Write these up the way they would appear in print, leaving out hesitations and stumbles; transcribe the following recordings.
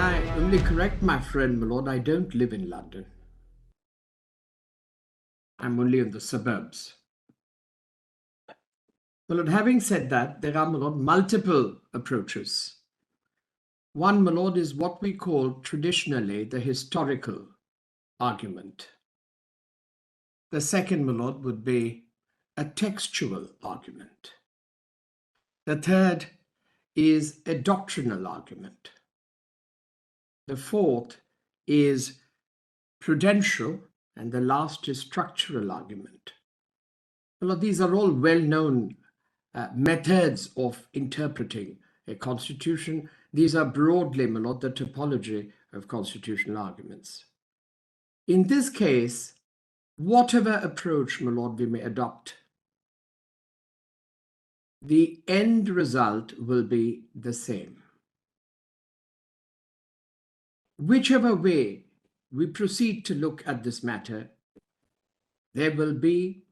I only correct my friend, my lord, I don't live in London. I'm only in the suburbs. My lord, having said that, there are, my lord, multiple approaches. One, my lord, is what we call traditionally the historical argument. The second, my lord, would be a textual argument. The third is a doctrinal argument. The fourth is prudential, and the last is structural argument. Well, these are all well-known methods of interpreting a constitution. These are broadly, my lord, the topology of constitutional arguments. In this case, whatever approach, my lord, we may adopt, the end result will be the same. Whichever way we proceed to look at this matter, there will be...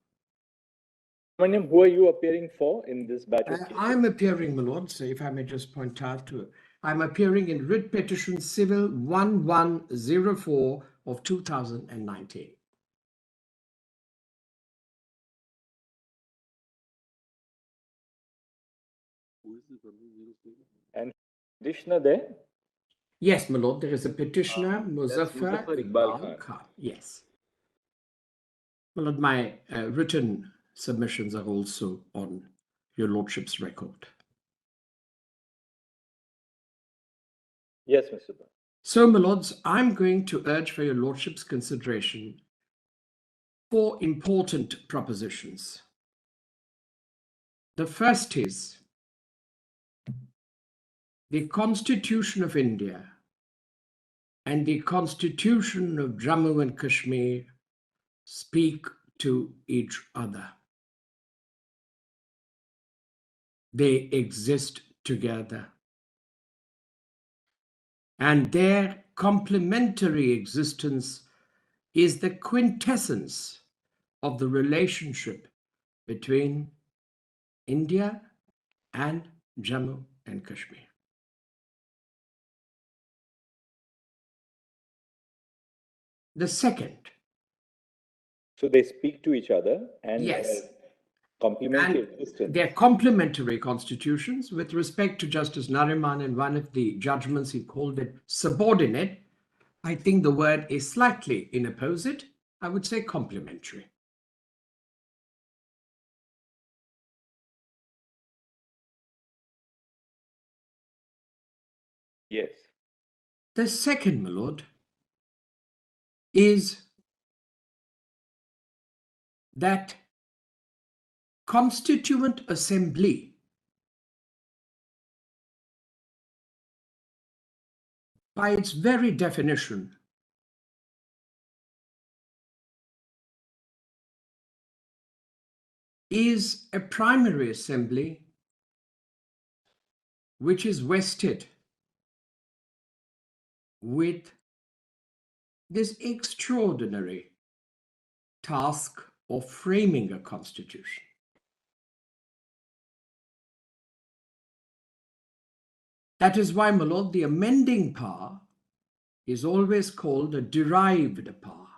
Subramaniam, who are you appearing for in this batch of cases? I'm appearing, my lord, so if I may just point out to it, I'm appearing in writ petition civil 1104 of 2019. And petitioner there? Yes, my lord, there is a petitioner, Muzzafar Iqbal Khan. Yes. My lord, my written submissions are also on your lordship's record. Yes, Mr. Bhatt. So, my lords, I'm going to urge for your lordship's consideration 4 important propositions. The first is the Constitution of India and the Constitution of Jammu and Kashmir speak to each other. They exist together. And their complementary existence is the quintessence of the relationship between India and Jammu and Kashmir. The second. So they speak to each other and Yes. complementary existence. They're complementary constitutions. With respect to Justice Nariman in one of the judgments, he called it subordinate. I think the word is slightly inapposite. I would say complementary. Yes. The second, my lord, is that Constituent Assembly by its very definition is a primary assembly which is vested with this extraordinary task of framing a constitution. That is why, my lord, the amending power is always called a derived power.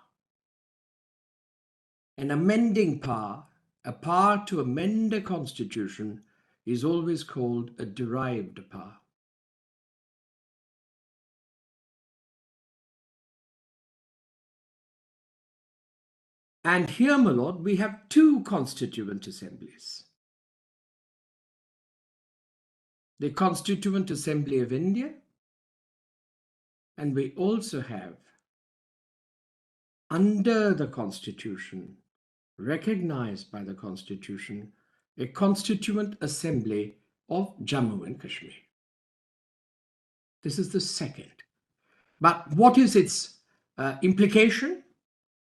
An amending power, a power to amend a constitution, is always called a derived power. And here, my lord, we have 2 constituent assemblies. The Constituent Assembly of India, and we also have, under the Constitution, recognized by the Constitution, a Constituent Assembly of Jammu and Kashmir. This is the second. But what is its implication?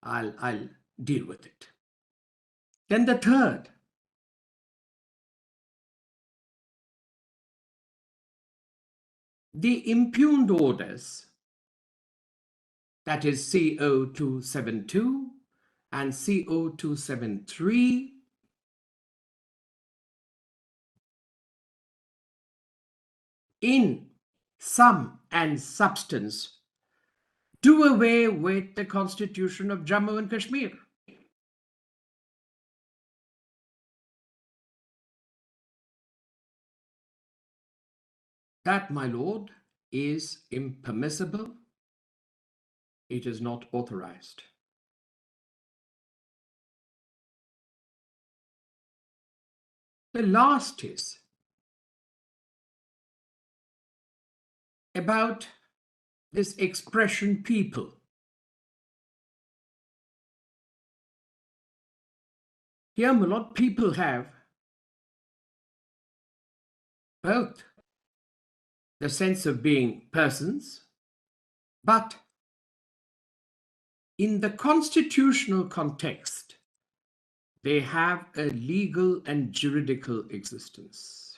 I'll deal with it. Then the third. The impugned orders, that is CO272 and CO273, in some and substance, do away with the Constitution of Jammu and Kashmir. That, my lord, is impermissible. It is not authorized. The last is about this expression people. Here, my lord, people have both the sense of being persons, but in the constitutional context, they have a legal and juridical existence.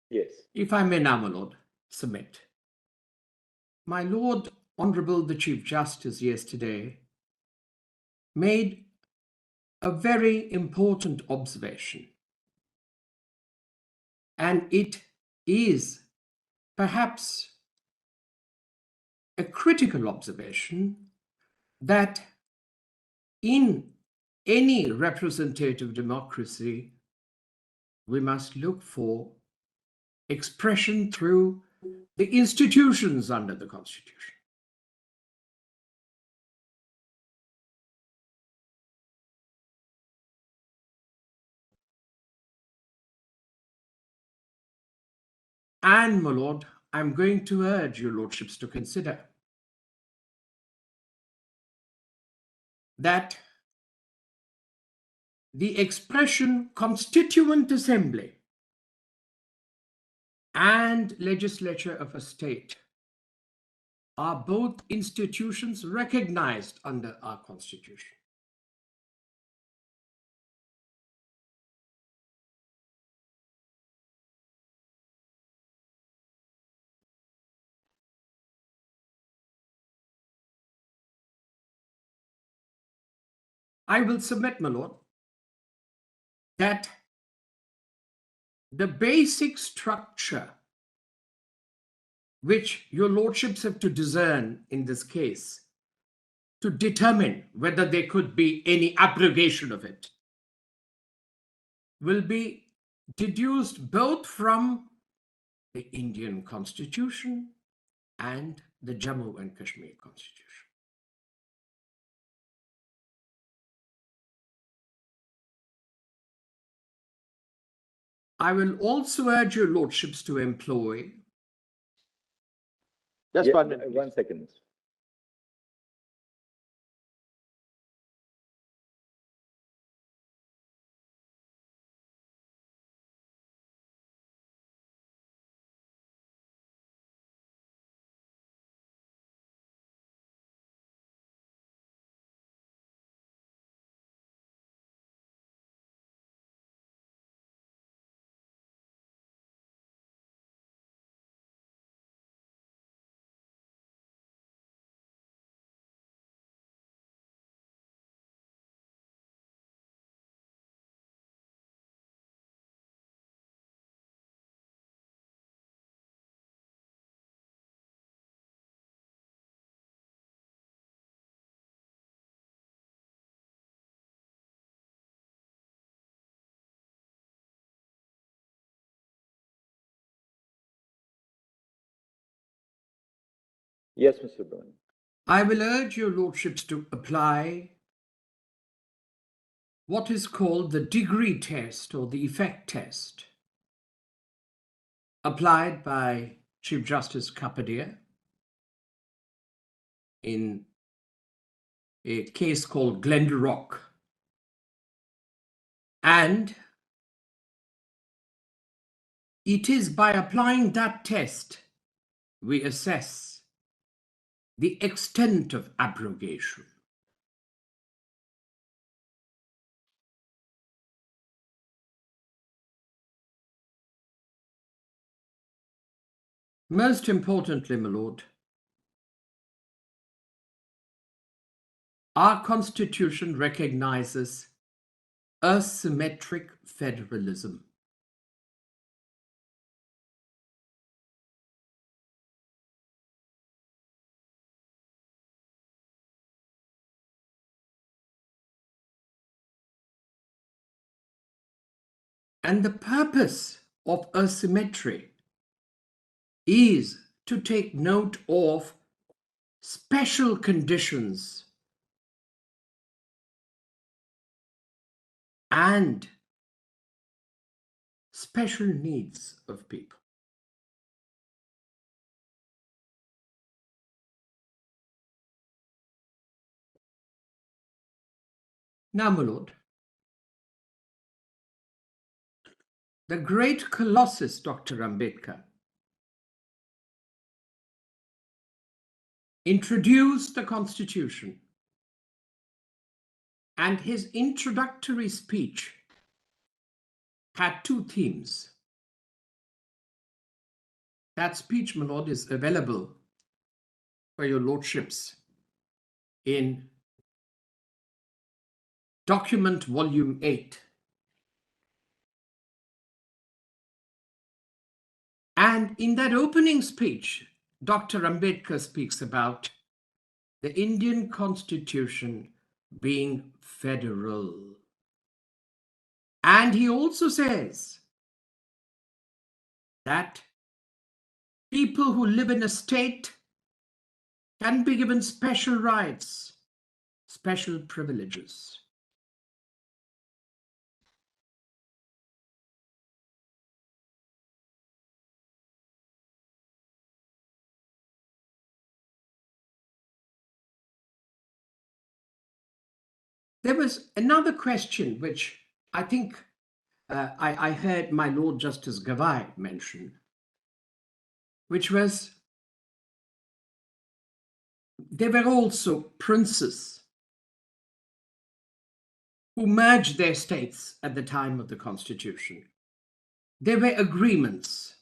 Yes. If I may now, my lord, submit. My lord, Honorable the Chief Justice yesterday made a very important observation, and it is perhaps a critical observation that in any representative democracy, we must look for expression through the institutions under the Constitution. And, my lord, I'm going to urge your lordships to consider that the expression Constituent Assembly and legislature of a state are both institutions recognized under our Constitution. I will submit, my lord, that the basic structure which your lordships have to discern in this case to determine whether there could be any abrogation of it will be deduced both from the Indian Constitution and the Jammu and Kashmir Constitution. I will also urge your lordships to employ. Just 1 minute. 1 second. Yes, Mr. Subramanian. I will urge your lordships to apply what is called the degree test or the effect test applied by Chief Justice Kapadia in a case called Glenrock. And it is by applying that test we assess the extent of abrogation. Most importantly, my lord, our constitution recognizes asymmetric federalism. And the purpose of asymmetry is to take note of special conditions and special needs of people. Now, my lord, the great colossus, Dr. Ambedkar, introduced the Constitution, and his introductory speech had two themes. That speech, my lord, is available for your lordships in document volume 8. And in that opening speech, Dr. Ambedkar speaks about the Indian Constitution being federal. And he also says that people who live in a state can be given special rights, special privileges. There was another question which I think I heard my Lord Justice Gavai mention, which was there were also princes who merged their states at the time of the Constitution. There were agreements.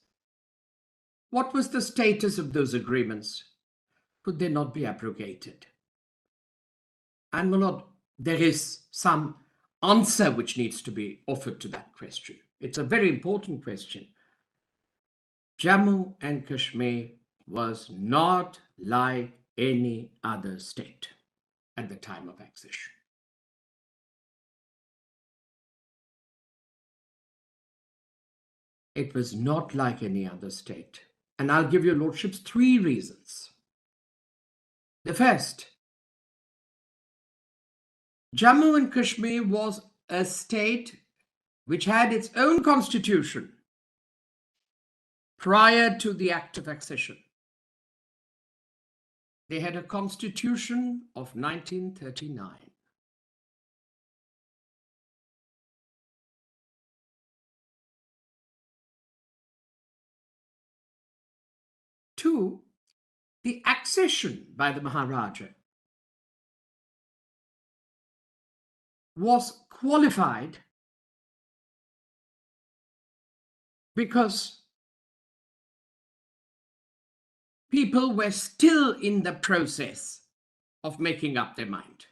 What was the status of those agreements? Could they not be abrogated? And my lord, there is some answer which needs to be offered to that question. It's a very important question. Jammu and Kashmir was not like any other state at the time of accession. It was not like any other state. And I'll give your lordships 3 reasons. The first, Jammu and Kashmir was a state which had its own constitution prior to the act of accession. They had a constitution of 1939. Two, the accession by the Maharaja was qualified because people were still in the process of making up their mind.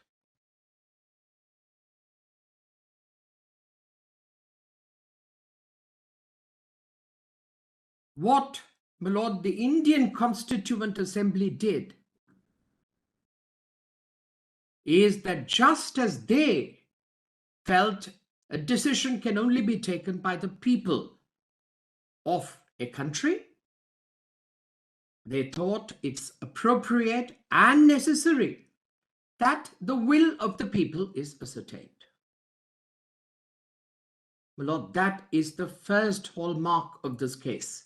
What, my lord, the Indian Constituent Assembly did is that just as they felt a decision can only be taken by the people of a country, they thought it's appropriate and necessary that the will of the people is ascertained. My lord, that is the first hallmark of this case.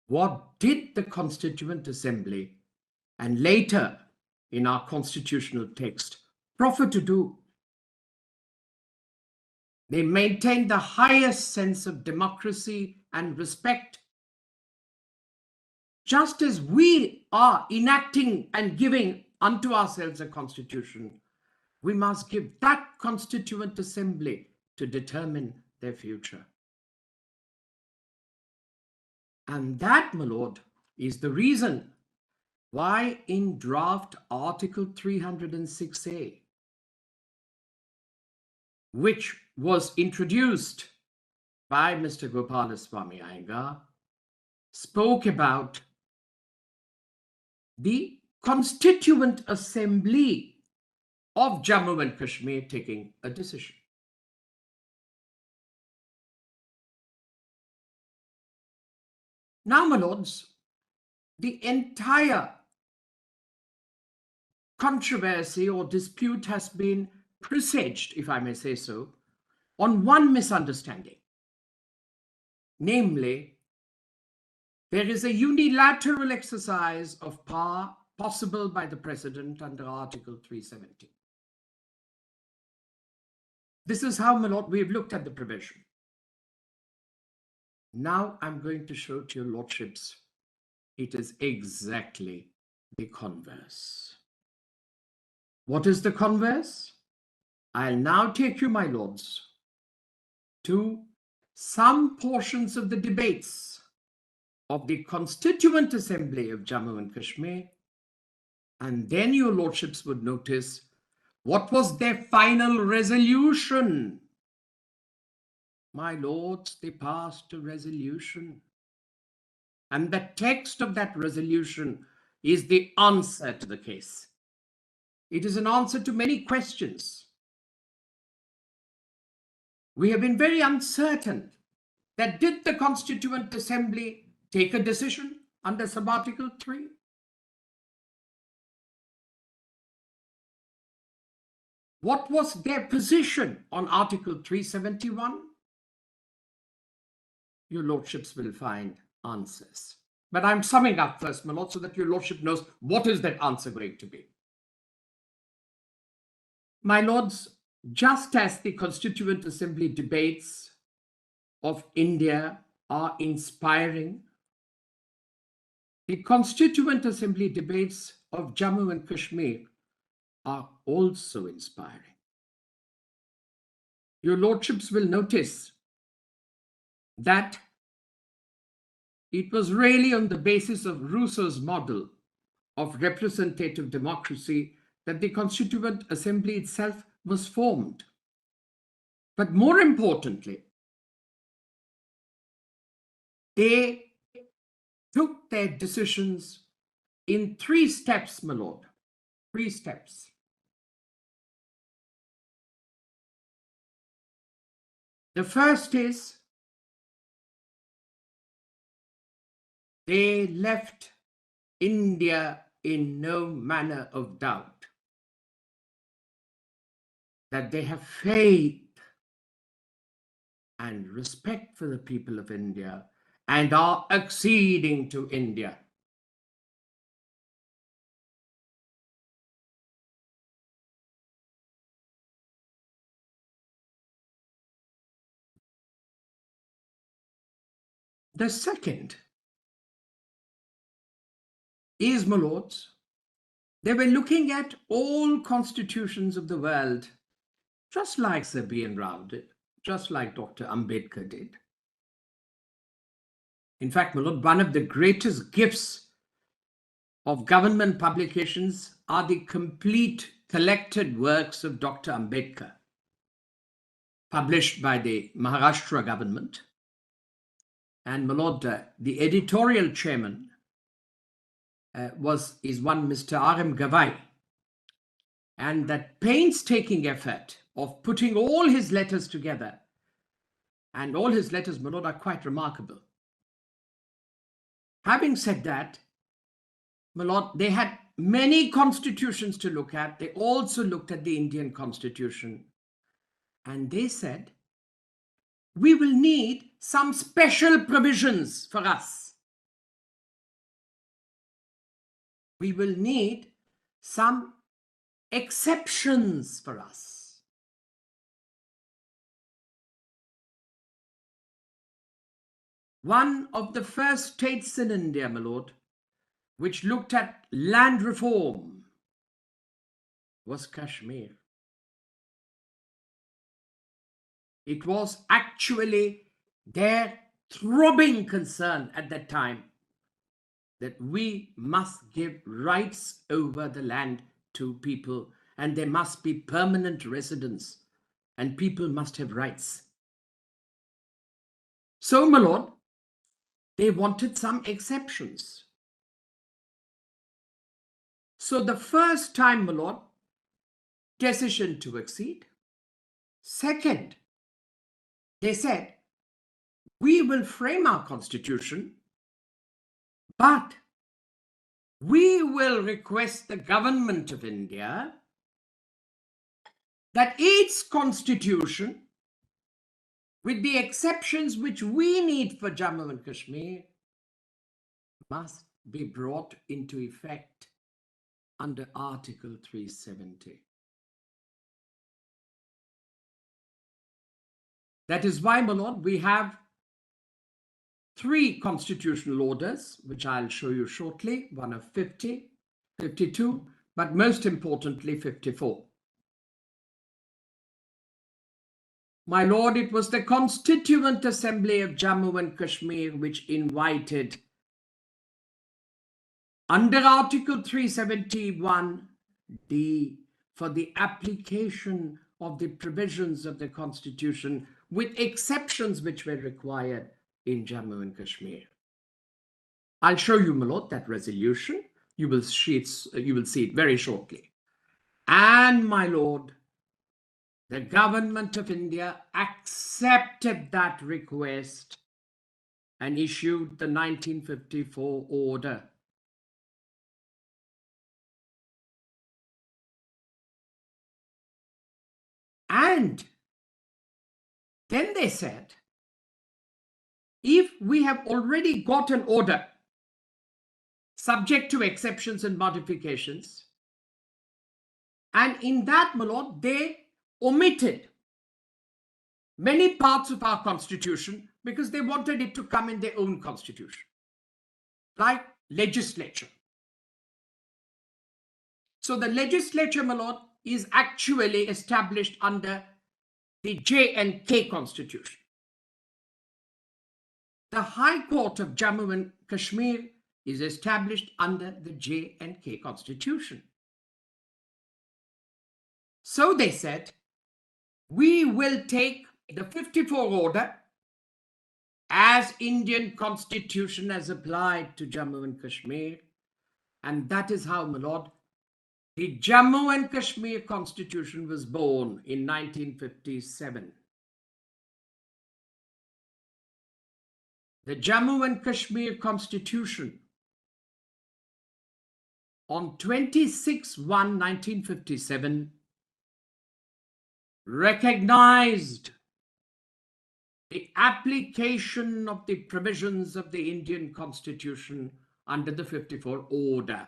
What did the Constituent Assembly and later in our constitutional text proffer to do? They maintained the highest sense of democracy and respect. Just as we are enacting and giving unto ourselves a constitution, we must give that Constituent Assembly to determine their future. And that, my lord, is the reason why in draft Article 306A, which was introduced by Mr. Gopal Subramanian, spoke about the Constituent Assembly of Jammu and Kashmir taking a decision. Now, my lords, the entire controversy or dispute has been presaged, if I may say so, on one misunderstanding. Namely, there is a unilateral exercise of power possible by the President under Article 370. This is how, my lord, we've looked at the provision. Now I'm going to show to your lordships, it is exactly the converse. What is the converse? I'll now take you, my lords, to some portions of the debates of the Constituent Assembly of Jammu and Kashmir, and then your lordships would notice what was their final resolution. My lords, they passed a resolution. And the text of that resolution is the answer to the case. It is an answer to many questions. We have been very uncertain that did the Constituent Assembly take a decision under Sub-Article 3? What was their position on Article 371? Your lordships will find answers. But I'm summing up first, my lord, so that your lordship knows what is that answer going to be. My lords, just as the Constituent Assembly debates of India are inspiring, the Constituent Assembly debates of Jammu and Kashmir are also inspiring. Your lordships will notice that it was really on the basis of Rousseau's model of representative democracy that the Constituent Assembly itself was formed. But more importantly, they took their decisions in 3 steps, my lord. 3 steps. The first is they left India in no manner of doubt that they have faith and respect for the people of India and are acceding to India. The second is, my lords, they were looking at all constitutions of the world, just like Sir B.N. Rao did, just like Dr. Ambedkar did. In fact, my lord, one of the greatest gifts of government publications are the complete collected works of Dr. Ambedkar, published by the Maharashtra government. And my lord, the editorial chairman is one Mr. R.M. Gavai. And that painstaking effort of putting all his letters together, and all his letters, my lord, are quite remarkable. Having said that, my lord, they had many constitutions to look at. They also looked at the Indian Constitution. And they said, we will need some special provisions for us. We will need some exceptions for us. One of the first states in India, my lord, which looked at land reform was Kashmir. It was actually their throbbing concern at that time that we must give rights over the land to people, and there must be permanent residence, and people must have rights. So, my lord, they wanted some exceptions. So the first time, my lord, decision to accede. Second, they said, we will frame our constitution, but we will request the government of India that its constitution, with the exceptions which we need for Jammu and Kashmir, must be brought into effect under Article 370. That is why, my lord, we have 3 constitutional orders, which I'll show you shortly, one of 50, 52, but most importantly, 54. My lord, it was the Constituent Assembly of Jammu and Kashmir which invited, under Article 371D, for the application of the provisions of the Constitution, with exceptions which were required in Jammu and Kashmir. I'll show you, my lord, that resolution. You will see it very shortly. And, my lord, the government of India accepted that request and issued the 1954 order. And then they said, if we have already got an order subject to exceptions and modifications, and in that, my lord, they omitted many parts of our constitution because they wanted it to come in their own constitution, like legislature. So the legislature, my lord, is actually established under the J&K Constitution. The High Court of Jammu and Kashmir is established under the J&K Constitution. So they said, we will take the 54 order as Indian Constitution as applied to Jammu and Kashmir, and that is how, my lord, the Jammu and Kashmir Constitution was born in 1957. The Jammu and Kashmir Constitution on 26/1/1957 recognized the application of the provisions of the Indian Constitution under the 54 order,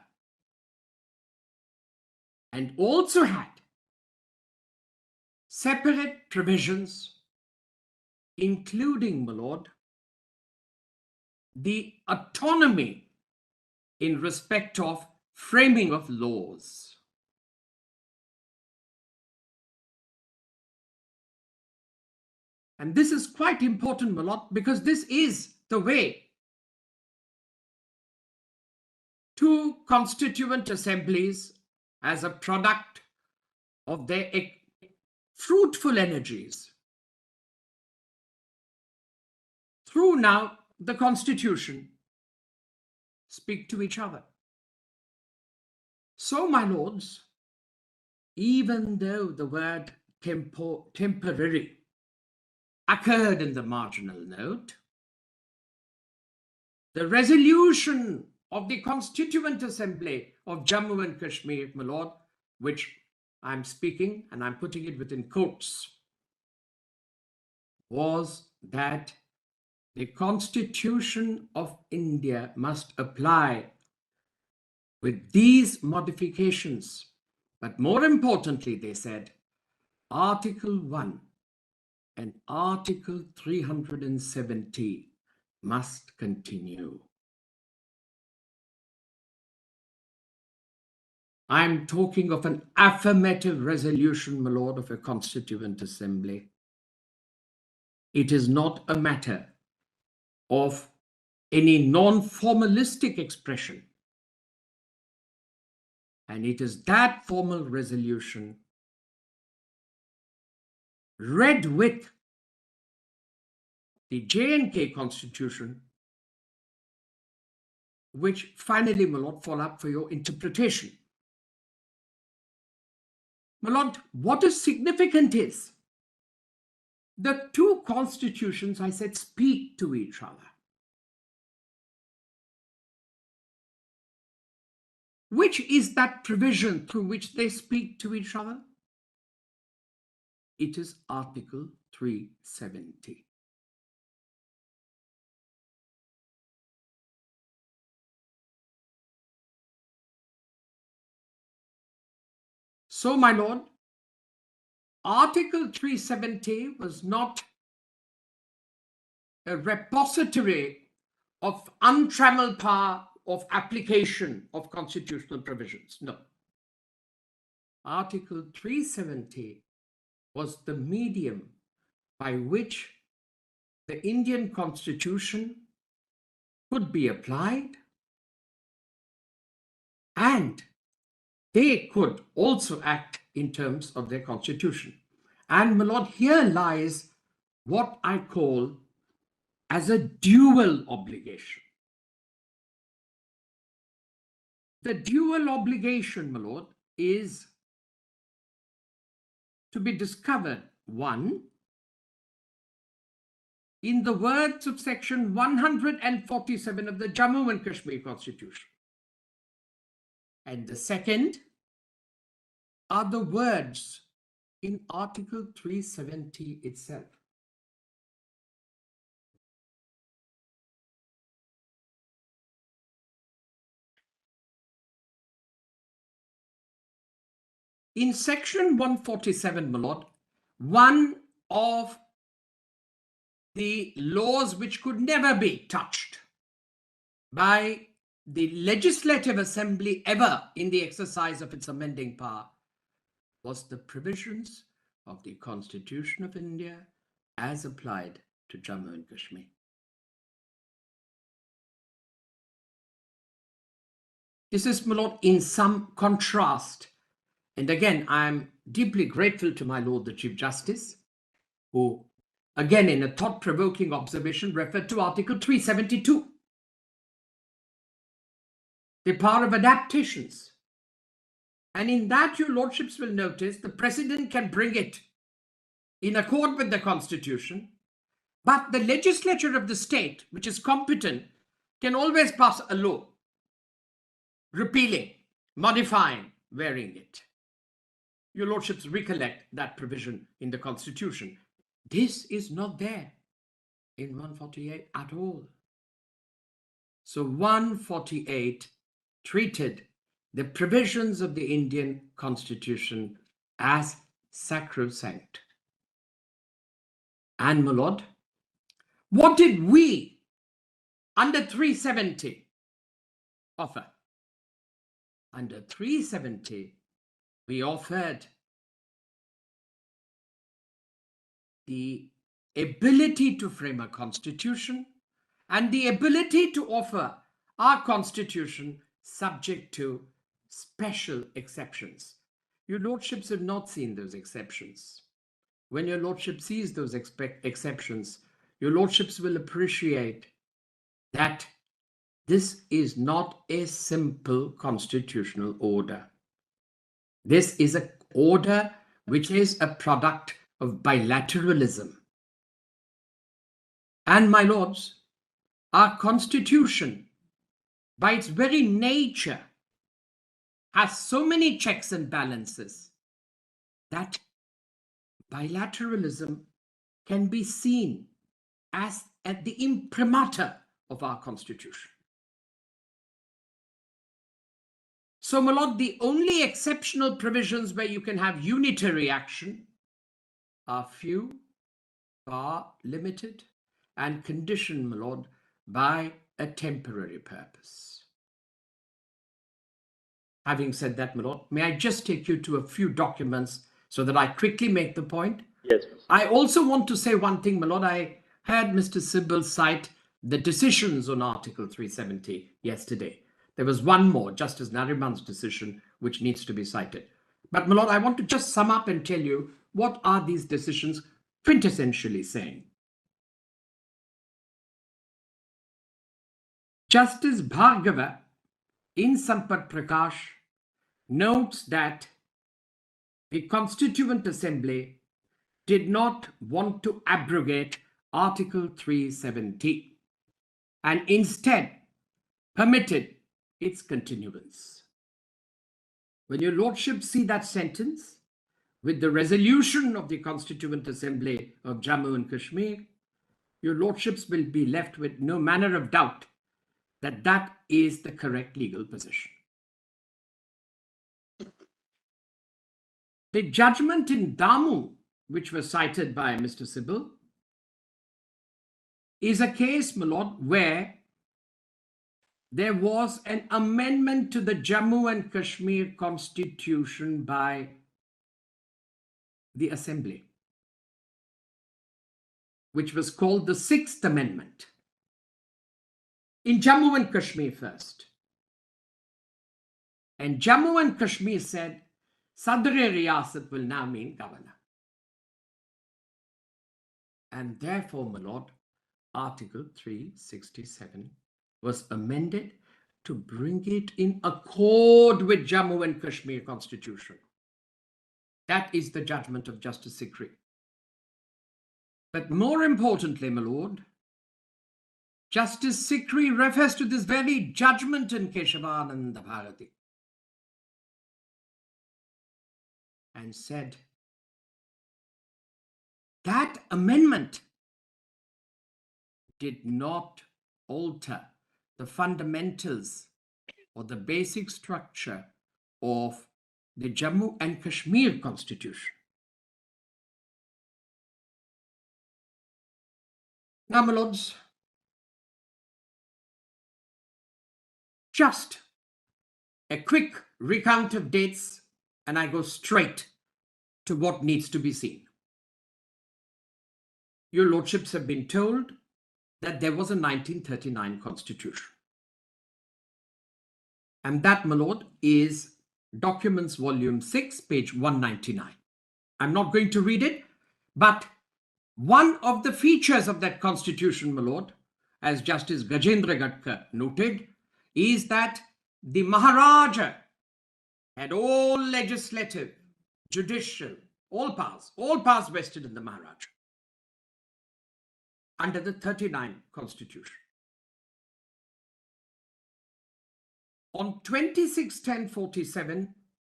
and also had separate provisions, including, my lord, the autonomy in respect of framing of laws. And this is quite important, my lord, because this is the way to constituent assemblies as a product of their fruitful energies through now the Constitution speak to each other. So, my lords, even though the word temporary occurred in the marginal note, the resolution of the Constituent Assembly of Jammu and Kashmir, my lord, which I'm speaking and I'm putting it within quotes, was that the Constitution of India must apply with these modifications. But more importantly, they said, Article 1 and Article 370 must continue. I'm talking of an affirmative resolution, my lord, of a Constituent Assembly. It is not a matter of any non-formalistic expression. And it is that formal resolution read with the J&K Constitution which finally, my lord, fall up for your interpretation. My lord, what is significant is the two constitutions, I said, speak to each other. Which is that provision through which they speak to each other? It is Article 370. So, my lord, Article 370 was not a repository of untrammeled power of application of constitutional provisions. No. Article 370 was the medium by which the Indian Constitution could be applied, and they could also act in terms of their constitution. And, my lord, here lies what I call as a dual obligation. The dual obligation, my lord, is to be discovered, one, in the words of section 147 of the Jammu and Kashmir Constitution. And the second are the words in Article 370 itself. In section 147, my lord, one of the laws which could never be touched by the Legislative Assembly ever in the exercise of its amending power was the provisions of the Constitution of India as applied to Jammu and Kashmir. This is, my lord, in some contrast. And again, I am deeply grateful to my Lord the Chief Justice, who, again, in a thought-provoking observation, referred to Article 372, the power of adaptations. And in that, your lordships will notice the president can bring it in accord with the Constitution, but the legislature of the state, which is competent, can always pass a law repealing, modifying, varying it. Your lordships recollect that provision in the Constitution. This is not there in 148 at all. So 148 treated the provisions of the Indian Constitution as sacrosanct. And, my lord, what did we under 370 offer? Under 370, we offered the ability to frame a constitution and the ability to offer our constitution subject to special exceptions. Your lordships have not seen those exceptions. When your lordship sees those exceptions, your lordships will appreciate that this is not a simple constitutional order. This is an order which is a product of bilateralism. And, my lords, our constitution, by its very nature, has so many checks and balances that bilateralism can be seen as at the imprimatur of our constitution. So, my lord, the only exceptional provisions where you can have unitary action are few, far limited, and conditioned, my lord, by a temporary purpose. Having said that, my lord, may I just take you to a few documents so that I quickly make the point? Yes. I also want to say one thing, my lord. I heard Mr. Sibal cite the decisions on Article 370 yesterday. There was one more, Justice Nariman's decision, which needs to be cited. But, my lord, I want to just sum up and tell you what are these decisions quintessentially saying. Justice Bhargava in Sampat Prakash notes that the Constituent Assembly did not want to abrogate Article 370 and instead permitted its continuance. When your lordship see that sentence with the resolution of the Constituent Assembly of Jammu and Kashmir, your lordships will be left with no manner of doubt that that is the correct legal position. The judgment in Jammu, which was cited by Mr. Sibal, is a case, my lord, where there was an amendment to the Jammu and Kashmir Constitution by the Assembly, which was called the Sixth Amendment. In Jammu and Kashmir first. And Jammu and Kashmir said, Sadr-e-Riyasat will now mean governor. And therefore, my lord, Article 367 was amended to bring it in accord with Jammu and Kashmir Constitution. That is the judgment of Justice Sikri. But more importantly, my lord, Justice Sikri refers to this very judgment in Keshavananda Bharati and said that amendment did not alter the fundamentals or the basic structure of the Jammu and Kashmir Constitution. Now, my lords, just a quick recount of dates, and I go straight to what needs to be seen. Your lordships have been told that there was a 1939 constitution. And that, my lord, is Documents Volume 6, page 199. I'm not going to read it, but one of the features of that constitution, my lord, as Justice Gajendra Gadkar noted, is that the Maharaja had all legislative, judicial, all powers vested in the Maharaja under the 39 Constitution. On 26/10/47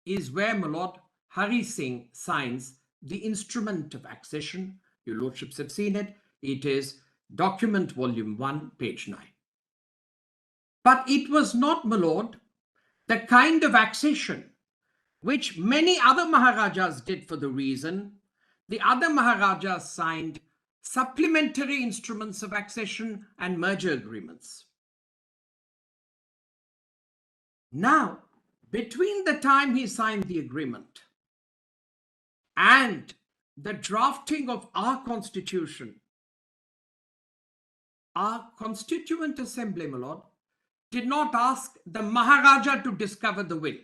is where, my lord, Hari Singh signs the instrument of accession. Your lordships have seen it. It is Document Volume 1, page 9. But it was not, my lord, the kind of accession which many other Maharajas did, for the reason the other Maharajas signed supplementary instruments of accession and merger agreements. Now, between the time he signed the agreement and the drafting of our constitution, our Constituent Assembly, my lord, did not ask the Maharaja to discover the will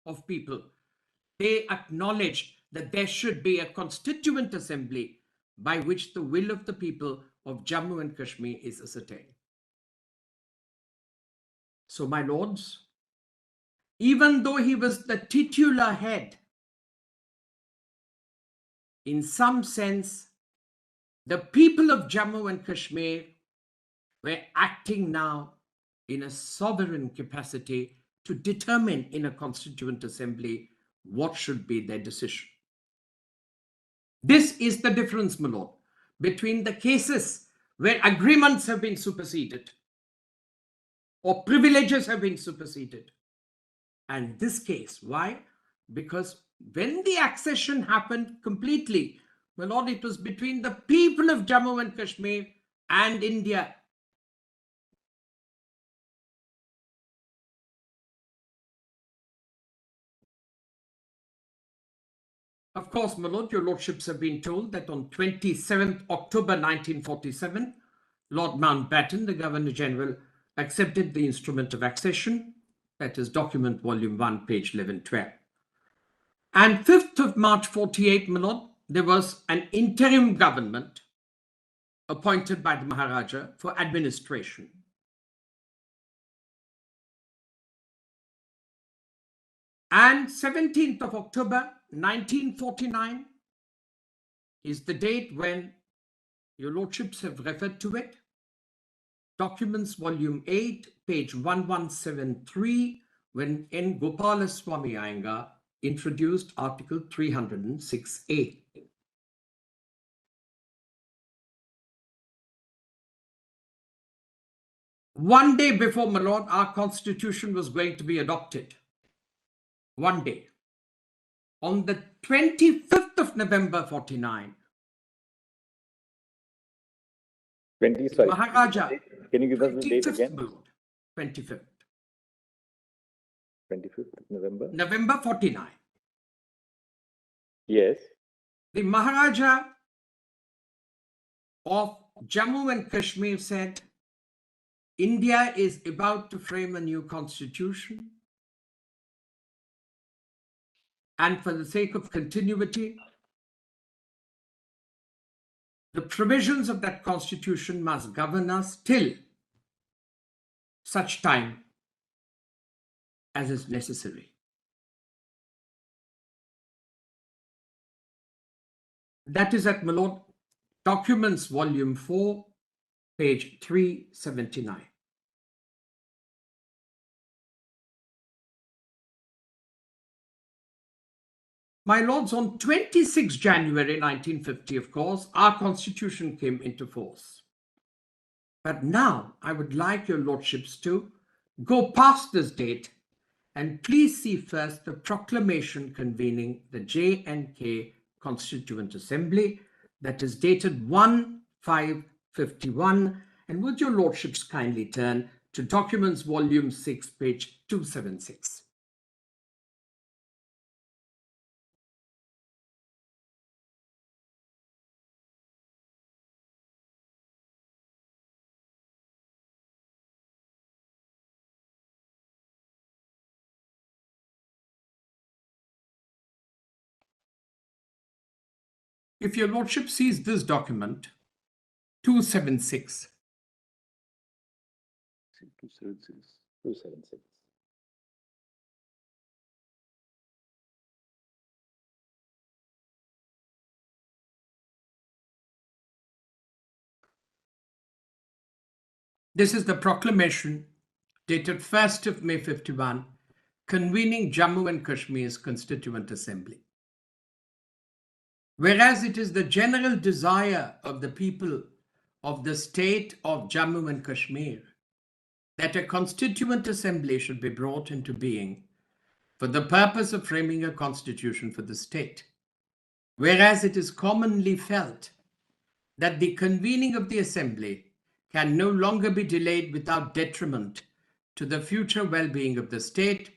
of people. They acknowledged that there should be a Constituent Assembly by which the will of the people of Jammu and Kashmir is ascertained. So, my lords, even though he was the titular head, in some sense, the people of Jammu and Kashmir were acting now in a sovereign capacity to determine in a Constituent Assembly what should be their decision. This is the difference, my lord, between the cases where agreements have been superseded or privileges have been superseded and this case. Why? Because when the accession happened completely, my lord, it was between the people of Jammu and Kashmir and India. Of course, my lord, your lordships have been told that on 27th October 1947, Lord Mountbatten, the Governor-General, accepted the instrument of accession, that is document volume 1, page 1112. And 5th of March 48, my lord, there was an interim government appointed by the Maharaja for administration. And 17th of October 1949 is the date when your lordships have referred to it. Documents volume 8, page 1173, when N. Gopalaswamy Iyengar introduced Article 306A. One day before, my lord, our constitution was going to be adopted. One day. On the 25th of November 49. Sorry. Maharaja. Can you give us the date again? 25th. 25th of November? November 49. Yes. The Maharaja of Jammu and Kashmir said, India is about to frame a new constitution, and for the sake of continuity, the provisions of that constitution must govern us till such time as is necessary. That is at, my lord, Documents Volume 4, page 379. My lords, on 26 January 1950, of course, our constitution came into force. But now I would like your lordships to go past this date and please see first the proclamation convening the J&K Constituent Assembly that is dated 1/5/51. And would your lordships kindly turn to Documents Volume 6, page 276. If your lordship sees this document, 276. 276. This is the proclamation dated 1st of May 51, convening Jammu and Kashmir's Constituent Assembly. Whereas it is the general desire of the people of the state of Jammu and Kashmir that a Constituent Assembly should be brought into being for the purpose of framing a constitution for the state. Whereas it is commonly felt that the convening of the Assembly can no longer be delayed without detriment to the future well-being of the state,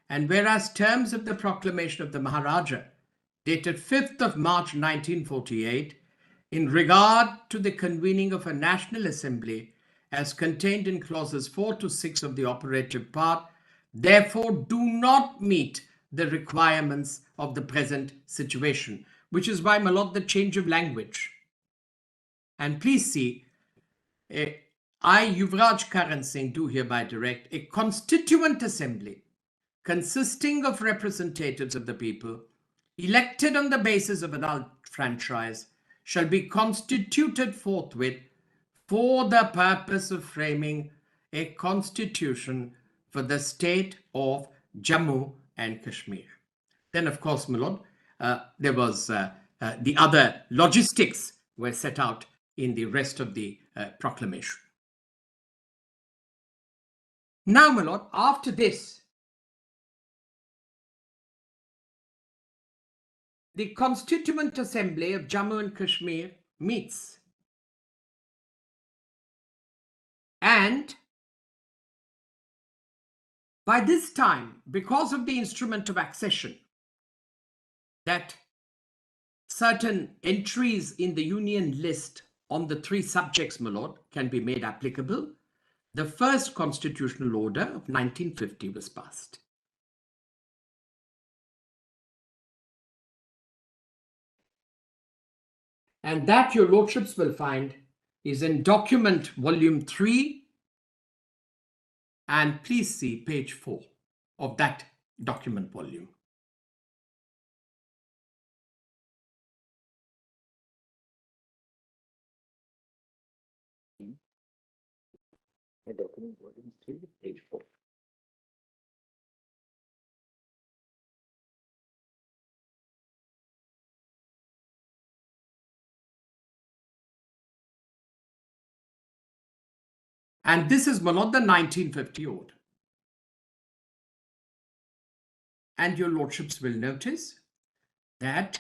and whereas terms of the proclamation of the Maharaja dated 5th of March 1948 in regard to the convening of a National Assembly as contained in clauses 4 to 6 of the operative part, therefore do not meet the requirements of the present situation, which is why, my lord, the change of language. And please see, I, Yuvraj Karan Singh, do hereby direct a Constituent Assembly consisting of representatives of the people elected on the basis of adult franchise shall be constituted forthwith for the purpose of framing a constitution for the state of Jammu and Kashmir. Then, of course, my lord, there was the other logistics were set out in the rest of the proclamation. Now, my lord, after this, the Constituent Assembly of Jammu and Kashmir meets. And by this time, because of the instrument of accession, that certain entries in the union list on the three subjects, my lord, can be made applicable, the first constitutional order of 1950 was passed. And that, your lordships will find, is in document volume 3, and please see page 4 of that document volume. Document volume 3, page 4. And this is one of the 1950 order. And your lordships will notice that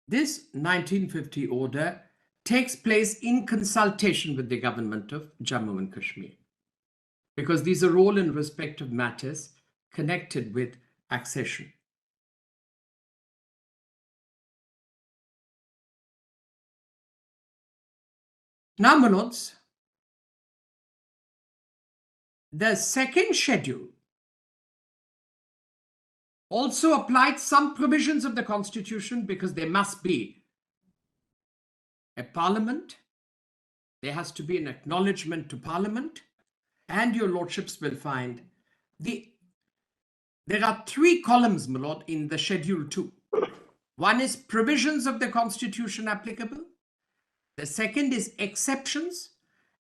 this 1950 order takes place in consultation with the government of Jammu and Kashmir, because these are all in respect of matters connected with accession. Now, my lords, the second schedule also applied some provisions of the Constitution, because there must be a parliament, there has to be an acknowledgement to parliament, and your lordships will find there are 3 columns, my lord, in the schedule 2. One is provisions of the Constitution applicable, the second is exceptions,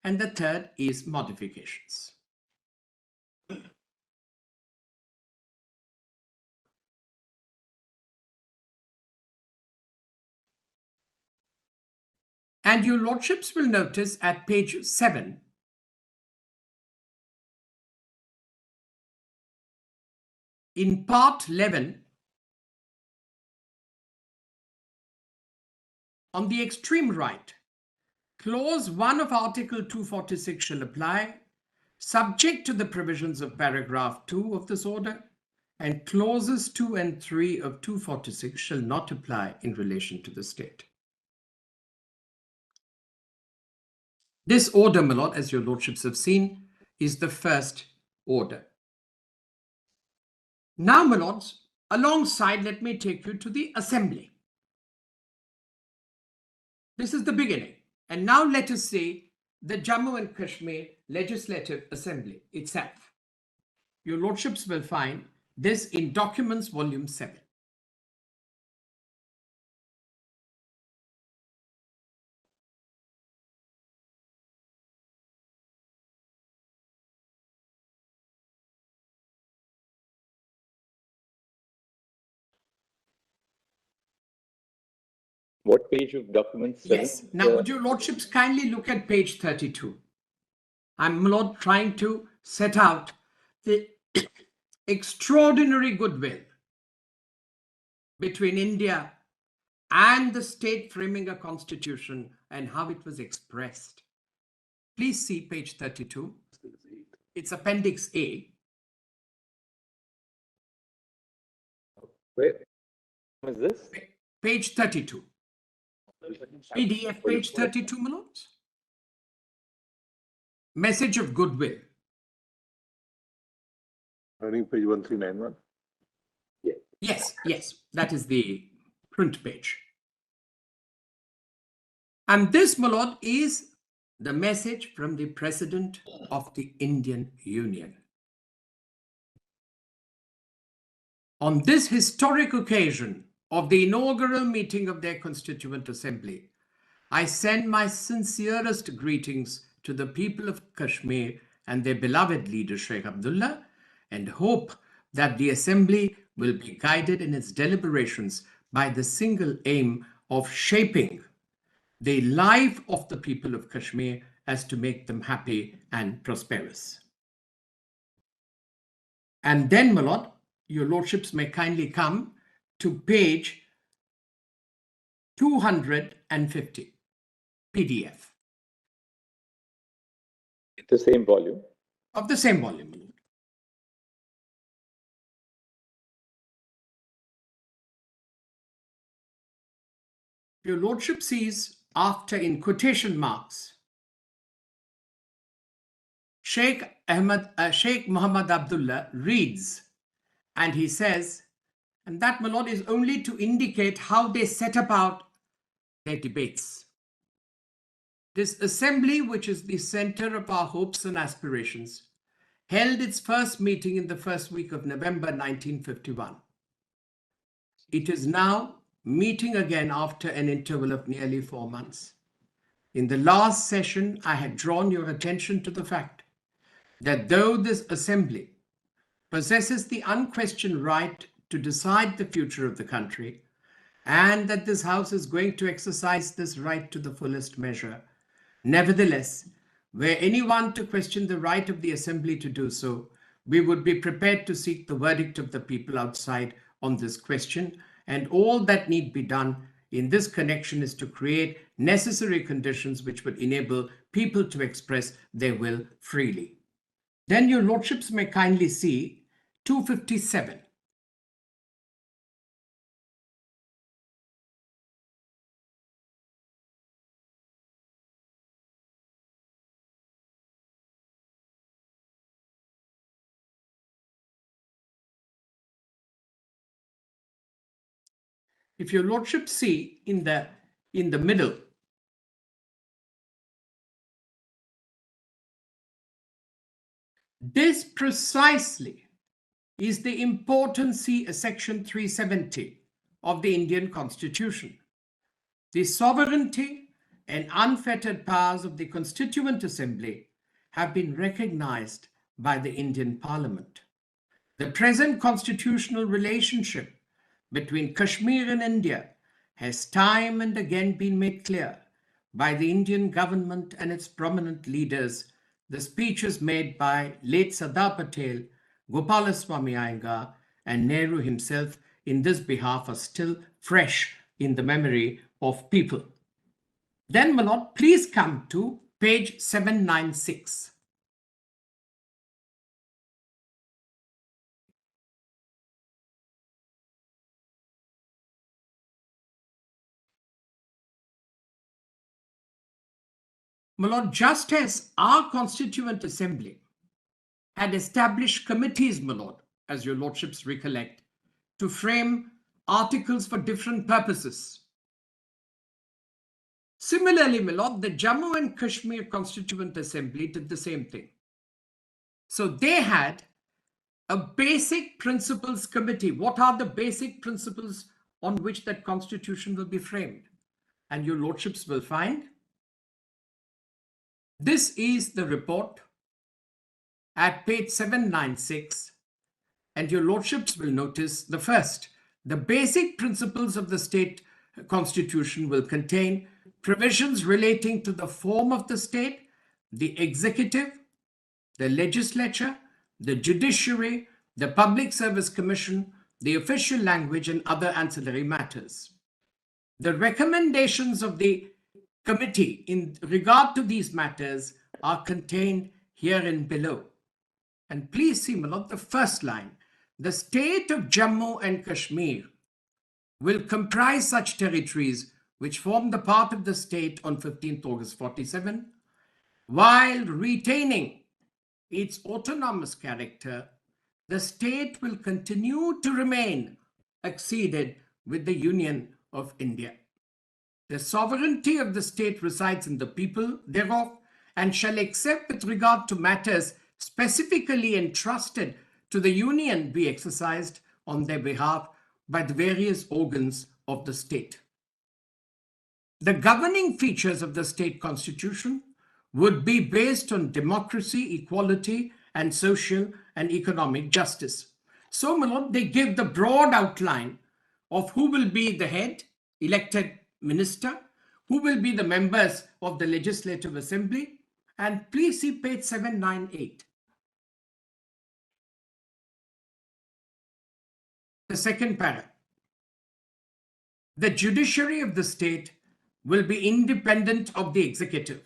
and the third is modifications. And your lordships will notice at page 7, in part 11, on the extreme right, clause 1 of article 246 shall apply, subject to the provisions of paragraph 2 of this order, and clauses 2 and 3 of 246 shall not apply in relation to the state. This order, my lord, as your lordships have seen, is the first order. Now, my lords, alongside, let me take you to the assembly. This is the beginning. And now let us see the Jammu and Kashmir Legislative Assembly itself. Your lordships will find this in documents volume 7. What page of document 7? Yes. Now, would your lordships kindly look at page 32? I'm, my lord, trying to set out the extraordinary goodwill between India and the state framing a constitution and how it was expressed. Please see page 32. It's Appendix A. Where is this? Page 32. PDF page 32, my lords. Message of goodwill. Running page 1391. Yes, that is the print page. And this, my lord, is the message from the President of the Indian Union. On this historic occasion of the inaugural meeting of their Constituent Assembly, I send my sincerest greetings to the people of Kashmir and their beloved leader Sheikh Abdullah, and hope that the Assembly will be guided in its deliberations by the single aim of shaping the life of the people of Kashmir as to make them happy and prosperous. And then, my lord, your lordships may kindly come to page 250, PDF. The same volume. Of the same volume. Your Lordship sees after, in quotation marks, Sheikh Muhammad Abdullah reads, and he says, and that, my lord, is only to indicate how they set about their debates. This assembly, which is the center of our hopes and aspirations, held its first meeting in the first week of November 1951. It is now meeting again after an interval of nearly 4 months. In the last session, I had drawn your attention to the fact that though this assembly possesses the unquestioned right to decide the future of the country, and that this House is going to exercise this right to the fullest measure, nevertheless, were anyone to question the right of the assembly to do so, we would be prepared to seek the verdict of the people outside on this question, and all that need be done in this connection is to create necessary conditions which would enable people to express their will freely. Then your lordships may kindly see 257. If your lordship see in the middle, this precisely is the importance of section 370 of the Indian Constitution. The sovereignty and unfettered powers of the Constituent Assembly have been recognized by the Indian Parliament. The present constitutional relationship between Kashmir and India has time and again been made clear by the Indian government and its prominent leaders. The speeches made by late Sardar Patel, Gopalaswamy Iyengar, and Nehru himself in this behalf are still fresh in the memory of people. Then, my lord, please come to page 796. My lord, just as our Constituent Assembly had established committees, my lord, as your lordships recollect, to frame articles for different purposes. Similarly, my lord, the Jammu and Kashmir Constituent Assembly did the same thing. So they had a basic principles committee. What are the basic principles on which that constitution will be framed? And your lordships will find this is the report at page 796, and your lordships will notice the first. The basic principles of the state constitution will contain provisions relating to the form of the state, the executive, the legislature, the judiciary, the public service commission, the official language, and other ancillary matters. The recommendations of the committee in regard to these matters are contained herein below. And please see, my lord, the first line. The state of Jammu and Kashmir will comprise such territories which form the part of the state on 15th August 47, while retaining its autonomous character. The state will continue to remain acceded with the Union of India. The sovereignty of the state resides in the people thereof, and shall, except with regard to matters specifically entrusted to the Union, be exercised on their behalf by the various organs of the state. The governing features of the state constitution would be based on democracy, equality, and social and economic justice. So, my lord, they give the broad outline of who will be the head, elected minister, who will be the members of the Legislative Assembly, and please see page 798. The second paragraph. The judiciary of the state will be independent of the executive.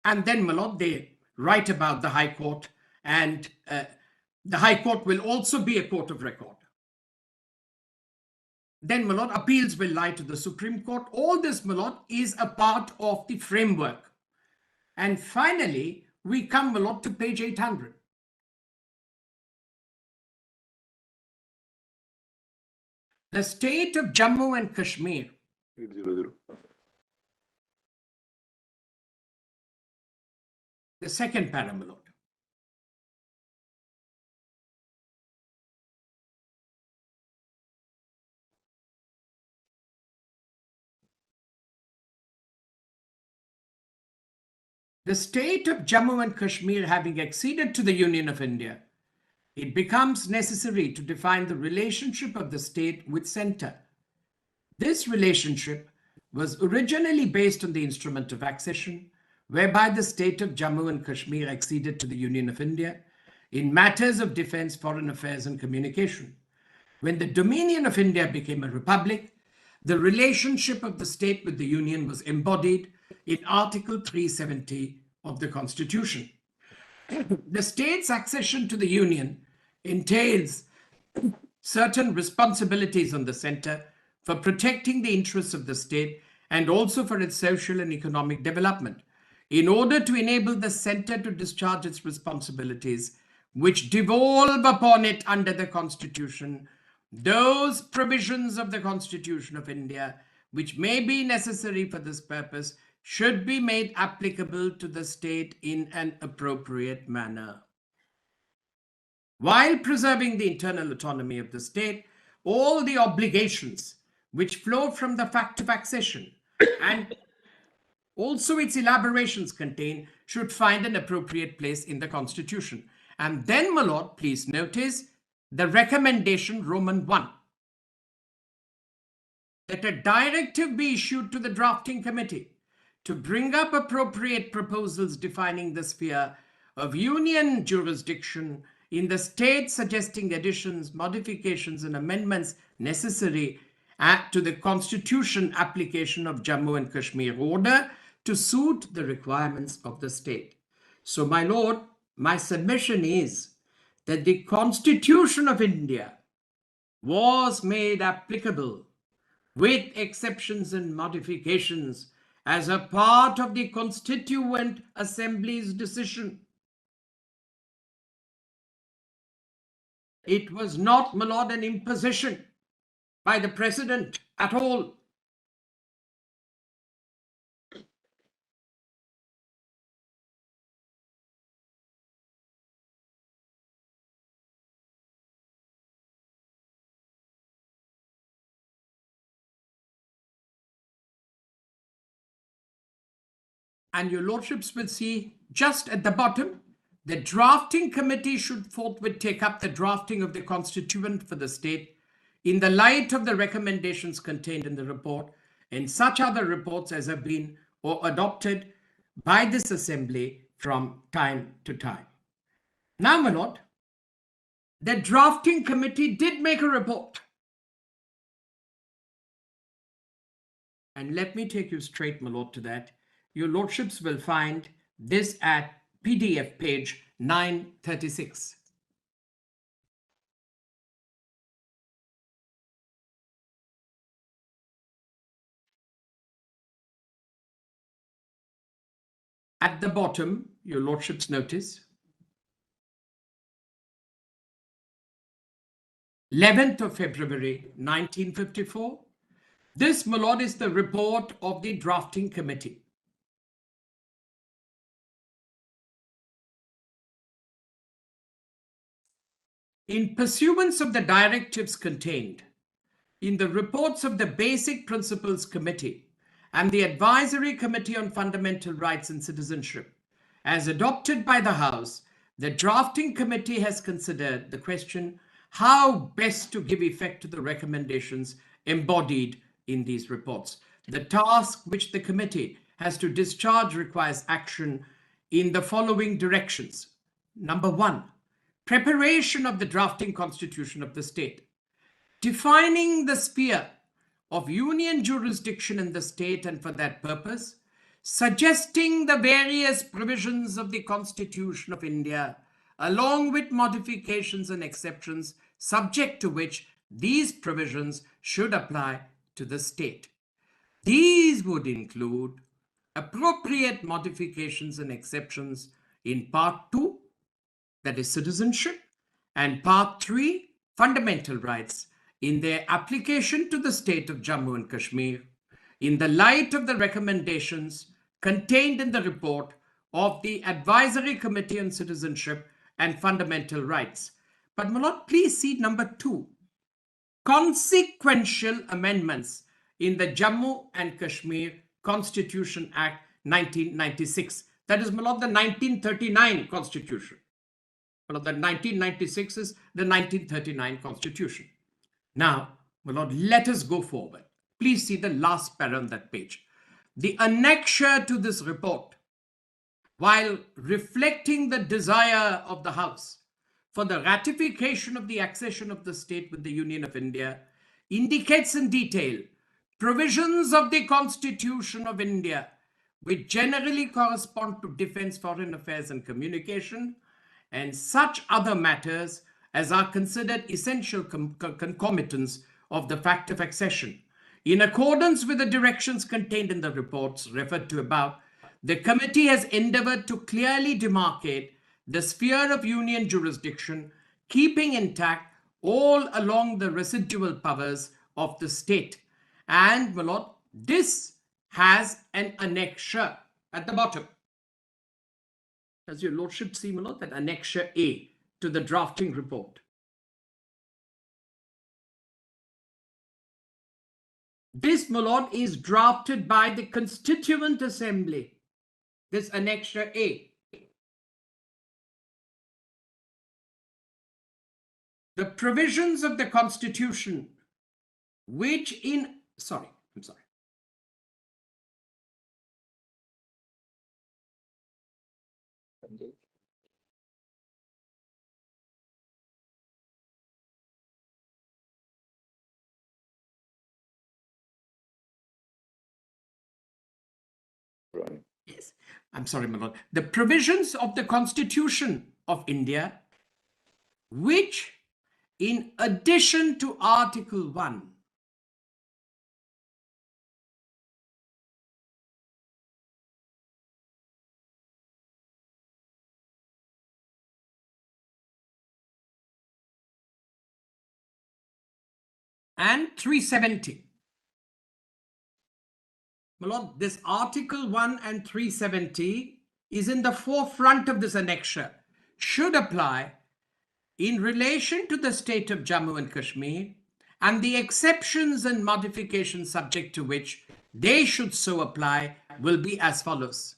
And then, my lord, they write about the High Court, and the High Court will also be a court of record. Then, my lord, appeals will lie to the Supreme Court. All this, my lord, is a part of the framework. And finally, we come, my lord, to page 800. The state of Jammu and Kashmir 800. the second para, my lord. The state of Jammu and Kashmir having acceded to the Union of India, it becomes necessary to define the relationship of the state with centre. This relationship was originally based on the instrument of accession, whereby the state of Jammu and Kashmir acceded to the Union of India in matters of defense, foreign affairs, and communication. When the Dominion of India became a republic, the relationship of the state with the Union was embodied in Article 370 of the Constitution. The state's accession to the Union entails certain responsibilities on the centre for protecting the interests of the state and also for its social and economic development. In order to enable the centre to discharge its responsibilities, which devolve upon it under the Constitution, those provisions of the Constitution of India which may be necessary for this purpose should be made applicable to the state in an appropriate manner. While preserving the internal autonomy of the state, all the obligations which flow from the fact of accession and also its elaborations contain should find an appropriate place in the Constitution. And then, my lord, please notice the recommendation Roman 1, that a directive be issued to the drafting committee to bring up appropriate proposals defining the sphere of union jurisdiction in the state, suggesting additions, modifications, and amendments necessary to the Constitution application of Jammu and Kashmir order to suit the requirements of the state. So, my lord, my submission is that the Constitution of India was made applicable with exceptions and modifications as a part of the Constituent Assembly's decision. It was not, my lord, an imposition by the president at all. And your lordships will see just at the bottom, the drafting committee should forthwith take up the drafting of the constituent for the state in the light of the recommendations contained in the report and such other reports as have been or adopted by this assembly from time to time. Now, my lord, the drafting committee did make a report. And let me take you straight, my lord, to that. Your lordships will find this at PDF page 936. At the bottom, your lordships notice 11th of February 1954. This, my lord, is the report of the drafting committee. In pursuance of the directives contained in the reports of the Basic Principles Committee and the Advisory Committee on Fundamental Rights and Citizenship, as adopted by the House, the drafting committee has considered the question how best to give effect to the recommendations embodied in these reports. The task which the committee has to discharge requires action in the following directions. Number 1, preparation of the drafting constitution of the state, defining the sphere of union jurisdiction in the state and for that purpose, suggesting the various provisions of the Constitution of India, along with modifications and exceptions, subject to which these provisions should apply to the state. These would include appropriate modifications and exceptions in Part 2, that is citizenship, and Part 3, fundamental rights, in their application to the state of Jammu and Kashmir, in the light of the recommendations contained in the report of the Advisory Committee on Citizenship and Fundamental Rights. But my lord, please see number 2, consequential amendments in the Jammu and Kashmir Constitution Act 1996. That is, my lord, the 1939 Constitution. My lord, the 1996 is the 1939 Constitution. Now, my lord, let us go forward. Please see the last para on that page. The annexure to this report, while reflecting the desire of the House for the ratification of the accession of the state with the Union of India, indicates in detail provisions of the Constitution of India, which generally correspond to defense, foreign affairs, and communication, and such other matters as are considered essential concomitants of the fact of accession. In accordance with the directions contained in the reports referred to above, the committee has endeavored to clearly demarcate the sphere of union jurisdiction, keeping intact all along the residual powers of the state. And, my lord, this has an annexure at the bottom. As your lordship see, my lord, that annexure A to the drafting report. This, my lord, is drafted by the Constituent Assembly. This annexure A. The provisions of the Constitution, which in, sorry. Yes, I'm sorry, my lord. The provisions of the Constitution of India, which in addition to Article 1, and 370. My lord, this Article 1 and 370 is in the forefront of this annexure, should apply in relation to the state of Jammu and Kashmir, and the exceptions and modifications subject to which they should so apply will be as follows.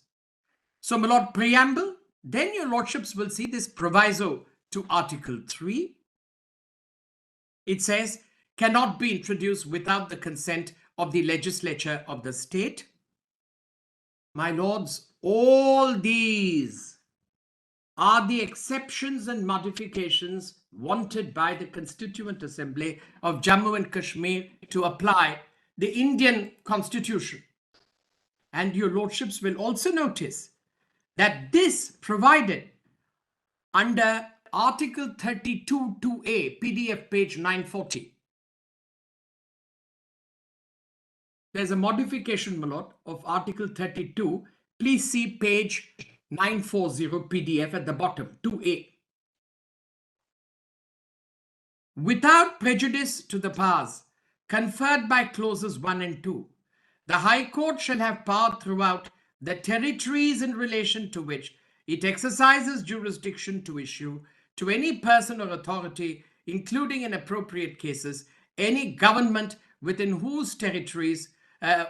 So, my lord, preamble, then your lordships will see this proviso to Article 3. It says, cannot be introduced without the consent of the legislature of the state. My lords, all these are the exceptions and modifications wanted by the Constituent Assembly of Jammu and Kashmir to apply the Indian Constitution. And your lordships will also notice that this provided under Article 32(2)A, PDF page 940. There's a modification, my lord, of Article 32. Please see page 940 PDF at the bottom, 2A. Without prejudice to the powers conferred by clauses 1 and 2, the High Court shall have power throughout the territories in relation to which it exercises jurisdiction to issue to any person or authority, including in appropriate cases, any government within whose territories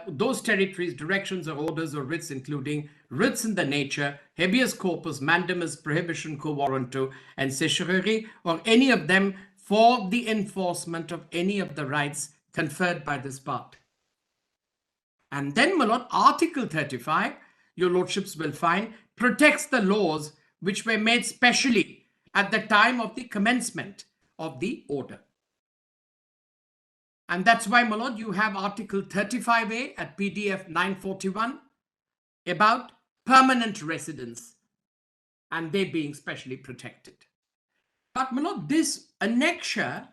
those territories, directions or orders or writs, including writs in the nature, habeas corpus, mandamus, prohibition, quo warranto, and certiorari, or any of them for the enforcement of any of the rights conferred by this part. And then, my lord, Article 35, your lordships will find, protects the laws which were made specially at the time of the commencement of the order. And that's why, my lord, you have Article 35A at PDF 941 about permanent residence and they being specially protected. But, my lord, this annexure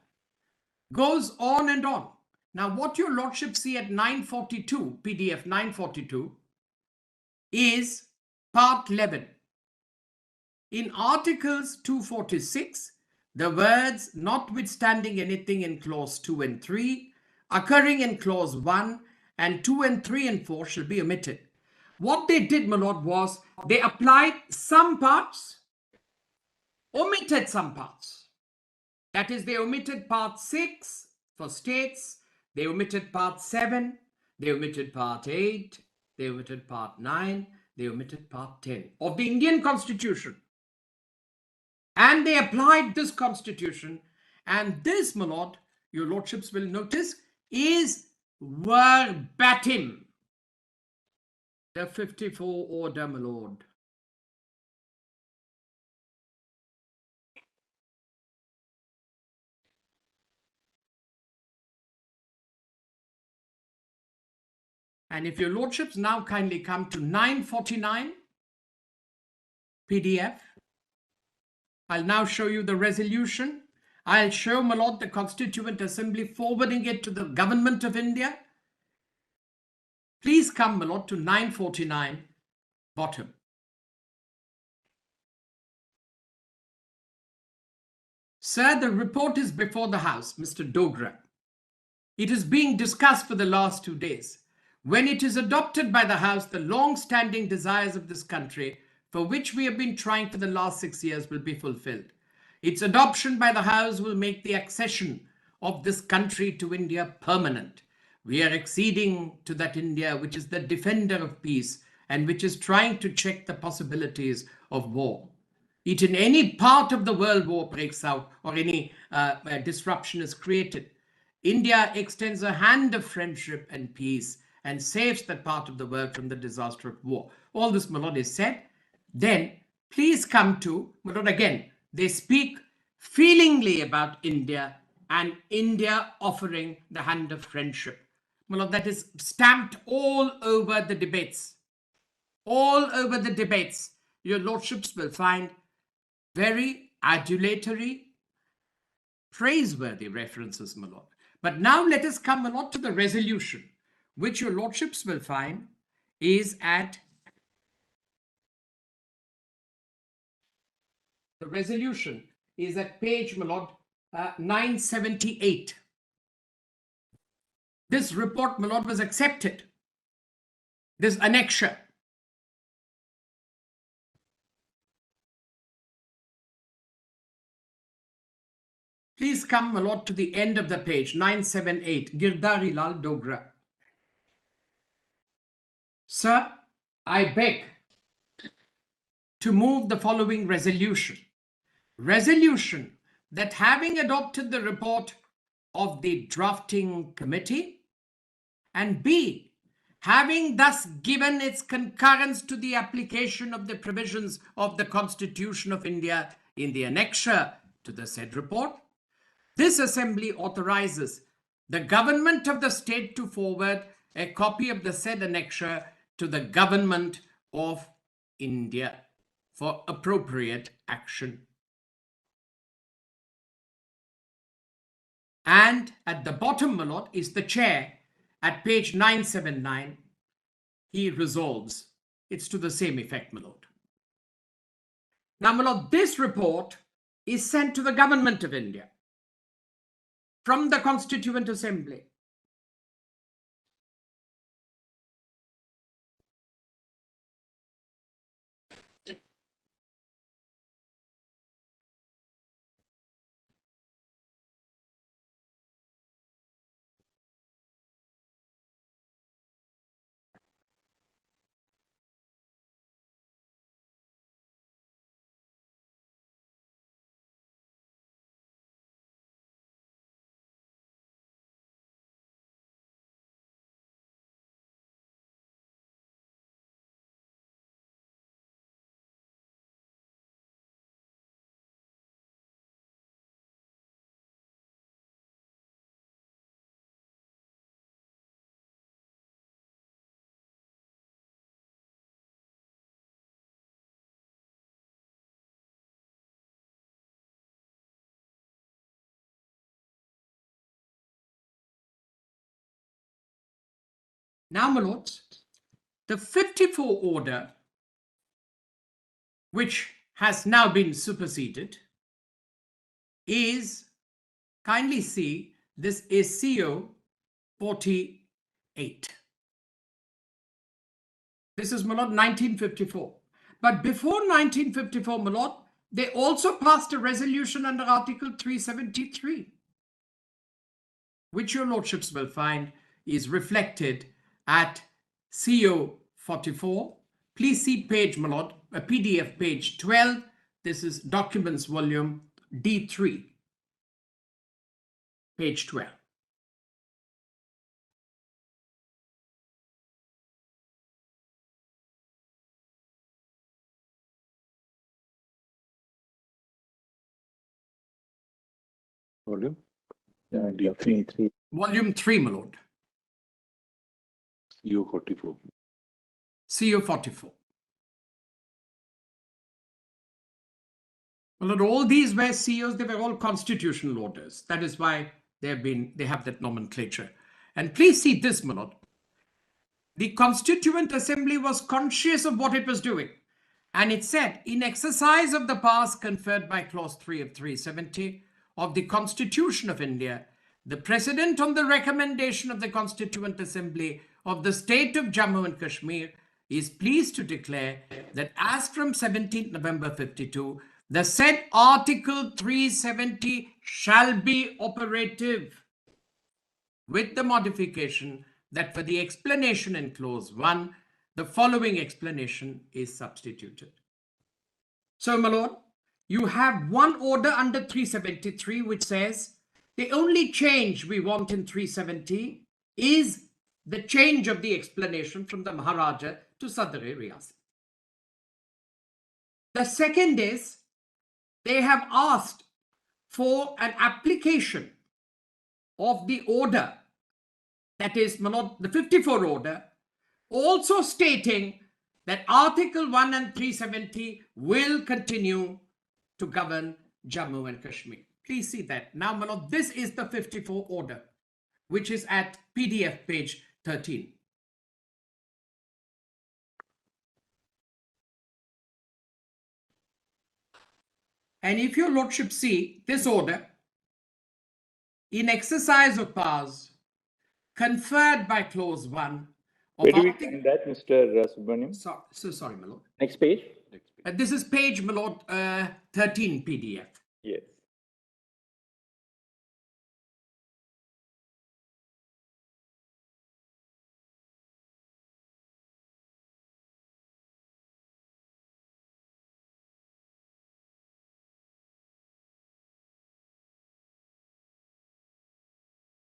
Goes on and on. Now, what your lordship see at 942, PDF 942, is part 11. In Articles 246, the words notwithstanding anything in clause 2 and 3, occurring in clause 1, and 2 and 3 and 4 shall be omitted. What they did, my lord, was they applied some parts, omitted some parts. That is, they omitted part 6 for states, they omitted part 7, they omitted part 8, they omitted part 9, they omitted part 10 of the Indian Constitution. And they applied this Constitution. And this, my lord, your lordships will notice, is verbatim the 54 order, my lord. And if your lordships now kindly come to 949 PDF, I'll now show you the resolution. I'll show, my lord, the Constituent Assembly forwarding it to the Government of India. Please come, my lord, to 949 bottom. Sir, the report is before the House, Mr. Dogra. It is being discussed for the last 2 days. When it is adopted by the House, the long-standing desires of this country, for which we have been trying for the last 6 years, will be fulfilled. Its adoption by the House will make the accession of this country to India permanent. We are acceding to that India which is the defender of peace and which is trying to check the possibilities of war. It in any part of the world war breaks out or any disruption is created, India extends a hand of friendship and peace and saves that part of the world from the disaster of war. All this, my lord, is said. Then please come to, my lord, again, they speak feelingly about India and India offering the hand of friendship. My lord, that is stamped all over the debates. All over the debates. Your lordships will find very adulatory, praiseworthy references, my lord. But now let us come, my lord, to the resolution, which your lordships will find is at the resolution is at page, my lord, 978. This report, my lord, was accepted. This annexure. Please come, my lord, to the end of the page, 978, Girdari Lal Dogra. Sir, I beg to move the following resolution. Resolution that having adopted the report of the drafting committee, and B, having thus given its concurrence to the application of the provisions of the Constitution of India in the annexure to the said report, this assembly authorizes the government of the state to forward a copy of the said annexure to the government of India for appropriate action. And at the bottom, my lord, is the chair at page 979. He resolves. It's to the same effect, my lord. Now, my lord, this report is sent to the government of India from the Constituent Assembly. Now, my lords, the 54 order, which has now been superseded, is, kindly see, this is CO 48. This is, my lord, 1954. But before 1954, my lord, they also passed a resolution under Article 373, which your lordships will find is reflected at CO 44. Please see page, my lord, a PDF page 12. This is documents volume D3, page 12. Volume? D3. Volume 3, my lord. CO 44. CO 44. My lord, all these were COs, they were all constitutional orders. That is why they have that nomenclature. And please see this, my lord. The Constituent Assembly was conscious of what it was doing. And it said, in exercise of the powers conferred by Clause 3 of 370 of the Constitution of India, the President, on the recommendation of the Constituent Assembly of the State of Jammu and Kashmir, is pleased to declare that as from 17th November 52, the said Article 370 shall be operative, with the modification that for the explanation in Clause 1, the following explanation is substituted. So, my lord, you have one order under 373 which says the only change we want in 370 is the change of the explanation from the Maharaja to Sadr-e-Riyasat. The second is they have asked for an application of the order, that is, my lord, the 54 order, also stating that Article 1 and 370 will continue to govern Jammu and Kashmir. Please see that. Now, my lord, this is the 54 order, which is at PDF page 13. And if your lordship see this order, in exercise of powers conferred by Clause 1 of Where do we find that, Mr. Subramaniam? So sorry, my lord. Next page. This is page, my lord, 13 PDF. Yes.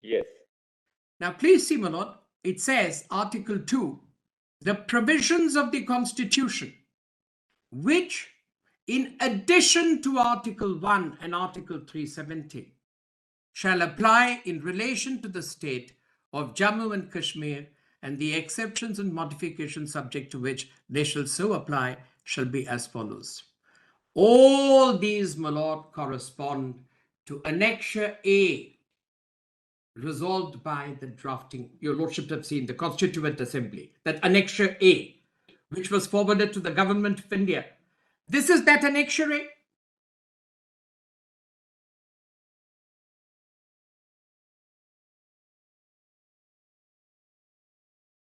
Yes. Now, please see, my lord, it says, Article 2, the provisions of the Constitution, which, in addition to Article 1 and Article 370, shall apply in relation to the state of Jammu and Kashmir, and the exceptions and modifications subject to which they shall so apply shall be as follows. All these, my lord, correspond to Annexure A, resolved by the drafting, your lordship have seen, the Constituent Assembly, that Annexure A, which was forwarded to the Government of India. This is that Annexure A.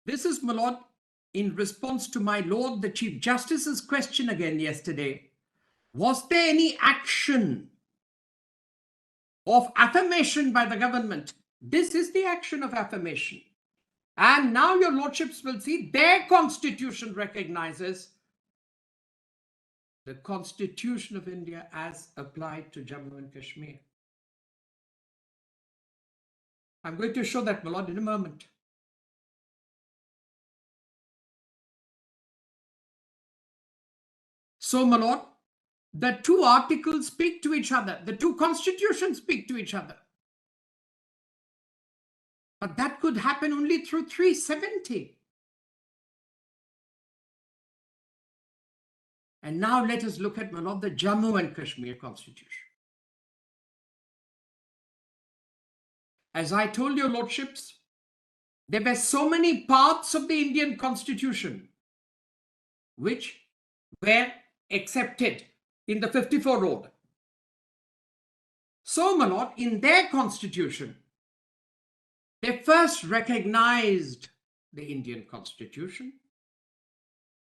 This is, my lord, in response to my lord, the Chief Justice's question again yesterday. Was there any action of affirmation by the government? This is the action of affirmation. And now your lordships will see their constitution recognizes the Constitution of India as applied to Jammu and Kashmir. I'm going to show that, my lord, in a moment. So, my lord, the two articles speak to each other. The two constitutions speak to each other. But that could happen only through 370. And now let us look at, my lord, the Jammu and Kashmir Constitution. As I told your lordships, There were so many parts of the Indian Constitution which were accepted in the 54 order. So, my lord, in their constitution, they first recognized the Indian Constitution.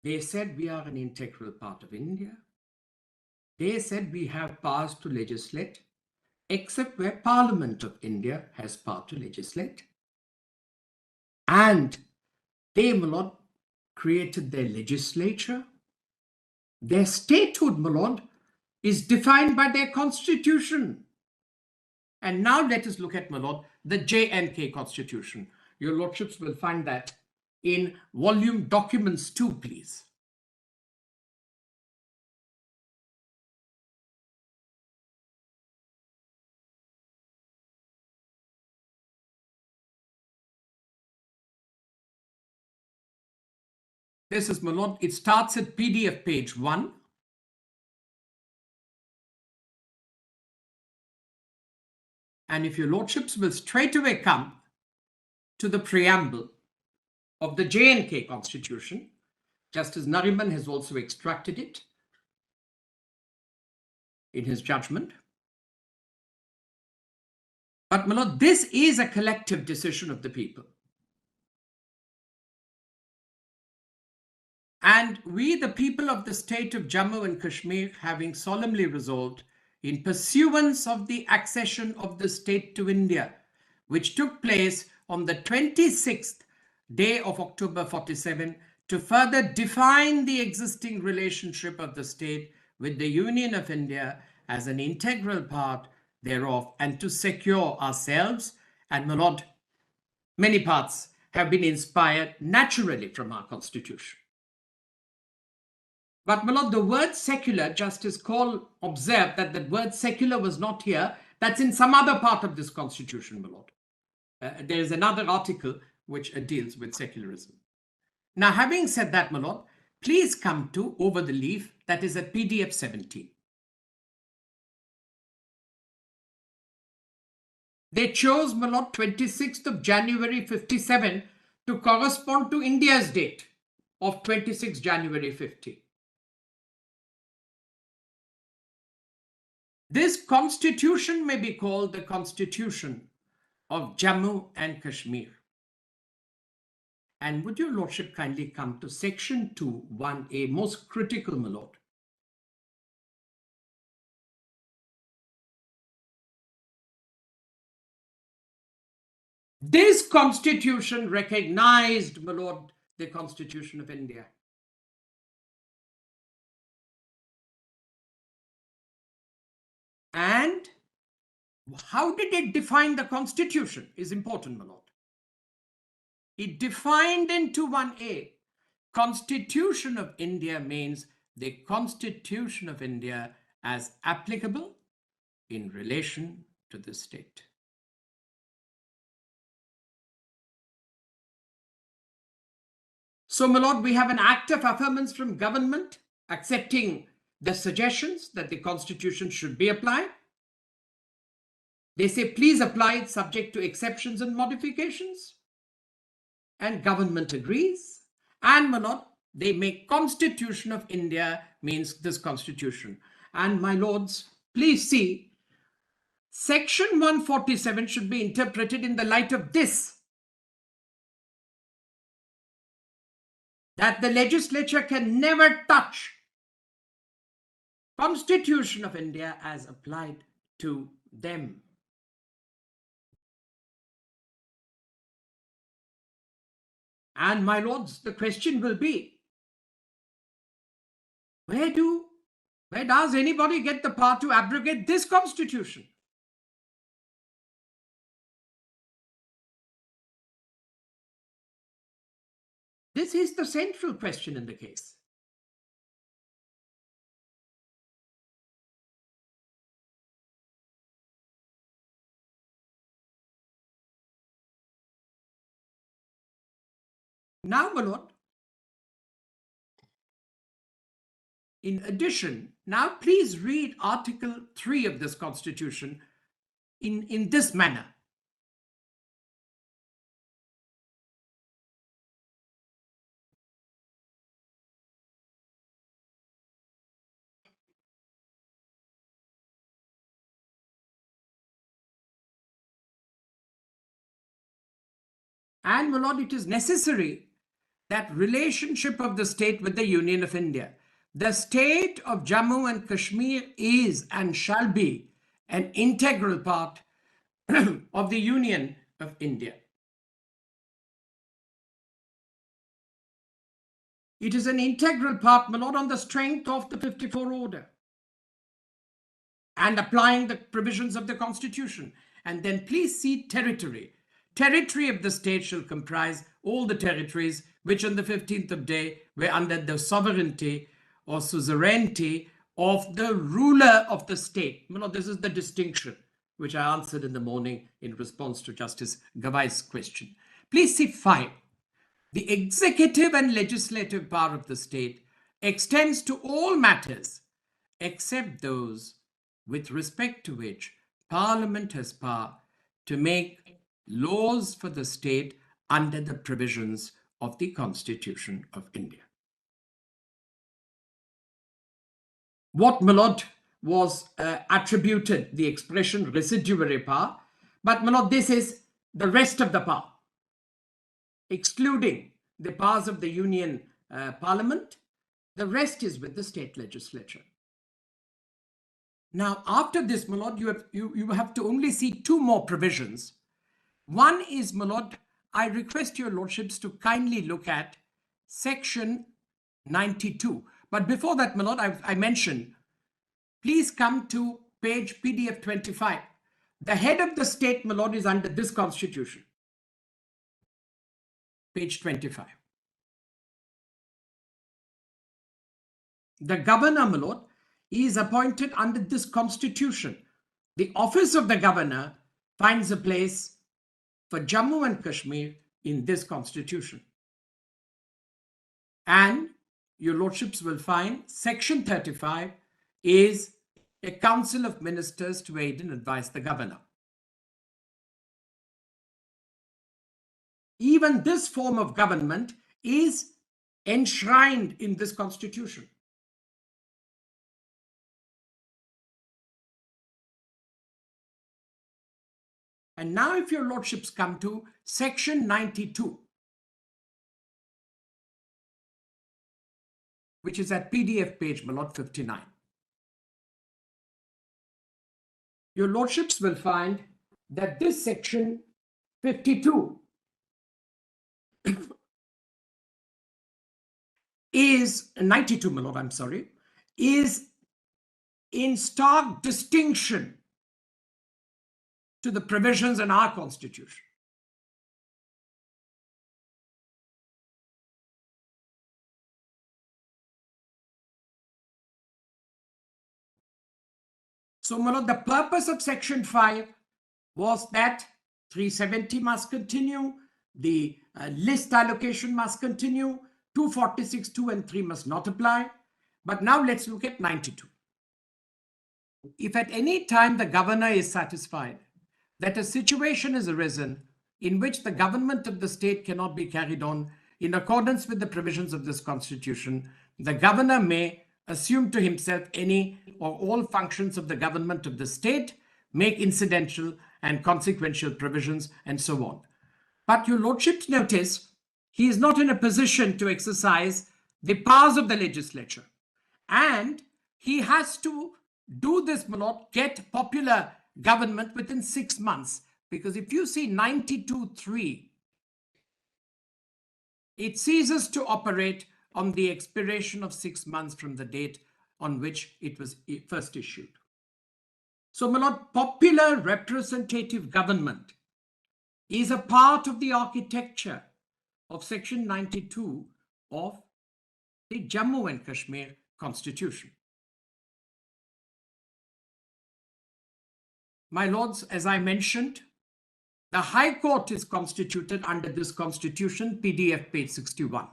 They said we are an integral part of India. They said we have powers to legislate, except where Parliament of India has power to legislate. And they, my lord, created their legislature. Their statehood, my lord, is defined by their constitution. And now let us look at, my lord, the J&K Constitution. Your lordships will find that in volume documents 2, please. This is, my lord, it starts at PDF page 1. And if your lordships will straight away come to the preamble of the J&K Constitution, Justice Nariman has also extracted it in his judgment. But, my lord, this is a collective decision of the people. And we, the people of the state of Jammu and Kashmir, having solemnly resolved, in pursuance of the accession of the state to India, which took place on the 26th day of October 47, to further define the existing relationship of the state with the Union of India as an integral part thereof, and to secure ourselves. And, my lord, many parts have been inspired naturally from our constitution. But, my lord, the word secular, Justice Cole observed that the word secular was not here. That's in some other part of this constitution, my lord. There is another article which deals with secularism. Now, having said that, my lord, please come to over the leaf, that is at PDF 17. They chose, my lord, 26th of January 57 to correspond to India's date of 26 January 50. This constitution may be called the Constitution of Jammu and Kashmir. And would your lordship kindly come to section 2, 1A, most critical, my lord. This constitution recognized, my lord, the Constitution of India. And how did it define the constitution is important, my lord. It defined into 1A, Constitution of India means the Constitution of India as applicable in relation to the state. So, my lord, we have an act of affirmance from government accepting the suggestions that the constitution should be applied. They say, please apply it subject to exceptions and modifications. And government agrees. And, my lord, they make Constitution of India means this constitution. And, my lords, please see, section 147 should be interpreted in the light of this. That the legislature can never touch Constitution of India as applied to them. And, my lords, the question will be, where does anybody get the power to abrogate this constitution? This is the central question in the case. Now, my lord, in addition, now please read Article 3 of this constitution in this manner. And, my lord, it is necessary that relationship of the state with the Union of India. The state of Jammu and Kashmir is and shall be an integral part of the Union of India. It is an integral part, my lord, on the strength of the 54 order and applying the provisions of the Constitution. And then please see territory. Territory of the state shall comprise all the territories which on the 15th of day were under the sovereignty or suzerainty of the ruler of the state. You know, this is the distinction which I answered in the morning in response to Justice Gavai's question. Please see 5. The executive and legislative power of the state extends to all matters except those with respect to which Parliament has power to make laws for the state under the provisions of the Constitution of India. What, my lord, was attributed the expression residuary power, but, my lord, this is the rest of the power, excluding the powers of the Union Parliament. The rest is with the state legislature. Now, after this, my lord, you have to only see 2 more provisions. One is, my lord, I request your lordships to kindly look at section 92. But before that, my lord, I mentioned, please come to page PDF 25. The head of the state, my lord, is under this constitution. Page 25. The governor, my lord, is appointed under this constitution. The office of the governor finds a place for Jammu and Kashmir in this constitution. And your lordships will find section 35 is a council of ministers to aid and advise the governor. Even this form of government is enshrined in this constitution. And now if your lordships come to section 92, which is at PDF page, my lord, 59. Your lordships will find that this section 52 is 92, my lord, I'm sorry, is in stark distinction to the provisions in our constitution. So, my lord, the purpose of section 5 was that 370 must continue, the list allocation must continue, 246, 2 and 3 must not apply. But now let's look at 92. If at any time the governor is satisfied that a situation has arisen in which the government of the state cannot be carried on in accordance with the provisions of this constitution, the governor may assume to himself any or all functions of the government of the state, make incidental and consequential provisions, and so on. But your lordships notice he is not in a position to exercise the powers of the legislature. And he has to do this, my lord, get popular government within 6 months. Because if you see 92.3, it ceases to operate on the expiration of 6 months from the date on which it was first issued. So, my lord, popular representative government is a part of the architecture of section 92 of the Jammu and Kashmir Constitution. My lords, as I mentioned, the High Court is constituted under this constitution, PDF page 61.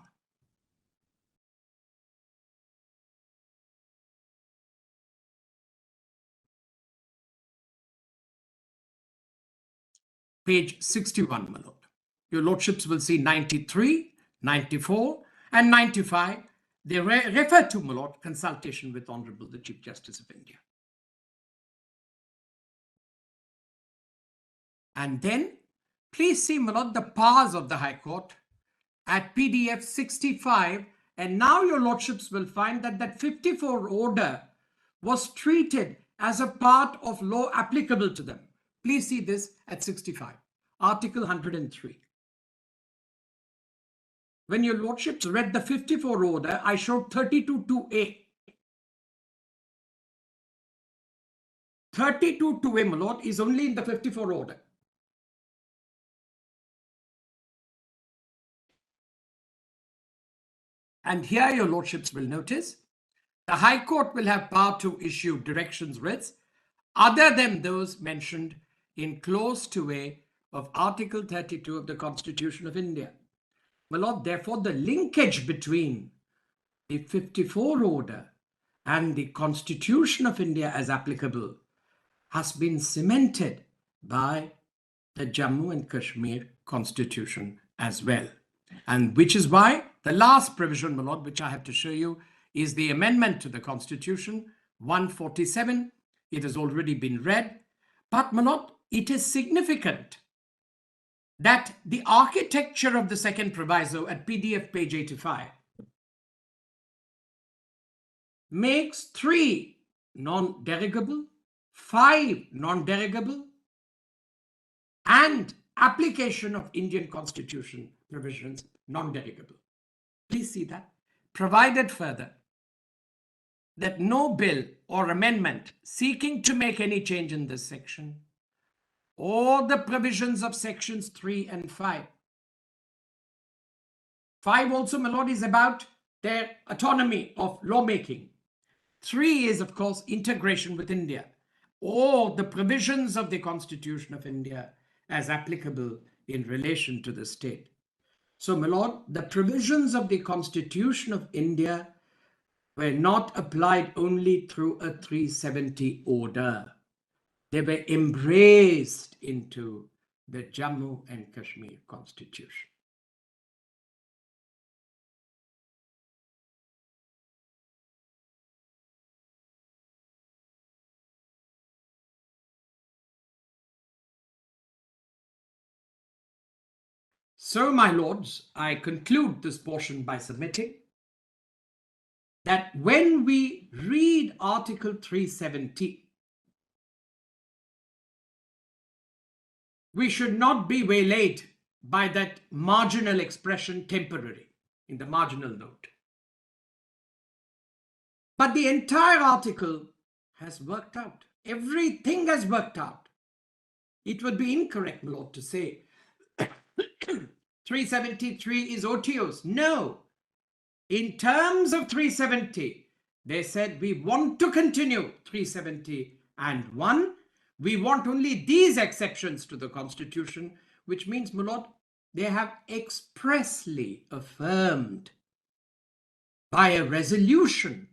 Page 61, my lord. Your lordships will see 93, 94, and 95. They refer to, my lord, consultation with Honorable the Chief Justice of India. And then Please see, my lord, the powers of the High Court at PDF 65. And now your lordships will find that that 54 order was treated as a part of law applicable to them. Please see this at 65, Article 103. When your lordships read the 54 order, I showed 32.2a. 32.2a, my lord, is only in the 54 order. And here your lordships will notice the High Court will have power to issue directions writs other than those mentioned in Clause 2A of Article 32 of the Constitution of India. My lord, therefore, the linkage between the 54 order and the Constitution of India as applicable has been cemented by the Jammu and Kashmir Constitution as well. And which is why the last provision, my lord, which I have to show you, is the amendment to the Constitution, 147. It has already been read. But, my lord, it is significant that the architecture of the second proviso at PDF page 85 makes 3 non-derogable, 5 non-derogable, and application of Indian Constitution provisions non-derogable. Please see that. Provided further that no bill or amendment seeking to make any change in this section or the provisions of sections 3 and 5. 5 also, my lord, is about their autonomy of lawmaking. 3 is, of course, integration with India, or the provisions of the Constitution of India as applicable in relation to the state. So, my lord, the provisions of the Constitution of India were not applied only through a 370 order. They were embraced into the Jammu and Kashmir Constitution. So, my lords, I conclude this portion by submitting that when we read Article 370, we should not be waylaid by that marginal expression temporary in the marginal note. But the entire article has worked out. Everything has worked out. It would be incorrect, my lord, to say 373 is OTOs. No. In terms of 370, they said we want to continue 370 and 1. We want only these exceptions to the Constitution, which means, my lord, they have expressly affirmed by a resolution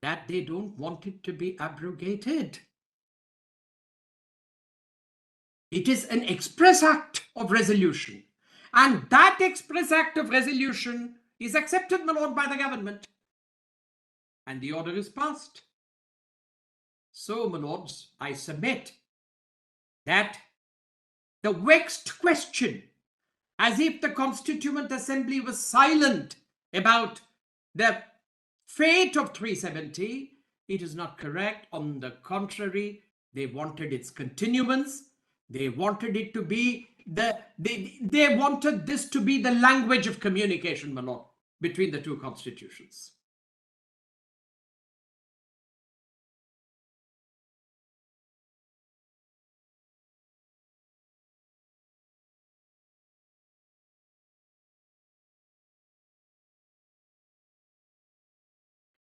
that they don't want it to be abrogated. It is an express act of resolution. And that express act of resolution is accepted, my lord, by the government. And the order is passed. So, my lords, I submit that the vexed question, as if the Constituent Assembly was silent about the fate of 370, it is not correct. On the contrary, they wanted its continuance. They wanted it to be they wanted this to be the language of communication, my lord, between the two constitutions.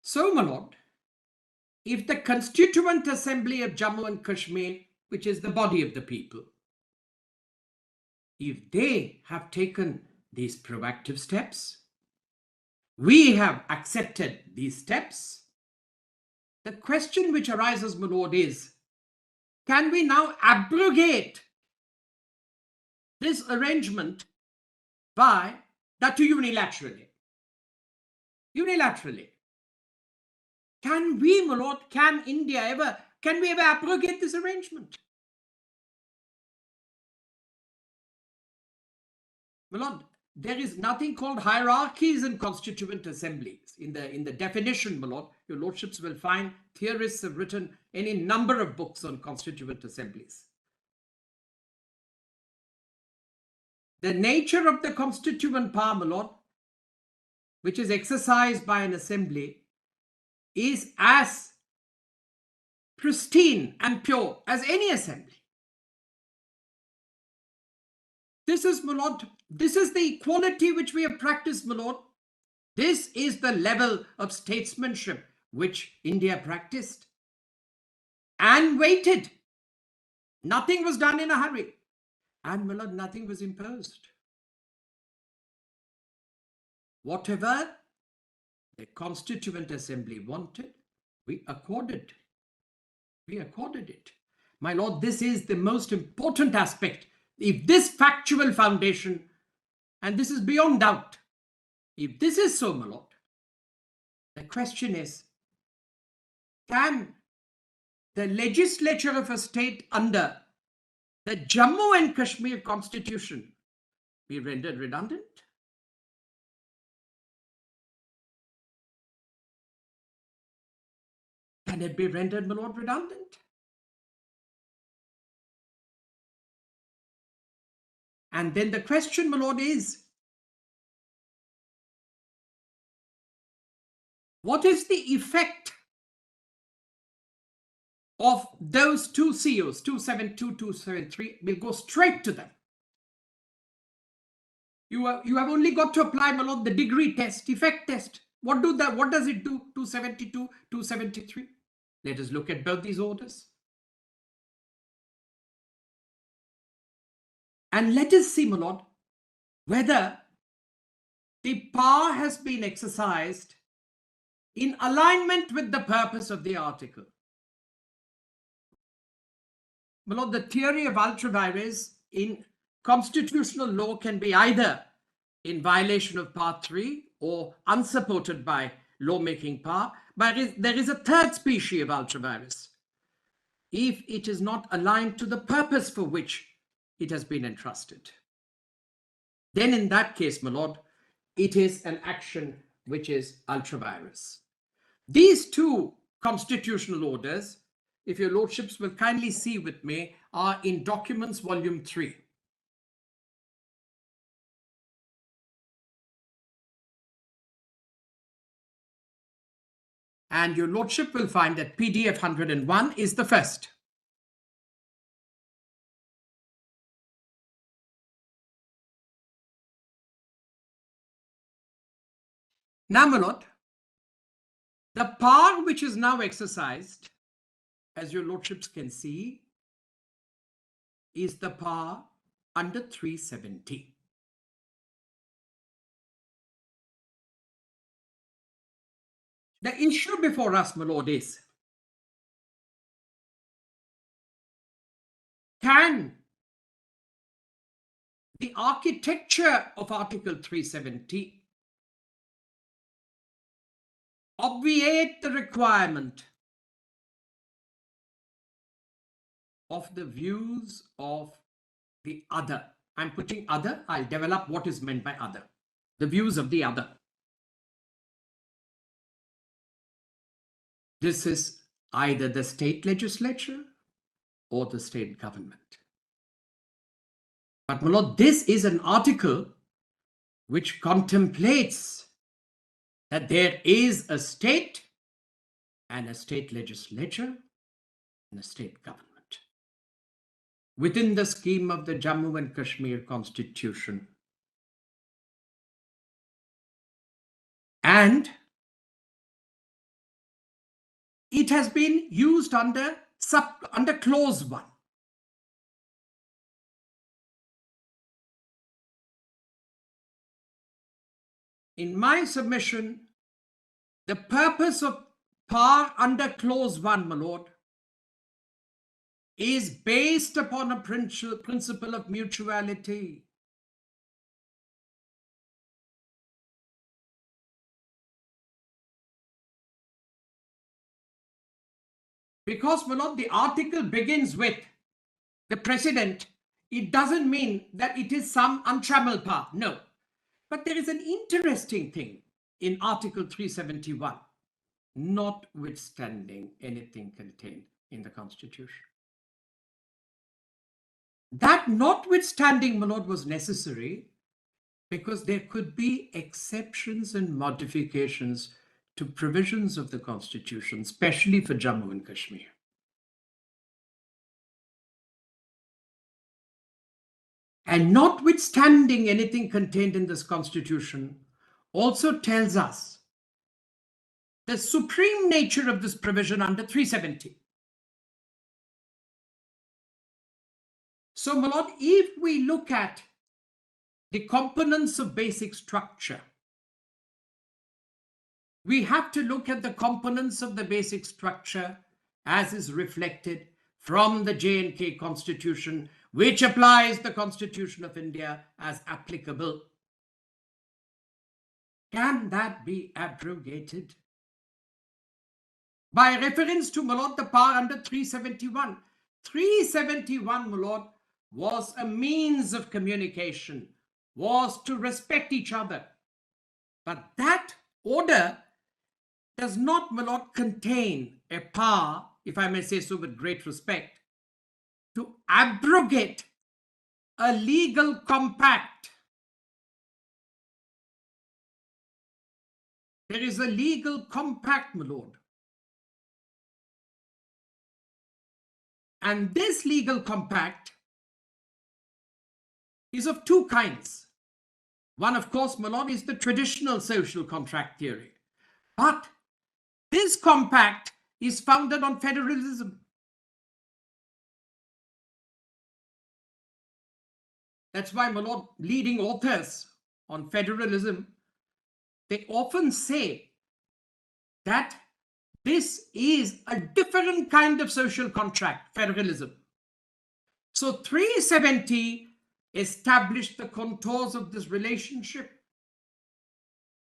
So, my lord, if the Constituent Assembly of Jammu and Kashmir, which is the body of the people, if they have taken these proactive steps, we have accepted these steps, the question which arises, my lord, is, can we now abrogate this arrangement by that to unilaterally? Unilaterally. Can we, my lord, can we ever abrogate this arrangement? My Lord, there is nothing called hierarchies in constituent assemblies. In the definition, my Lord, your Lordships will find theorists have written any number of books on constituent assemblies. The nature of the constituent power, my Lord, which is exercised by an assembly, is as pristine and pure as any assembly. This is, my Lord, this is the equality which we have practiced, my Lord. This is the level of statesmanship which India practiced and waited. Nothing was done in a hurry. And, my Lord, nothing was imposed. Whatever the Constituent Assembly wanted, we accorded. We accorded it. My Lord, this is the most important aspect. If this factual foundation, and this is beyond doubt, if this is so, my Lord, the question is, can the legislature of a state under the Jammu and Kashmir Constitution be rendered redundant? Can it be rendered, my Lord, redundant? And then the question, my Lord, is, what is the effect of those two COs, 272, 273? We'll go straight to them. You have only got to apply, my Lord, the degree test, effect test. What does it do? 272, 273. Let us look at both these orders. And let us see, my Lord, whether the power has been exercised in alignment with the purpose of the article. My Lord, the theory of ultra vires in constitutional law can be either in violation of Part 3 or unsupported by lawmaking power, but there is a third species of ultra vires if it is not aligned to the purpose for which it has been entrusted. Then in that case, my Lord, it is an action which is ultra vires. These two constitutional orders, if your Lordships will kindly see with me, are in Documents Volume 3. And your Lordship will find that PDF 101 is the first. Now, my Lord, the power which is now exercised, as your Lordships can see, is the power under 370. The issue before us, my Lord, is, can the architecture of Article 370 obviate the requirement of the views of the other? I'm putting other, I'll develop what is meant by other. The views of the other. This is either the state legislature or the state government. But my Lord, this is an article which contemplates that there is a state and a state legislature and a state government within the scheme of the Jammu and Kashmir Constitution. And it has been used under clause 1. In my submission, the purpose of power under clause 1, my Lord, is based upon a principle of mutuality. Because, my Lord, the article begins with the President it doesn't mean that it is some untrammeled path. No. But there is an interesting thing in Article 371, notwithstanding anything contained in the Constitution. That notwithstanding, my lord, was necessary because there could be exceptions and modifications to provisions of the Constitution, especially for Jammu and Kashmir. And notwithstanding anything contained in this Constitution also tells us the supreme nature of this provision under 370. So, my lord, if we look at the components of basic structure, we have to look at the components of the basic structure as is reflected from the J&K Constitution, which applies the Constitution of India as applicable. Can that be abrogated? By reference to, my lord, the power under 371. 371, my lord, was a means of communication, was to respect each other. But that order does not, my lord, contain a power, if I may say so with great respect, to abrogate a legal compact. There is a legal compact, my lord. And this legal compact is of two kinds. One, of course, my lord, is the traditional social contract theory. But this compact is founded on federalism. That's why, my lord, leading authors on federalism, they often say that this is a different kind of social contract, federalism. So 370 established the contours of this relationship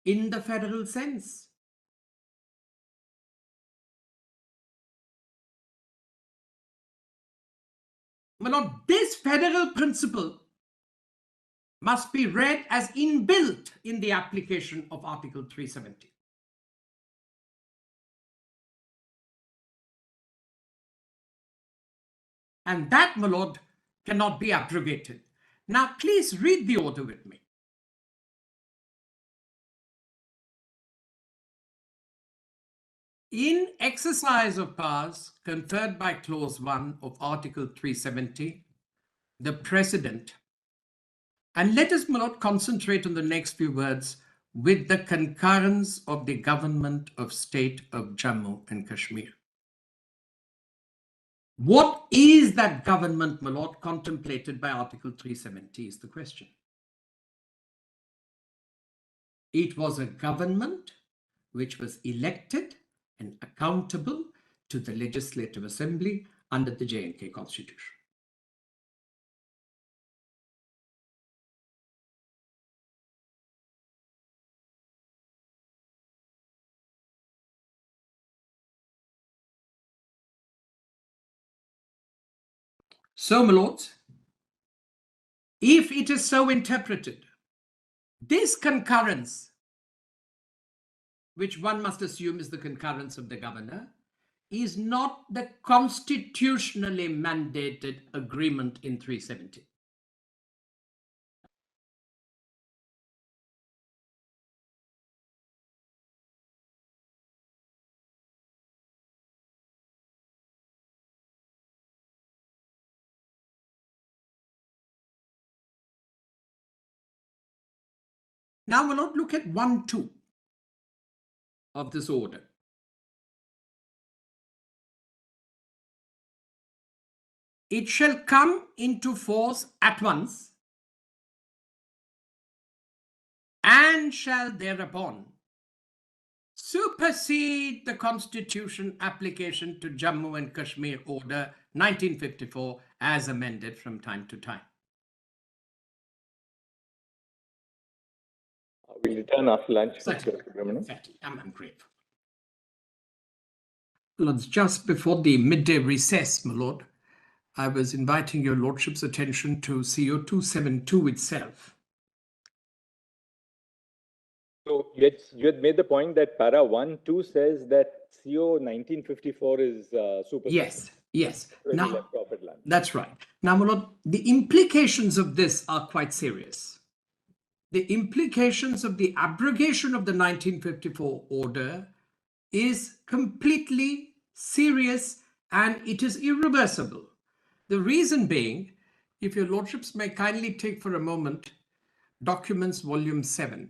in the federal sense. My lord, this federal principle must be read as inbuilt in the application of Article 370. And that, my lord, cannot be abrogated. Now, please read the order with me. In exercise of powers conferred by Clause 1 of Article 370, the President, and let us, my lord, concentrate on the next few words, with the concurrence of the Government of State of Jammu and Kashmir. What is that government, my lord, contemplated by Article 370 is the question. It was a government which was elected and accountable to the Legislative Assembly under the J&K Constitution. So, my lords, if it is so interpreted, this concurrence, which one must assume is the concurrence of the governor, is not the constitutionally mandated agreement in 370. Now, my lord, look at 1(2) of this order. It shall come into force at once and shall thereupon supersede the Constitution application to Jammu and Kashmir Order 1954 as amended from time to time. We'll return after lunch. Certainly. Mr. Subramanian. Certainly. I'm grateful. Lords, just before the midday recess, my lord, I was inviting your Lordship's attention to CO 272 itself. So you had made the point that para 1.2 says that CO 1954 is super. Yes, yes. Now, Now, that's right. Now, my lord, the implications of this are quite serious. The implications of the abrogation of the 1954 order is completely serious and it is irreversible. The reason being, if your Lordships may kindly take for a moment Documents Volume 7,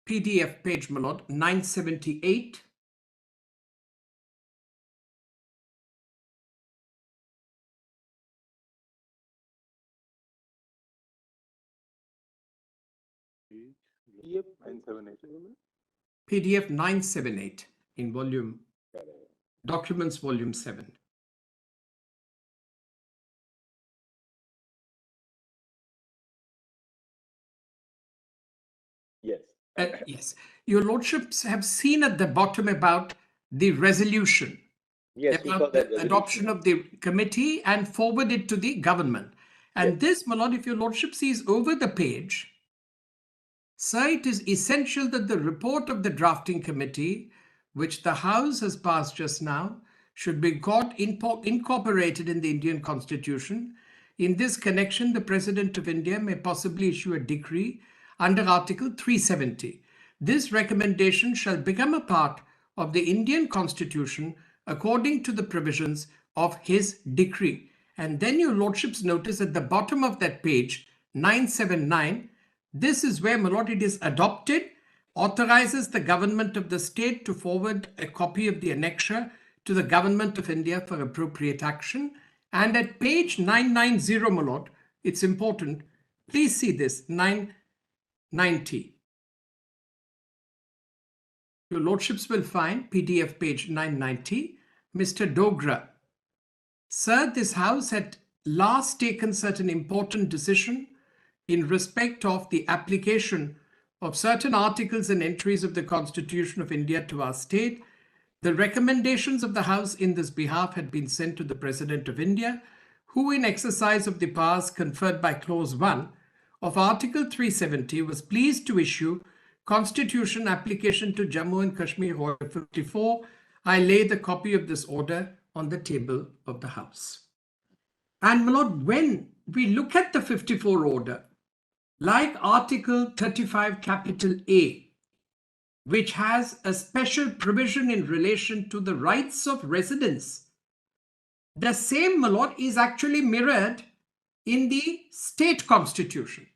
PDF page, my lord, 978. Yep, 978. PDF 978 in volume, Documents Volume 7. Yes. Yes. Your Lordships have seen at the bottom about the resolution. Yes, about the adoption of the committee and forward it to the government. And yes. This, my lord, if your Lordship sees over the page, sir, it is essential that the report of the drafting committee, which the House has passed just now, should be incorporated in the Indian Constitution. In this connection, the President of India may possibly issue a decree under Article 370. This recommendation shall become a part of the Indian Constitution according to the provisions of his decree. And then your Lordships notice at the bottom of that page, 979, this is where, my lord, it is adopted, authorizes the government of the state to forward a copy of the annexure to the government of India for appropriate action. And at page 990, my lord, it's important, please see this, 990. Your Lordships will find PDF page 990, Mr. Dogra. Sir, this House had last taken certain important decision in respect of the application of certain articles and entries of the Constitution of India to our state. The recommendations of the House in this behalf had been sent to the President of India, who in exercise of the powers conferred by Clause 1 of Article 370 was pleased to issue Constitution application to Jammu and Kashmir Order 54. I lay the copy of this order on the table of the House. And my lord, when we look at the 54 order, like Article 35 capital A, which has a special provision in relation to the rights of residents, the same, my lord, is actually mirrored in the state constitution.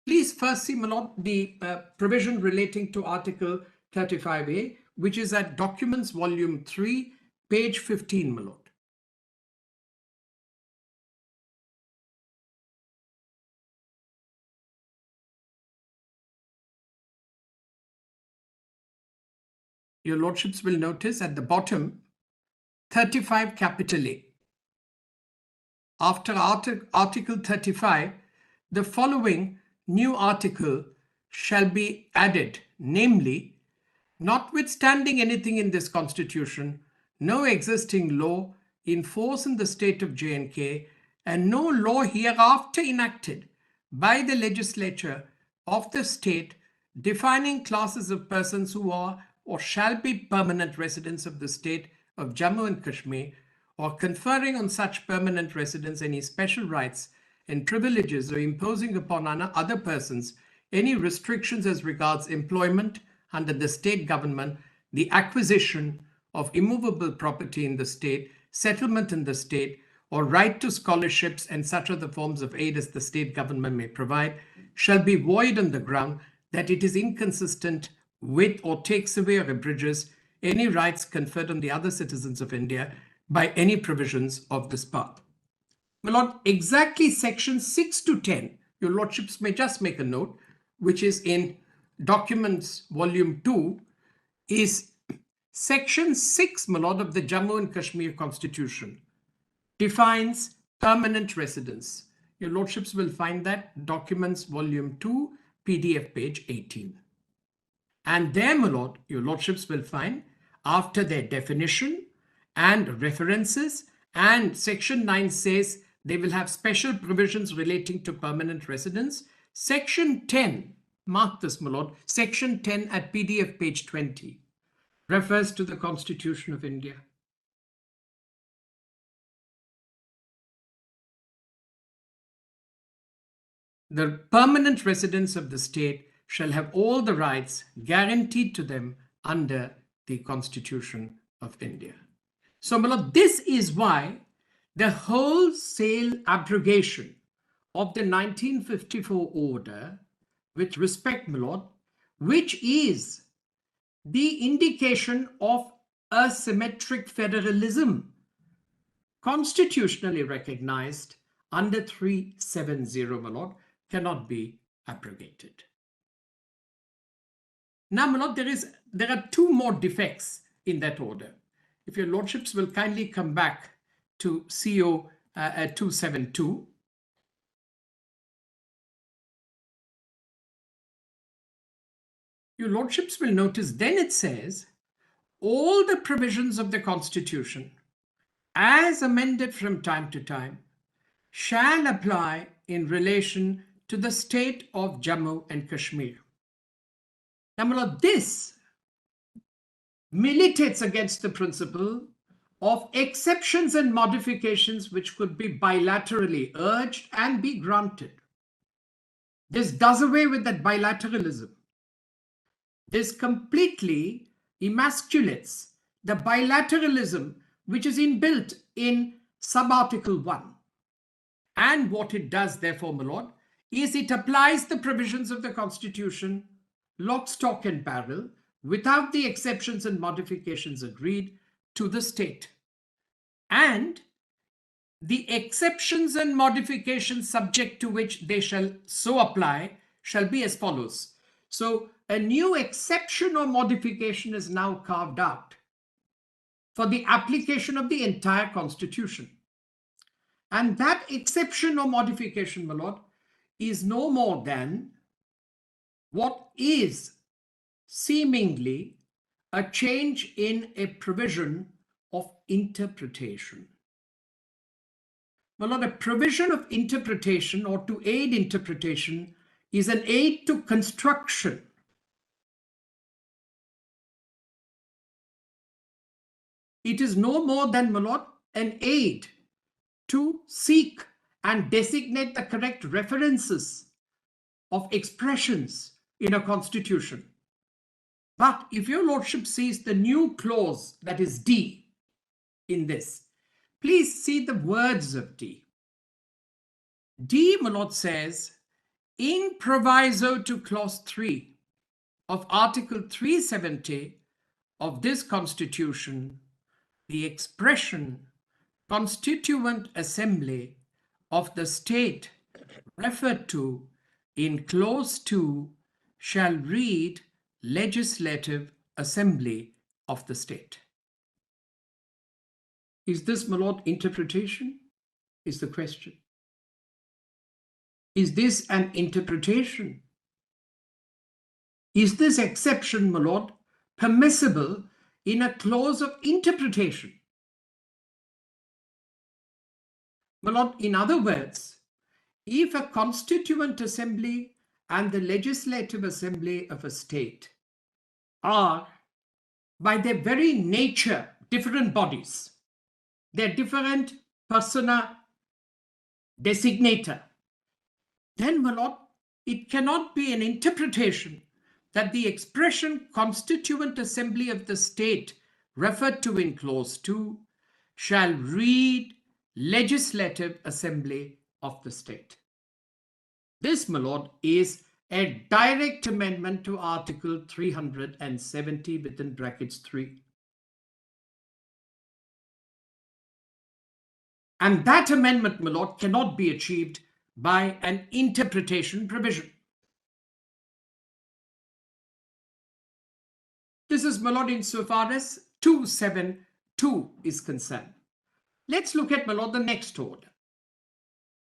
Please first see, my lord, the provision relating to Article 35A, which is at Documents Volume 3, page 15, my lord. Your Lordships will notice at the bottom, 35 capital A. After Article 35, the following new article shall be added, namely, notwithstanding anything in this Constitution, no existing law in force in the state of J&K, and no law hereafter enacted by the legislature of the state defining classes of persons who are or shall be permanent residents of the state of Jammu and Kashmir, or conferring on such permanent residents any special rights and privileges, or imposing upon other persons any restrictions as regards employment under the state government, the acquisition of immovable property in the state, settlement in the state, or right to scholarships and such other forms of aid as the state government may provide, shall be void on the ground that it is inconsistent with or takes away or abridges any rights conferred on the other citizens of India by any provisions of this part. My lord, exactly section 6 to 10, your Lordships may just make a note, which is in Documents Volume 2, is section 6, my lord, of the Jammu and Kashmir Constitution, defines permanent residence. Your Lordships will find that Documents Volume 2, PDF page 18. And there, my lord, your Lordships will find, after their definition and references And Section 9 says they will have special provisions relating to permanent residence. Section 10, mark this, my lord, Section 10 at PDF page 20 refers to the Constitution of India. The permanent residents of the state shall have all the rights guaranteed to them under the Constitution of India. So, my lord, this is why the wholesale abrogation of the 1954 order, with respect, my lord, which is the indication of asymmetric federalism constitutionally recognized under 370, my lord, cannot be abrogated. Now, my lord, there are two more defects in that order. If your lordships will kindly come back to CO 272. Your lordships will notice then it says, all the provisions of the Constitution, as amended from time to time, shall apply in relation to the state of Jammu and Kashmir. Now, my lord, this militates against the principle of exceptions and modifications which could be bilaterally urged and be granted. This does away with that bilateralism. This completely emasculates the bilateralism which is inbuilt in sub-article 1. And what it does, therefore, my lord, is it applies the provisions of the Constitution lock, stock and barrel without the exceptions and modifications agreed to the state. And the exceptions and modifications subject to which they shall so apply shall be as follows. So a new exception or modification is now carved out for the application of the entire Constitution. And that exception or modification, my lord, is no more than what is seemingly a change in a provision of interpretation. My lord, a provision of interpretation or to aid interpretation is an aid to construction. It is no more than, my lord, an aid to seek and designate the correct references of expressions in a constitution. But if your lordship sees the new clause, that is D, in this, please see the words of D. D, my lord, says, in proviso to clause 3 of Article 370 of this Constitution, the expression Constituent Assembly of the state referred to in clause 2 shall read Legislative Assembly of the state. Is this, my lord, interpretation? Is the question. Is this an interpretation? Is this exception, my lord, permissible in a clause of interpretation? My lord, in other words, if a constituent assembly and the legislative assembly of a state are, by their very nature, different bodies, they're different persona designator, then, my lord, it cannot be an interpretation that the expression Constituent Assembly of the state referred to in clause 2 shall read Legislative Assembly of the state. This, my lord, is a direct amendment to Article 370 within brackets 3. And that amendment, my lord, cannot be achieved by an interpretation provision. This is, my lord, insofar as 272 is concerned. Let's look at, my lord, the next order,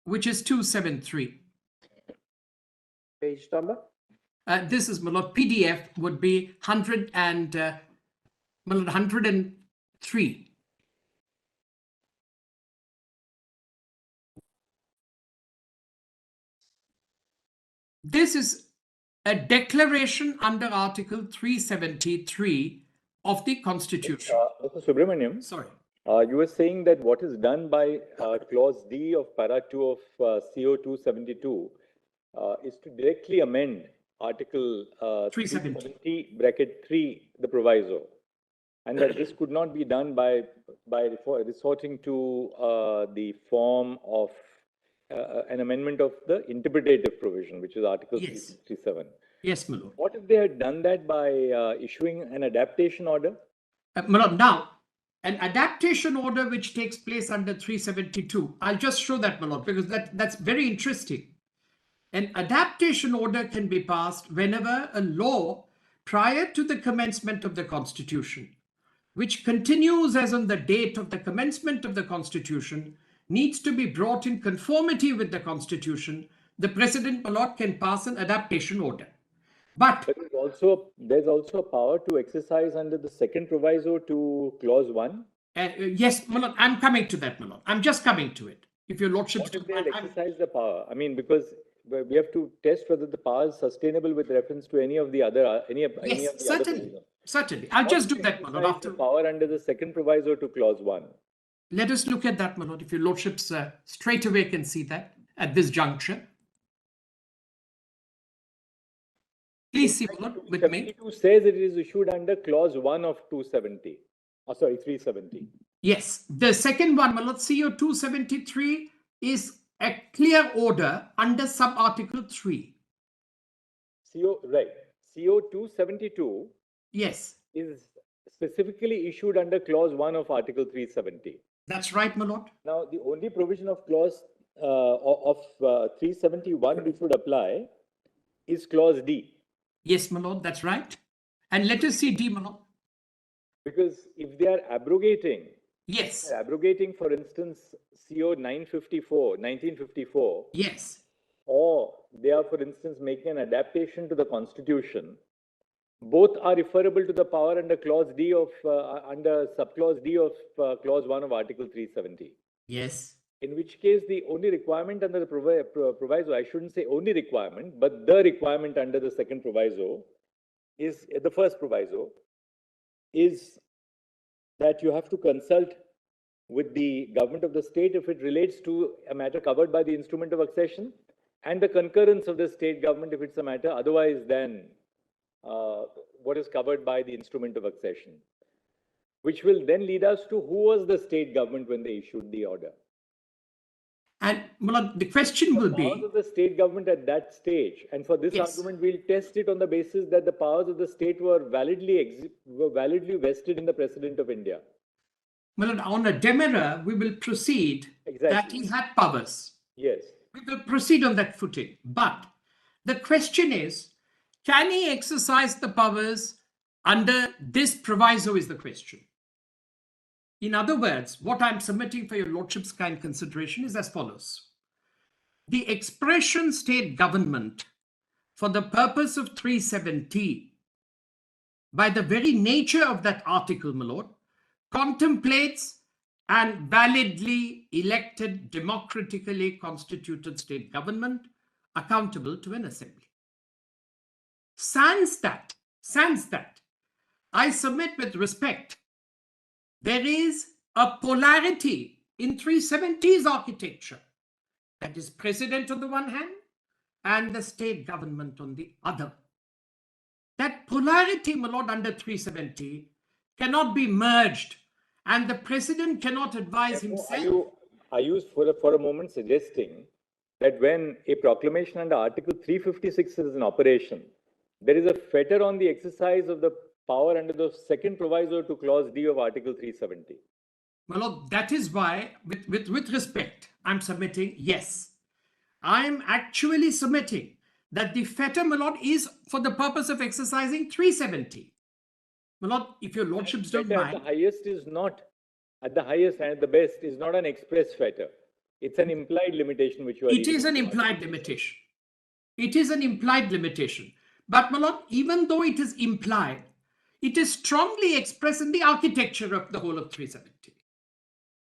which is 273. Page number? This is, my lord, PDF would be 103. This is a declaration under Article 373 of the Constitution. Dr. Subramaniam, Sorry. you were saying that what is done by Clause D of Para 2 of CO 272 is to directly amend Article 370 bracket 3, the proviso, and that this could not be done by resorting to the form of an amendment of the interpretative provision, which is Article 367. Yes, my lord. What if they had done that by issuing an adaptation order? My lord, now, an adaptation order which takes place under 372, I'll just show that, my lord, because that's very interesting. An adaptation order can be passed whenever a law prior to the commencement of the Constitution, which continues as on the date of the commencement of the Constitution, needs to be brought in conformity with the Constitution. The President, my lord, can pass an adaptation order. But there's also a power to exercise under the second proviso to Clause 1. Yes, my lord, I'm coming to that, my lord. I'm just coming to it. If your lordship don't mind, exercise the power. I mean, because we have to test whether the power is sustainable with reference to any of the other certainly. I'll just do that, my lord. After power under the second proviso to Clause 1. Let us look at that, my lord. If your lordships straight away can see that at this juncture. Please see, my lord, with me. 272 says it is issued under Clause 1 of 270. Oh, sorry, 370. Yes. The second one, my lord, CO 273 is a clear order under sub-article 3. Right. CO 272 yes, is specifically issued under Clause 1 of Article 370. That's right, my lord. Now, the only provision of Clause 371 which would apply is Clause D. Yes, my lord, that's right. And let us see D, my lord. Because if they are abrogating, yes, for instance, CO 1954, yes, or they are, for instance, making an adaptation to the Constitution, both are referable to the power under Clause D of under subclause D of Clause 1 of Article 370. Yes. In which case, the only requirement under the proviso, I shouldn't say only requirement, but the requirement under the second proviso is the first proviso is that you have to consult with the government of the state if it relates to a matter covered by the instrument of accession, and the concurrence of the state government if it's a matter otherwise than what is covered by the instrument of accession, which will then lead us to who was the state government when they issued the order. And the question will be powers of the state government at that stage, and for this argument we'll test it on the basis that the powers of the state were validly vested in the President of India. Well, on a demurrer, we will proceed that he had powers. Yes. We will proceed on that footing. But the question is, can he exercise the powers under this proviso is the question. In other words, what I'm submitting for your lordship's kind consideration is as follows. The expression state government for the purpose of 370, by the very nature of that article, my lord, contemplates and validly elected, democratically constituted state government accountable to an assembly. Sans that, I submit with respect, there is a polarity in 370's architecture. That is president on the one hand and the state government on the other. That polarity, my lord, under 370 cannot be merged, and the president cannot advise himself. Are you for a moment suggesting that when a proclamation under Article 356 is in operation, there is a fetter on the exercise of the power under the second proviso to Clause D of Article 370? My lord, that is why, with respect, I'm submitting, yes. I'm actually submitting that the fetter, my lord, is for the purpose of exercising 370. My lord, if your lordships don't mind. At the highest and at the best is not an express fetter. It's an implied limitation which you are. It is an implied limitation. It is an implied limitation. But my lord, even though it is implied, it is strongly expressed in the architecture of the whole of 370.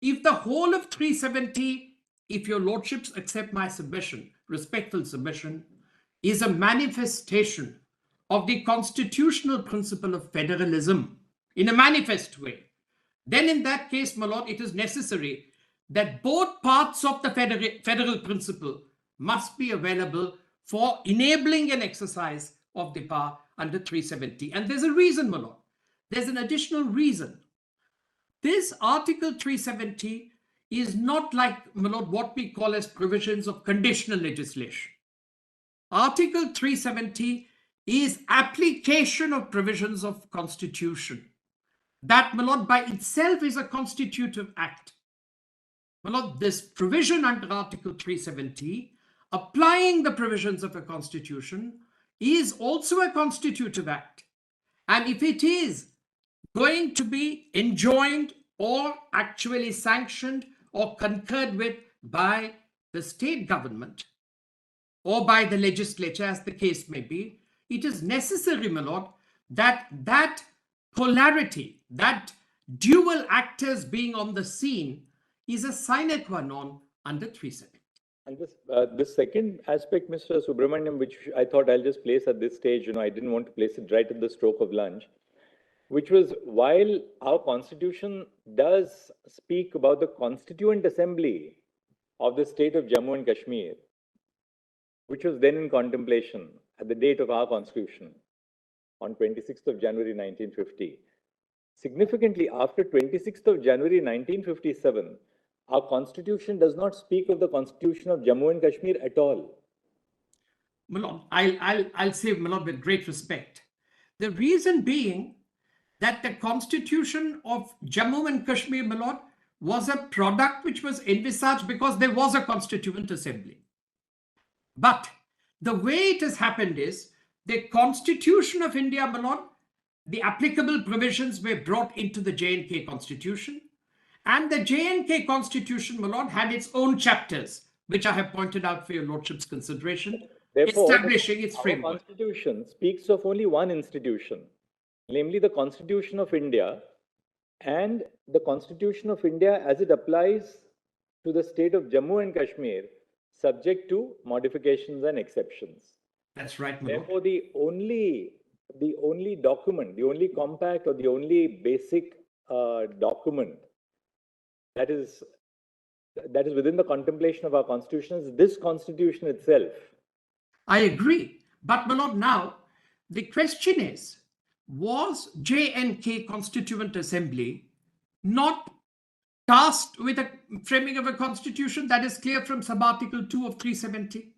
If the whole of 370, if your lordships accept my submission, respectful submission, is a manifestation of the constitutional principle of federalism in a manifest way, then in that case, my lord, it is necessary that both parts of the federal principle must be available for enabling an exercise of the power under 370. And there's a reason, my lord. There's an additional reason. This Article 370 is not like, my lord, what we call as provisions of conditional legislation. Article 370 is application of provisions of Constitution. That, my lord, by itself is a constitutive act. My lord, this provision under Article 370, applying the provisions of a constitution, is also a constitutive act. And if it is going to be enjoined or actually sanctioned or concurred with by the state government or by the legislature, as the case may be, it is necessary, my lord, that that polarity, that dual actors being on the scene is a sine qua non under 370. And this second aspect, Mr. Subramaniam, which I thought I'll just place at this stage, I didn't want to place it right at the stroke of lunch, which was, while our constitution does speak about the Constituent Assembly of the state of Jammu and Kashmir, which was then in contemplation at the date of our constitution on 26th of January 1950. Significantly, after 26th of January 1957, our constitution does not speak of the constitution of Jammu and Kashmir at all. My lord, I'll say, my lord, with great respect. The reason being that the constitution of Jammu and Kashmir, my lord, was a product which was envisaged because there was a constituent assembly. But the way it has happened is the Constitution of India, my lord, the applicable provisions were brought into the J&K Constitution, and the J&K Constitution, my lord, had its own chapters, which I have pointed out for your lordship's consideration, therefore, establishing its framework. Our constitution speaks of only one institution, namely the Constitution of India, and the Constitution of India as it applies to the state of Jammu and Kashmir, subject to modifications and exceptions. That's right, my lord. Therefore, the only document, the only compact, or the only basic document that is within the contemplation of our constitution is this constitution itself. I agree. But, my lord, now the question is, was J&K Constituent Assembly not tasked with a framing of a constitution? That is clear from sub-article 2 of 370.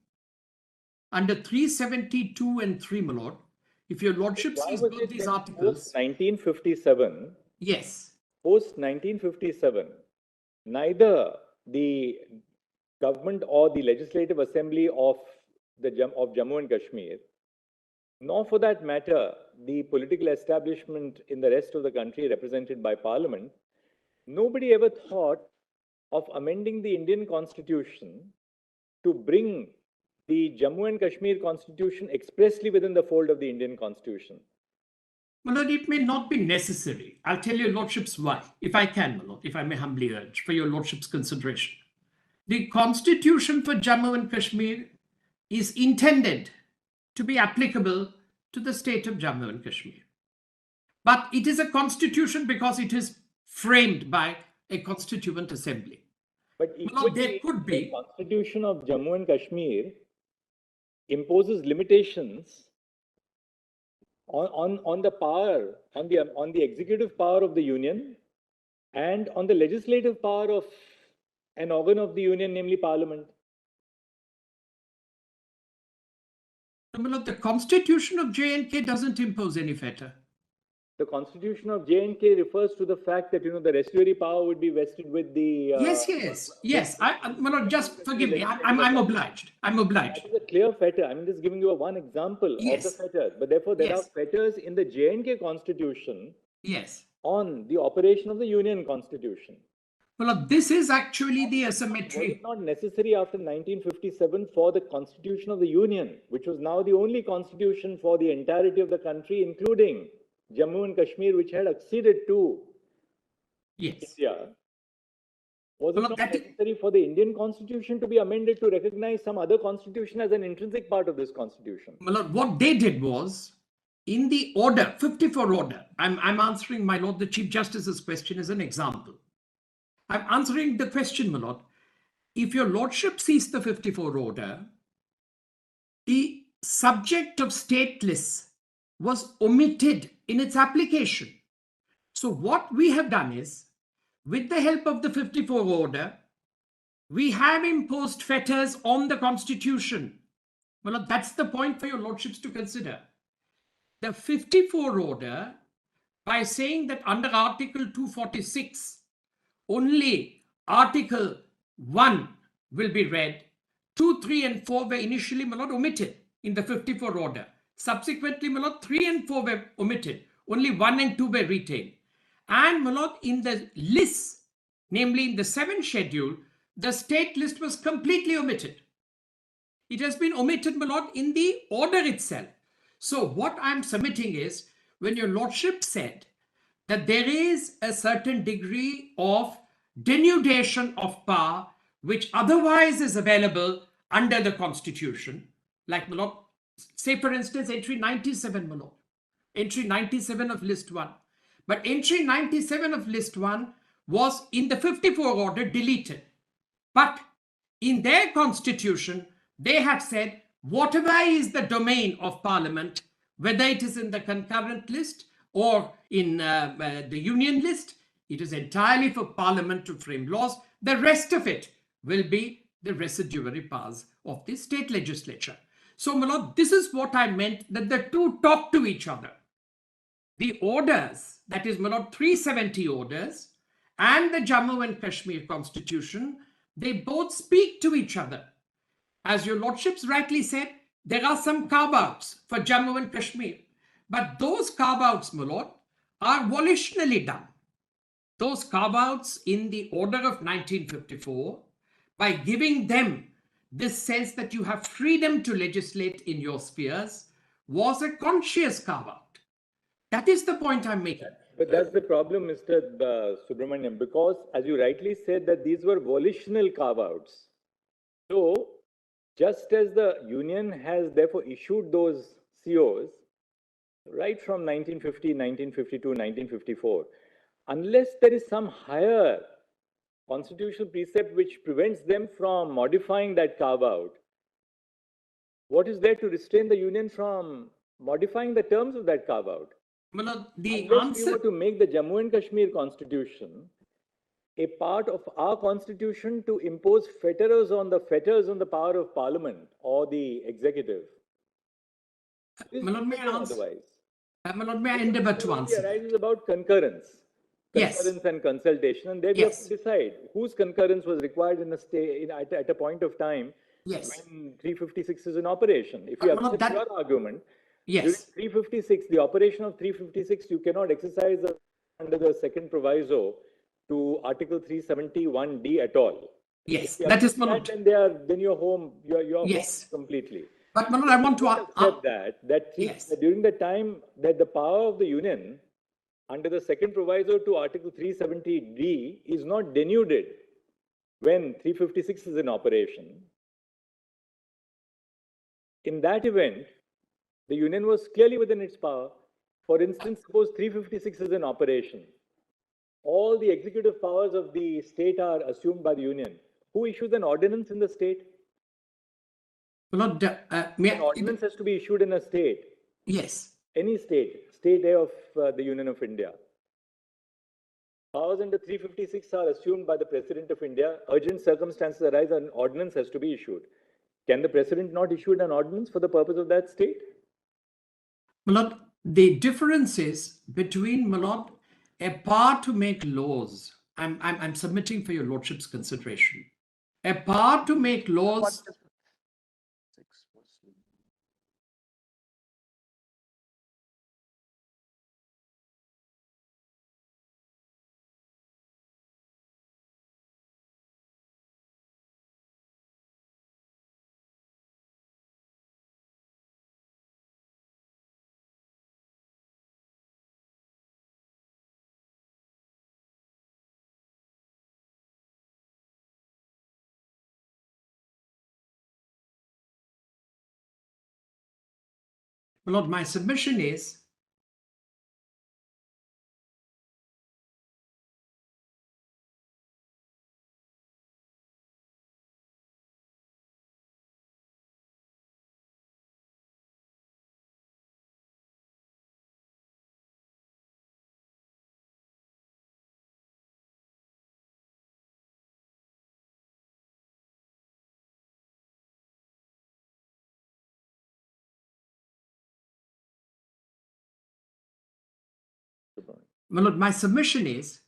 Under 372 and 3, my lord, if your lordship sees both these articles. Post 1957. Yes. Post 1957, neither the government or the legislative assembly of Jammu and Kashmir, nor for that matter, the political establishment in the rest of the country represented by Parliament, nobody ever thought of amending the Indian Constitution to bring the Jammu and Kashmir Constitution expressly within the fold of the Indian Constitution. My lord, it may not be necessary. I'll tell your lordships why, if I can, my lord, if I may humbly urge, for your lordship's consideration. The Constitution for Jammu and Kashmir is intended to be applicable to the state of Jammu and Kashmir. But it is a constitution because it is framed by a constituent assembly. But there could be. The Constitution of Jammu and Kashmir imposes limitations on the power, on the executive power of the union, and on the legislative power of an organ of the union, namely Parliament. The Constitution of J&K doesn't impose any fetter. The Constitution of J&K refers to the fact that, the residuary power would be vested with the... Yes. Just forgive me. I'm obliged. That is a clear fetter. I'm just giving you one example of the fetters. But therefore, there are fetters in the J&K Constitution on the operation of the Union Constitution. Well, this is actually the asymmetry. Was it not necessary after 1957 for the Constitution of the Union, which was now the only constitution for the entirety of the country, including Jammu and Kashmir, which had acceded to India, Was it Well, not that is- necessary for the Indian constitution to be amended to recognize some other constitution as an intrinsic part of this constitution? my lord, what they did was, in the order, 54 order, I'm answering, my lord, the Chief Justice's question as an example. I'm answering the question, my lord. If your lordship sees the 54 order, the subject of stateless was omitted in its application. So what we have done is, with the help of the 54 order, we have imposed fetters on the constitution. Well, that's the point for your lordships to consider. The 54 order, by saying that under Article 246, only Article 1 will be read, 2, 3, and 4 were initially, my lord, omitted in the 54 order. Subsequently, my lord, 3 and 4 were omitted. Only 1 and 2 were retained. And, my lord, in the list, namely in the 7th schedule, the state list was completely omitted. It has been omitted, my lord, in the order itself. So what I'm submitting is, when your lordship said that there is a certain degree of denudation of power which otherwise is available under the constitution, like, my lord, say for instance, entry 97, my lord, entry 97 of list 1. But entry 97 of list 1 was in the 54 order deleted. But in their constitution, they have said whatever is the domain of parliament, whether it is in the concurrent list or in the union list, it is entirely for parliament to frame laws. The rest of it will be the residuary powers of the state legislature. So, my lord, this is what I meant, that the two talk to each other. The orders, that is, my lord, 370 orders and the Jammu and Kashmir constitution, they both speak to each other. As your lordships rightly said, there are some carve-outs for Jammu and Kashmir. But those carve-outs, my lord, are volitionally done. Those carve-outs in the order of 1954, by giving them this sense that you have freedom to legislate in your spheres, was a conscious carve-out. That is the point I'm making. But that's the problem, Mr. Subramanian, because as you rightly said that these were volitional carve-outs. So, just as the union has therefore issued those COs, right from 1950, 1952, 1954, unless there is some higher constitutional precept which prevents them from modifying that carve-out, what is there to restrain the union from modifying the terms of that carve-out? Well, the Unless we answer, were to make the Jammu and Kashmir constitution a part of our constitution to impose fetters on the power of parliament or the executive. my lord, may I answer? Otherwise, My lord, may I endeavor to answer? It arises about concurrence. Yes. Concurrence and consultation, and there we have Yes. to decide whose concurrence was required in a state at a point of time Yes. when 356 is in operation. If you Well, accept that- your argument, Yes. during 356, the operation of 356, you cannot exercise under the second proviso to Article 371D at all. Yes, If you that is, accept my that, lord. then you're home. You're Yes. home completely. But, my lord, I want to Accept that yes. during the time that the power of the union under the second proviso to Article 370D is not denuded when 356 is in operation. In that event, the union was clearly within its power. For instance, suppose 356 is in operation. All the executive powers of the state are assumed by the union. Who issues an ordinance in the state? My lord, An ordinance has to be issued in a state. yes. Any state, state A of the Union of India. Powers under 356 are assumed by the President of India. Urgent circumstances arise, an ordinance has to be issued. Can the President not issue an ordinance for the purpose of that state? My lord, the difference is between, my lord, a power to make laws. I'm submitting for your lordship's consideration. A power to make laws My Lord, my submission is my Lord, my submission is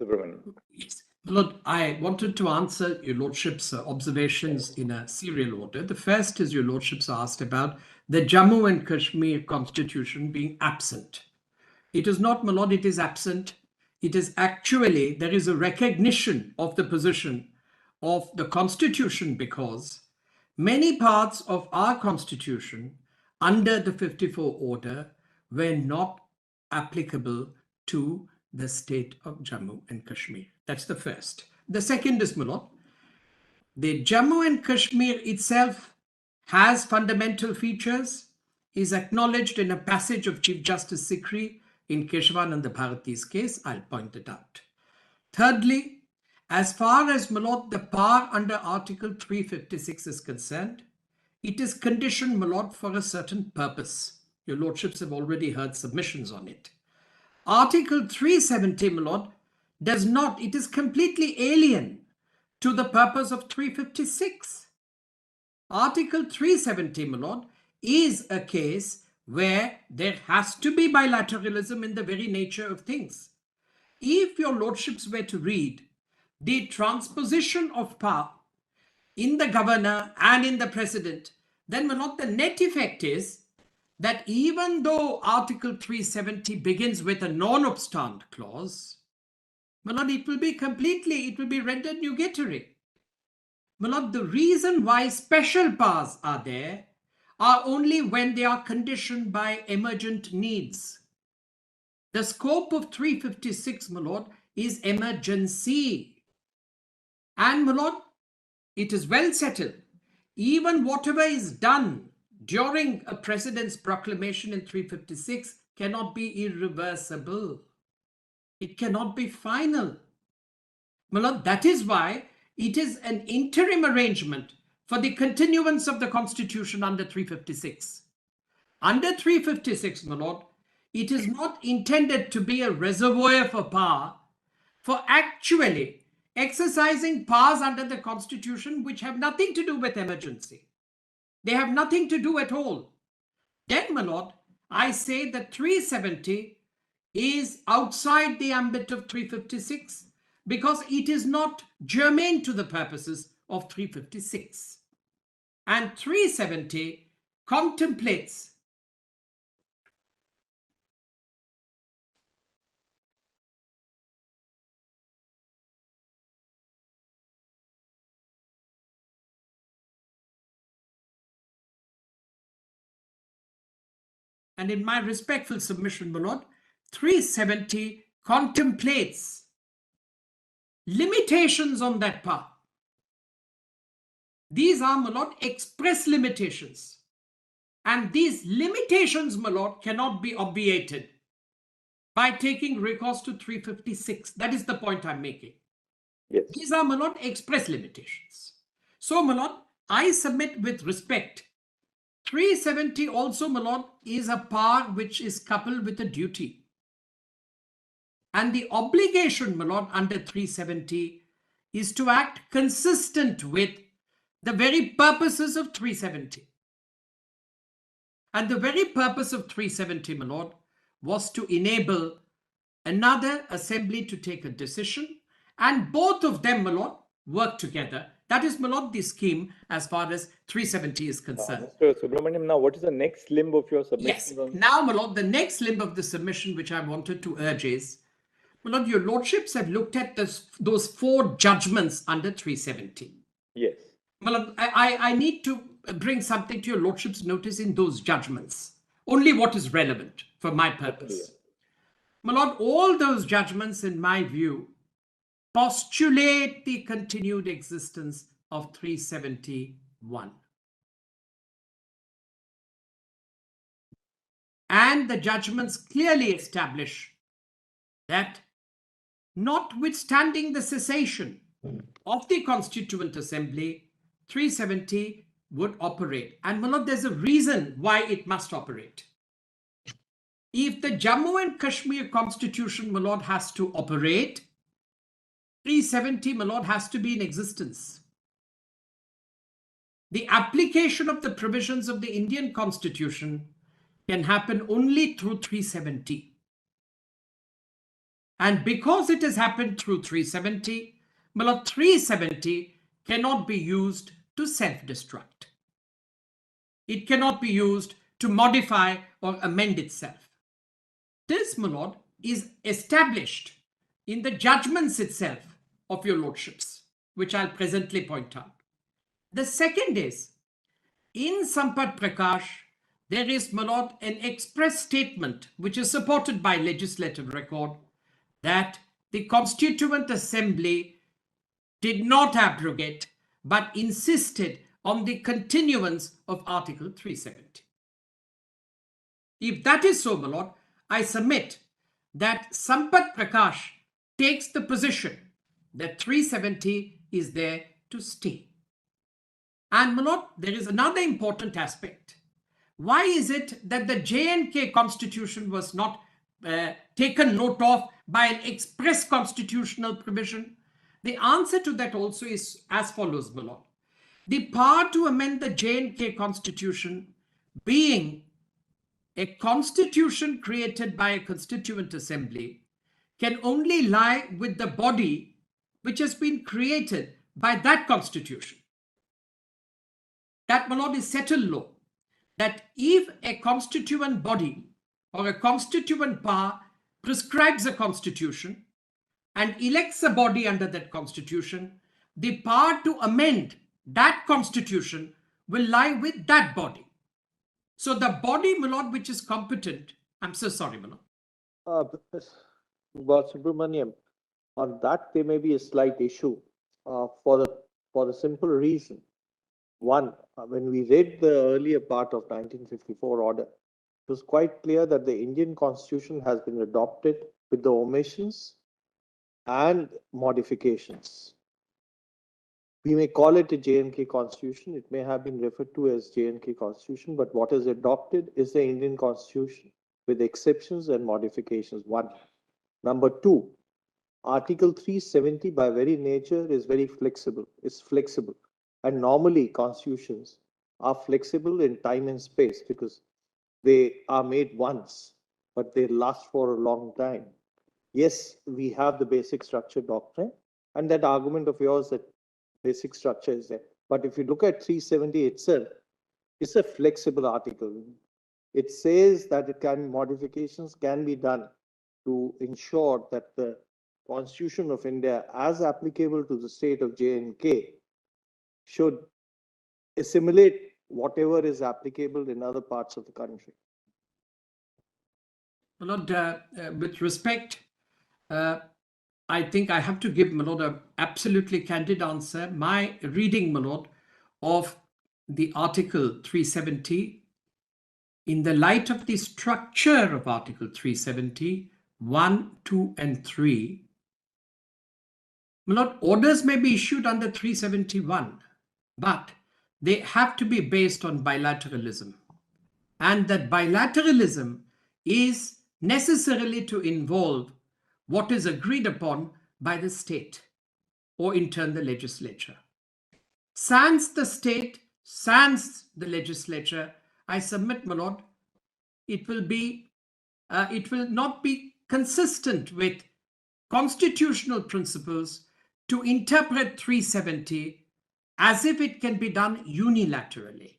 Subramanian. Yes. Lord, I wanted to answer your Lordship's observations in a serial order. The first is your Lordship's asked about the Jammu and Kashmir Constitution being absent. It is not, my Lord, it is absent. It is actually, there is a recognition of the position of the Constitution because many parts of our Constitution under the 54 order were not applicable to the state of Jammu and Kashmir. That's the first. The second is, my Lord, the Jammu and Kashmir itself has fundamental features, is acknowledged in a passage of Chief Justice Sikri in Keshavananda Bharati's case. I'll point it out. Thirdly, as far as, my Lord, the power under Article 356 is concerned, it is conditioned, my Lord, for a certain purpose. Your Lordships have already heard submissions on it. Article 370, my Lord, does not, it is completely alien to the purpose of 356. Article 370, my Lord, is a case where there has to be bilateralism in the very nature of things. If your Lordships were to read the transposition of power in the governor and in the president, then, my Lord, the net effect is that even though Article 370 begins with a non-obstant clause, my Lord, it will be rendered nugatory. My Lord, the reason why special powers are there are only when they are conditioned by emergent needs. The scope of 356, my Lord, is emergency. And, my Lord, it is well settled. Even whatever is done during a president's proclamation in 356 cannot be irreversible. It cannot be final. My Lord, that is why it is an interim arrangement for the continuance of the Constitution under 356. Under 356, my Lord, it is not intended to be a reservoir for power for actually exercising powers under the Constitution which have nothing to do with emergency. They have nothing to do at all. Then, my Lord, I say that 370 is outside the ambit of 356 because it is not germane to the purposes of 356. And 370 contemplates and in my respectful submission, my Lord, 370 contemplates limitations on that power. These are, my Lord, express limitations. And these limitations, my Lord, cannot be obviated by taking recourse to 356. That is the point I'm making. Yes. These are, my Lord, express limitations. So, my Lord, I submit with respect 370 also, my Lord, is a power which is coupled with a duty. And the obligation, my Lord, under 370 is to act consistent with the very purposes of 370. And the very purpose of 370, my Lord, was to enable another assembly to take a decision and both of them, my Lord, work together. That is, my Lord, the scheme as far as 370 is concerned. Mr. Subramaniam, now what is the next limb of your submission? Yes. Now, my Lord, the next limb of the submission which I wanted to urge is, my Lord, your Lordships have looked at those 4 judgments under 370. Yes. My Lord, I need to bring something to your Lordship's notice in those judgments. Only what is relevant for my purpose. My Lord, all those judgments, in my view, postulate the continued existence of 371. And the judgments clearly establish that notwithstanding the cessation of the Constituent Assembly, 370 would operate. And my Lord, there's a reason why it must operate. If the Jammu and Kashmir Constitution, my Lord, has to operate, 370, my Lord, has to be in existence. The application of the provisions of the Indian Constitution can happen only through 370. And because it has happened through 370, my lord, 370 cannot be used to self-destruct. It cannot be used to modify or amend itself. This, my lord, is established in the judgments itself of your lordships, which I'll presently point out. The second is, in Sampat Prakash, there is, my lord, an express statement which is supported by legislative record that the Constituent Assembly did not abrogate but insisted on the continuance of Article 370. If that is so, my lord, I submit that Sampat Prakash takes the position that 370 is there to stay. And my lord, there is another important aspect. Why is it that the J&K Constitution was not taken note of by an express constitutional provision? The answer to that also is as follows, my lord. The power to amend the J&K Constitution, being a constitution created by a Constituent Assembly, can only lie with the body which has been created by that constitution. That, my lord, is settled law, that if a constituent body or a constituent power prescribes a constitution and elects a body under that constitution, the power to amend that constitution will lie with that body. So the body, my lord, which is competent, I'm so sorry, my lord. About Subramaniam, on that there may be a slight issue for the simple reason. One, when we read the earlier part of 1954 order, it was quite clear that the Indian Constitution has been adopted with the omissions and modifications. We may call it a J&K Constitution. It may have been referred to as J&K Constitution, but what is adopted is the Indian Constitution with exceptions and modifications. One. Number two, Article 370 by very nature is very flexible. It's flexible. And normally constitutions are flexible in time and space because they are made once, but they last for a long time. Yes, we have the basic structure doctrine, and that argument of yours that basic structure is there. But if you look at 370 itself, it's a flexible article. It says that modifications can be done to ensure that the Constitution of India, as applicable to the state of J&K, should assimilate whatever is applicable in other parts of the country. My lord, with respect, I think I have to give, my lord, an absolutely candid answer. My reading, my lord, of the Article 370, in the light of the structure of Article 370, 1, 2, and 3, my lord, orders may be issued under 371, but they have to be based on bilateralism. And that bilateralism is necessarily to involve what is agreed upon by the state or in turn the legislature. Sans the state, sans the legislature, I submit, my lord, it will not be consistent with constitutional principles to interpret 370 as if it can be done unilaterally.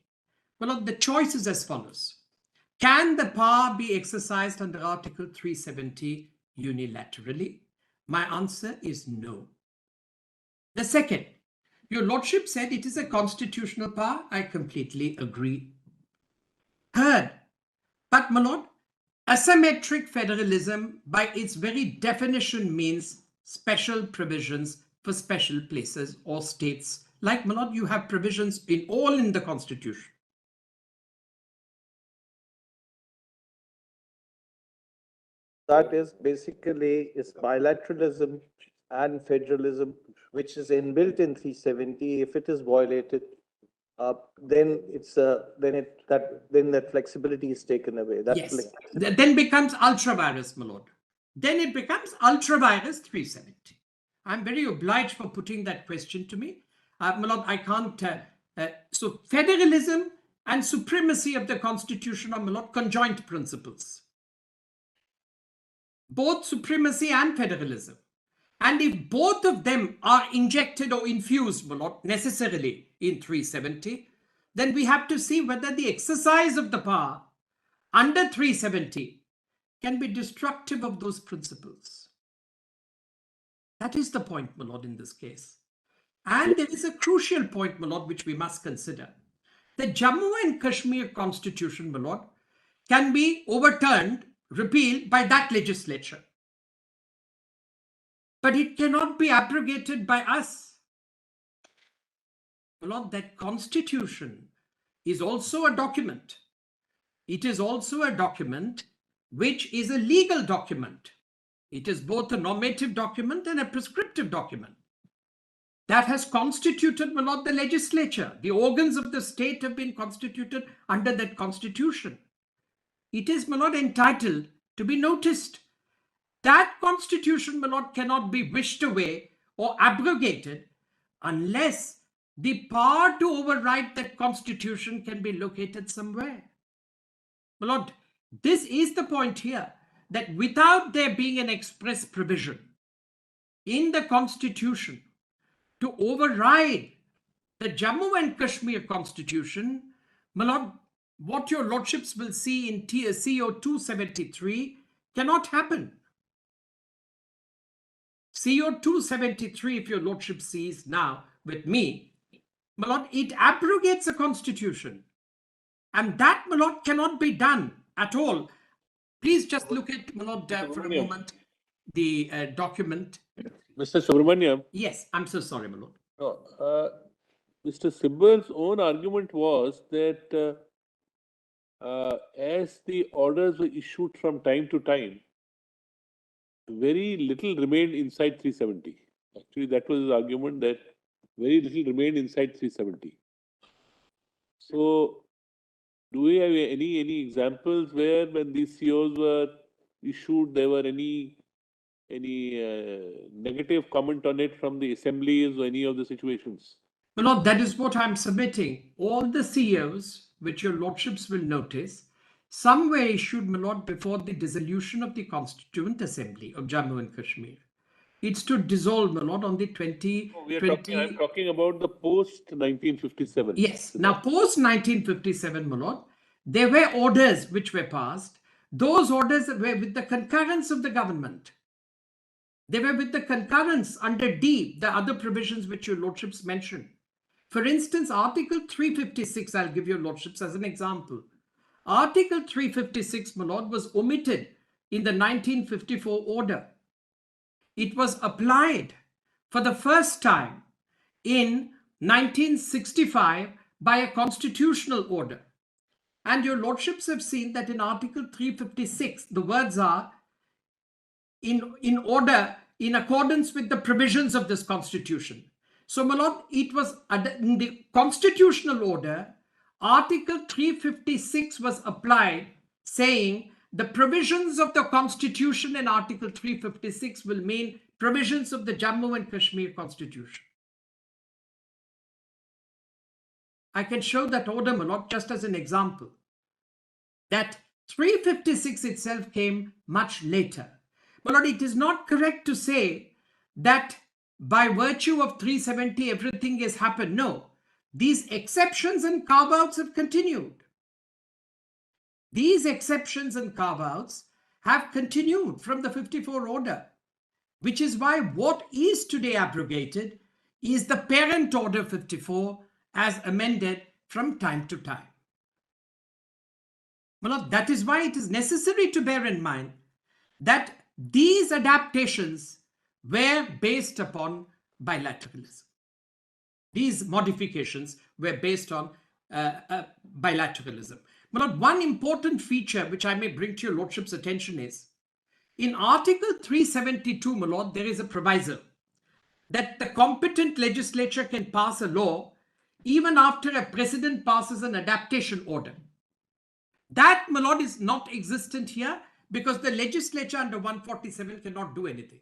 Well, the choice is as follows. Can the power be exercised under Article 370 unilaterally? My answer is no. The second, your lordship said it is a constitutional power. I completely agree. Third, but my lord, asymmetric federalism by its very definition means special provisions for special places or states. Like, my lord, you have provisions in the Constitution. That is basically bilateralism and federalism, which is inbuilt in 370. If it is violated, then that flexibility is taken away. Yes, then becomes ultra-virus, my lord. Then it becomes ultra-virus 370. I'm very obliged for putting that question to me. My lord, I can't. So federalism and supremacy of the Constitution are, my lord, conjoint principles. both supremacy and federalism. And if both of them are injected or infused, but not necessarily in 370, then we have to see whether the exercise of the power under 370 can be destructive of those principles. That is the point, my lord, in this case. And there is a crucial point, my lord, which we must consider. The Jammu and Kashmir constitution, my lord, can be overturned, repealed by that legislature. But it cannot be abrogated by us. My lord, that constitution is also a document. It is also a document which is a legal document. It is both a normative document and a prescriptive document that has constituted, my lord, the legislature. The organs of the state have been constituted under that constitution. It is, my lord, entitled to be noticed. That constitution, my lord, cannot be wished away or abrogated unless the power to override that constitution can be located somewhere. My lord, this is the point here, that without there being an express provision in the constitution to override the Jammu and Kashmir constitution, my lord, what your lordships will see in CO 273 cannot happen. CO 273, if your lordship sees now with me, my lord, it abrogates a constitution. And that, my lord, cannot be done at all. Please just look at, my lord, for a moment, the document. Mr. Subramaniam. Yes, I'm so sorry, my lord. No, Mr. Sibal's own argument was that as the orders were issued from time to time, very little remained inside 370. Actually, that was his argument, that very little remained inside 370. So, do we have any examples where, when these COs were issued, there were any negative comment on it from the assemblies or any of the situations? My lord, that is what I'm submitting. All the COs, which your lordships will notice, some were issued, my lord, before the dissolution of the Constituent Assembly of Jammu and Kashmir. It's to dissolve, my lord, on the 20... I'm talking about the post-1957. Yes. Now, post-1957, my lord, there were orders which were passed. Those orders were with the concurrence of the government. They were with the concurrence under D, the other provisions which your lordships mentioned. For instance, Article 356, I'll give your lordships as an example. Article 356, my lord, was omitted in the 1954 order. It was applied for the first time in 1965 by a constitutional order. And your lordships have seen that in Article 356, the words are in order, in accordance with the provisions of this constitution. So, my lord, it was in the constitutional order, Article 356 was applied, saying the provisions of the constitution in Article 356 will mean provisions of the Jammu and Kashmir constitution. I can show that order, my lord, just as an example. That 356 itself came much later. My lord, it is not correct to say that by virtue of 370 everything has happened. No, these exceptions and carve-outs have continued. These exceptions and carve-outs have continued from the 54 order, which is why what is today abrogated is the parent order 54 as amended from time to time. Well, that is why it is necessary to bear in mind that these adaptations were based upon bilateralism. These modifications were based on bilateralism. But one important feature which I may bring to your lordship's attention is, in Article 372, my lord, there is a proviso that the competent legislature can pass a law even after a president passes an adaptation order. That, my lord, is not existent here because the legislature under 147 cannot do anything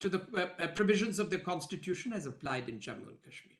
to the provisions of the constitution as applied in Jammu and Kashmir.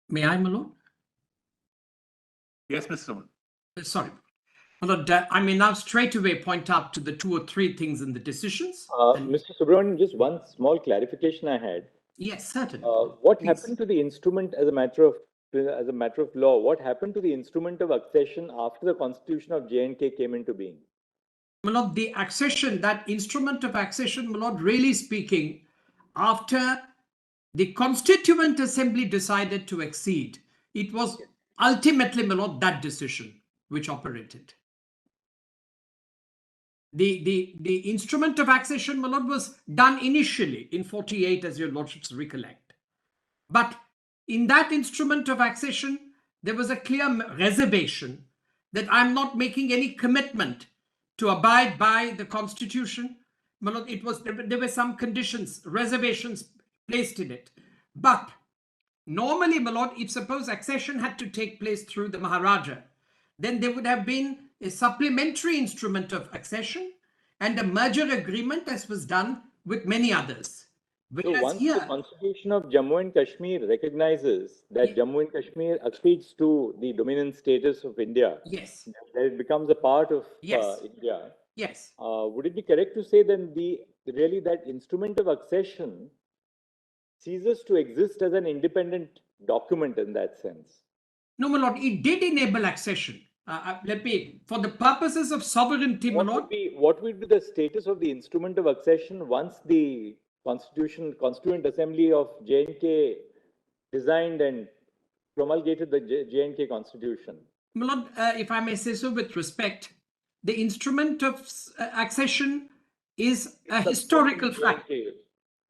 May I, my lord? Yes, Mr. Raman. Sorry. My lord, I may now straight away point out to the 2 or 3 things in the decisions. Mr. Subramanian, just one small clarification I had. Yes, certainly. What Please. happened to the instrument as a matter of law? What happened to the instrument of accession after the Constitution of J&K came into being? My lord, the accession, that instrument of accession, my lord, really speaking, after the Constituent Assembly decided to accede, it was ultimately, my lord, that decision which operated. The instrument of accession, my lord, was done initially in 48, as your lordships recollect. But in that instrument of accession, there was a clear reservation that I'm not making any commitment to abide by the Constitution. My lord, there were some conditions, reservations placed in it. But normally, my lord, if suppose accession had to take place through the Maharaja, then there would have been a supplementary instrument of accession and a merger agreement, as was done with many others. So Whereas once here, the Constitution of Jammu and Kashmir recognizes that Jammu and Kashmir accedes to the dominant status of India, yes, that it becomes a part of Yes. India, yes. would it be correct to say then really that instrument of accession ceases to exist as an independent document in that sense? No, my lord, it did enable accession. For the purposes of sovereignty, my lord, What would be the status of the instrument of accession once the Constituent Assembly of J&K designed and promulgated the J&K Constitution? my lord, if I may say so with respect, the instrument of accession is a historical fact.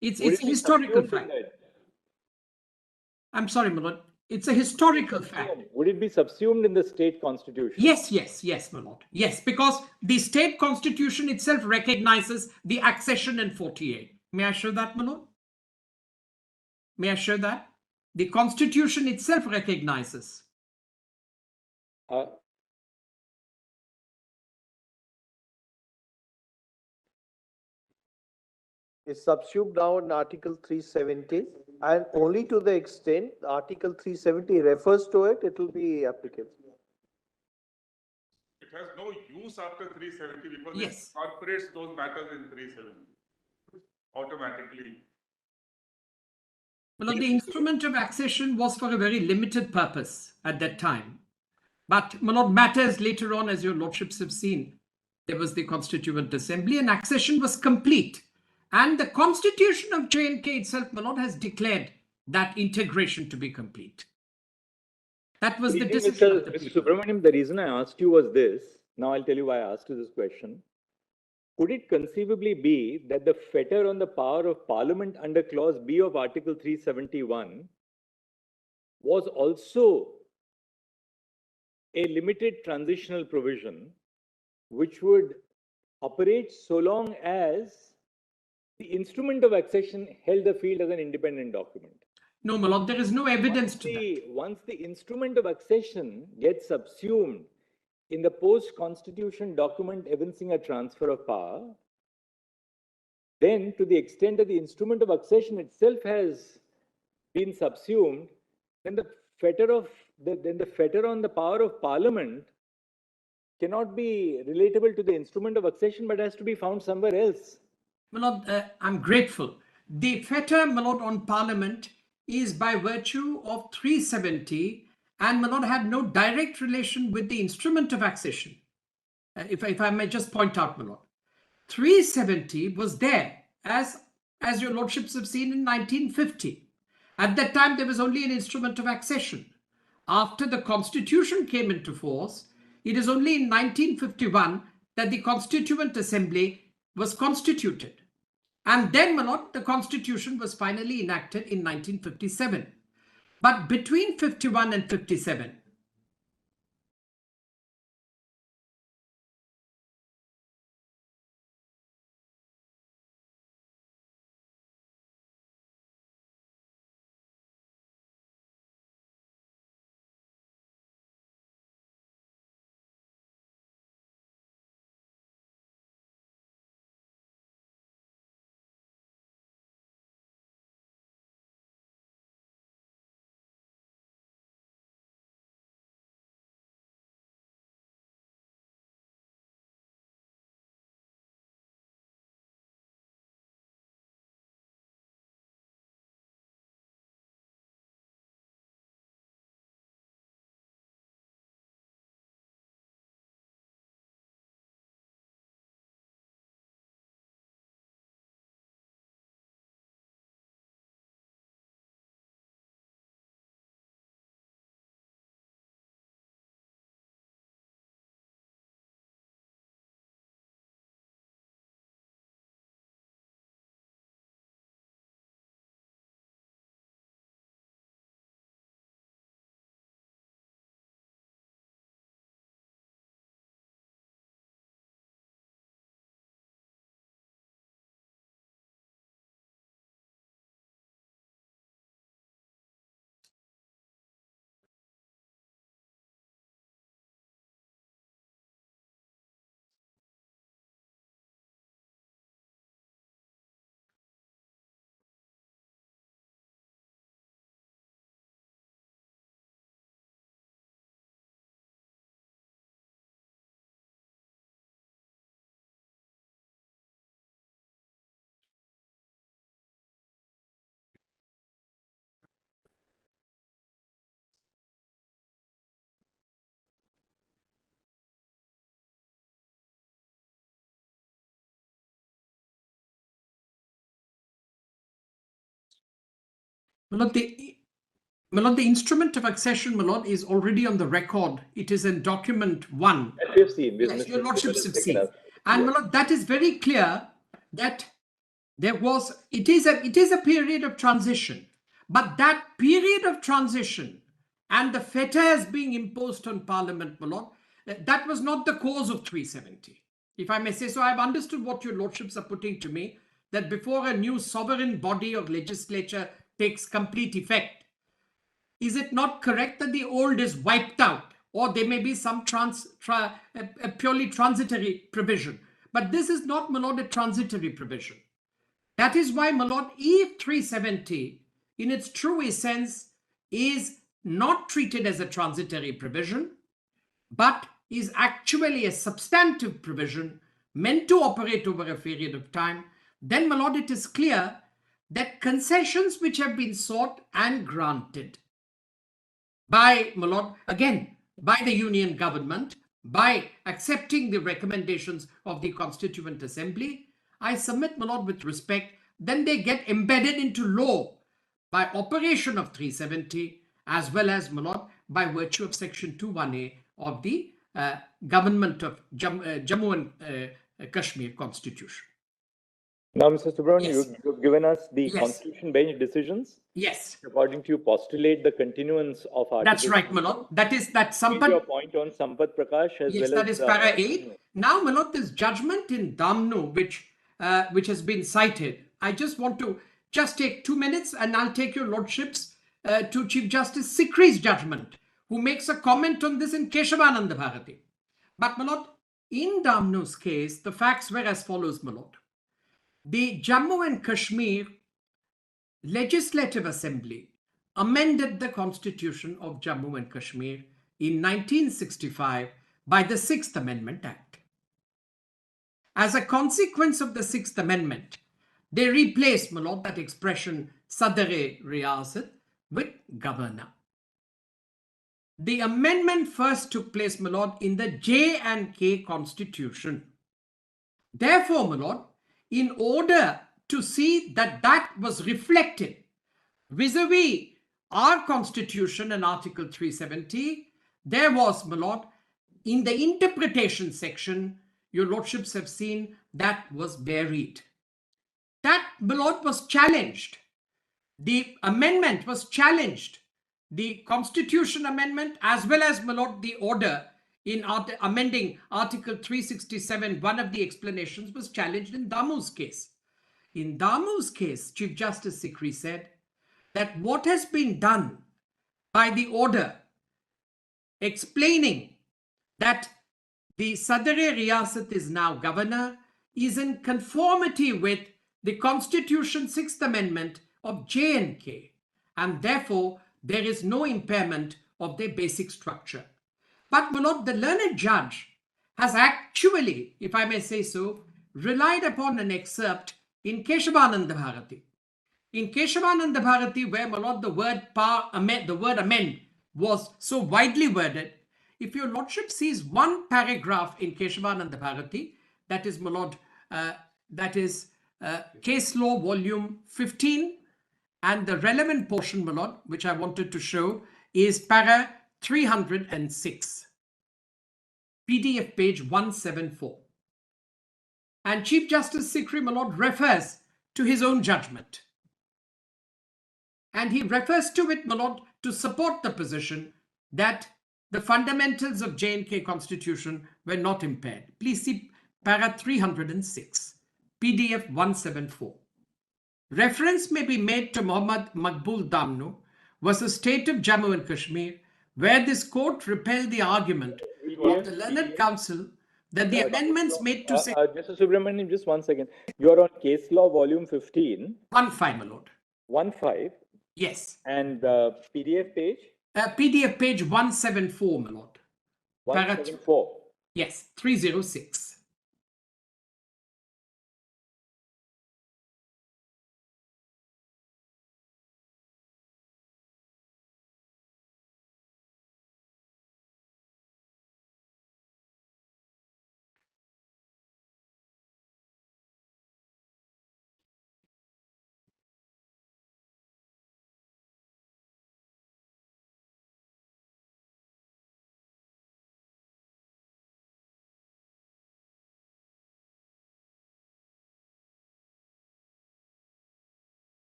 It's a historical fact. I'm sorry, my lord. It's a historical fact. Would it be subsumed in the state constitution? Yes, my lord. Yes, because the state constitution itself recognizes the accession in 48. May I show that, my lord? May I show that? The constitution itself recognizes. Is subsumed now in Article 370, and only to the extent Article 370 refers to it, it will be applicable. It has no use after 370 because Yes. it incorporates those matters in 370 automatically. Well, the instrument of accession was for a very limited purpose at that time. But, my lord, matters later on, as your lordships have seen, there was the Constituent Assembly and accession was complete. And the Constitution of J&K itself, my lord, has declared that integration to be complete. That was the decision of the Mr. people. Subramanian, the reason I asked you was this. Now I'll tell you why I asked you this question. Could it conceivably be that the fetter on the power of Parliament under Clause B of Article 371 was also a limited transitional provision which would operate so long as the instrument of accession held the field as an independent document? No, my lord, there is no evidence to that. Once the instrument of accession gets subsumed in the post-constitution document evincing a transfer of power, then to the extent that the instrument of accession itself has been subsumed, then the fetter on the power of Parliament cannot be relatable to the instrument of accession, but has to be found somewhere else. My lord, I'm grateful. The fetter, my lord, on Parliament is by virtue of 370 and, my lord, had no direct relation with the instrument of accession. If I may just point out, my lord, 370 was there as your lordships have seen in 1950. At that time, there was only an instrument of accession. After the Constitution came into force, it is only in 1951 that the Constituent Assembly was constituted. And then, my lord, the Constitution was finally enacted in 1957. But between 51 and 57, My lord, the instrument of accession, my lord, is already on the record. It is in document 1. That we've seen. Yes, your lordships have seen. Us. And my lord, that is very clear that it is a period of transition. But that period of transition and the fetters being imposed on Parliament, my lord, that was not the cause of 370. If I may say so, I've understood what your lordships are putting to me, that before a new sovereign body of legislature takes complete effect, is it not correct that the old is wiped out? Or there may be some a purely transitory provision. But this is not, my lord, a transitory provision. That is why, my lord, if 370, in its true essence, is not treated as a transitory provision, but is actually a substantive provision meant to operate over a period of time, then, my lord, it is clear that concessions which have been sought and granted by, my lord, again, by the Union government, by accepting the recommendations of the Constituent Assembly, I submit, my lord, with respect, then they get embedded into law by operation of 370, as well as, my lord, by virtue of section 21A of the government of Jammu and Kashmir Constitution. Now, Mr. Subramanian, Yes. you've given us the Yes. Constitution Bench decisions. Yes, According to you, postulate the continuance of article. that's right, my lord. That's Made your Sampath. point on Sampath Prakash as Yes, well that as is para 8. Now, my lord, this judgment in Damnu, which has been cited, I just want to just take 2 minutes and I'll take your lordships to Chief Justice Sikri's judgment, who makes a comment on this in Keshavananda Bharati. But, my lord, in Damnu's case, the facts were as follows, my lord. The Jammu and Kashmir Legislative Assembly amended the Constitution of Jammu and Kashmir in 1965 by the 6th Amendment Act. As a consequence of the 6th Amendment, they replaced, my lord, that expression Sadare Riyasat with governor. The amendment first took place, my lord, in the J&K Constitution. Therefore, my lord, in order to see that that was reflected vis-a-vis our Constitution and Article 370, there was, my lord, in the interpretation section, your lordships have seen, that was buried. That, my lord, was challenged. The amendment was challenged. The Constitution amendment, as well as, my lord, the order in amending Article 367, one of the explanations was challenged in Damu's case. In Damu's case, Chief Justice Sikri said that what has been done by the order explaining that the Sadare Riyasat is now governor is in conformity with the Constitution 6th Amendment of J&K, and therefore there is no impairment of their basic structure. But, my lord, the learned judge has actually, if I may say so, relied upon an excerpt in Keshavananda Bharati. In Keshavananda Bharati, where, my lord, the word amend was so widely worded, if your lordship sees one paragraph in Keshavananda Bharati, that is, my lord, that is Case Law Volume 15, and the relevant portion, my lord, which I wanted to show, is para 306, PDF page 174. And Chief Justice Sikri, my lord, refers to his own judgment. And he refers to it, my lord, to support the position that the fundamentals of J&K Constitution were not impaired. Please see para 306, PDF 174. Reference may be made to Muhammad Maqbool Damnu versus State of Jammu and Kashmir, where this court repelled the argument of the learned counsel that the amendments made to say... Mr. Subramanian, just 1 second. You're on Case Law Volume 15. 1.5, my lord. 1.5. Yes. And PDF page? PDF page 174, my lord. 174. Yes, 306.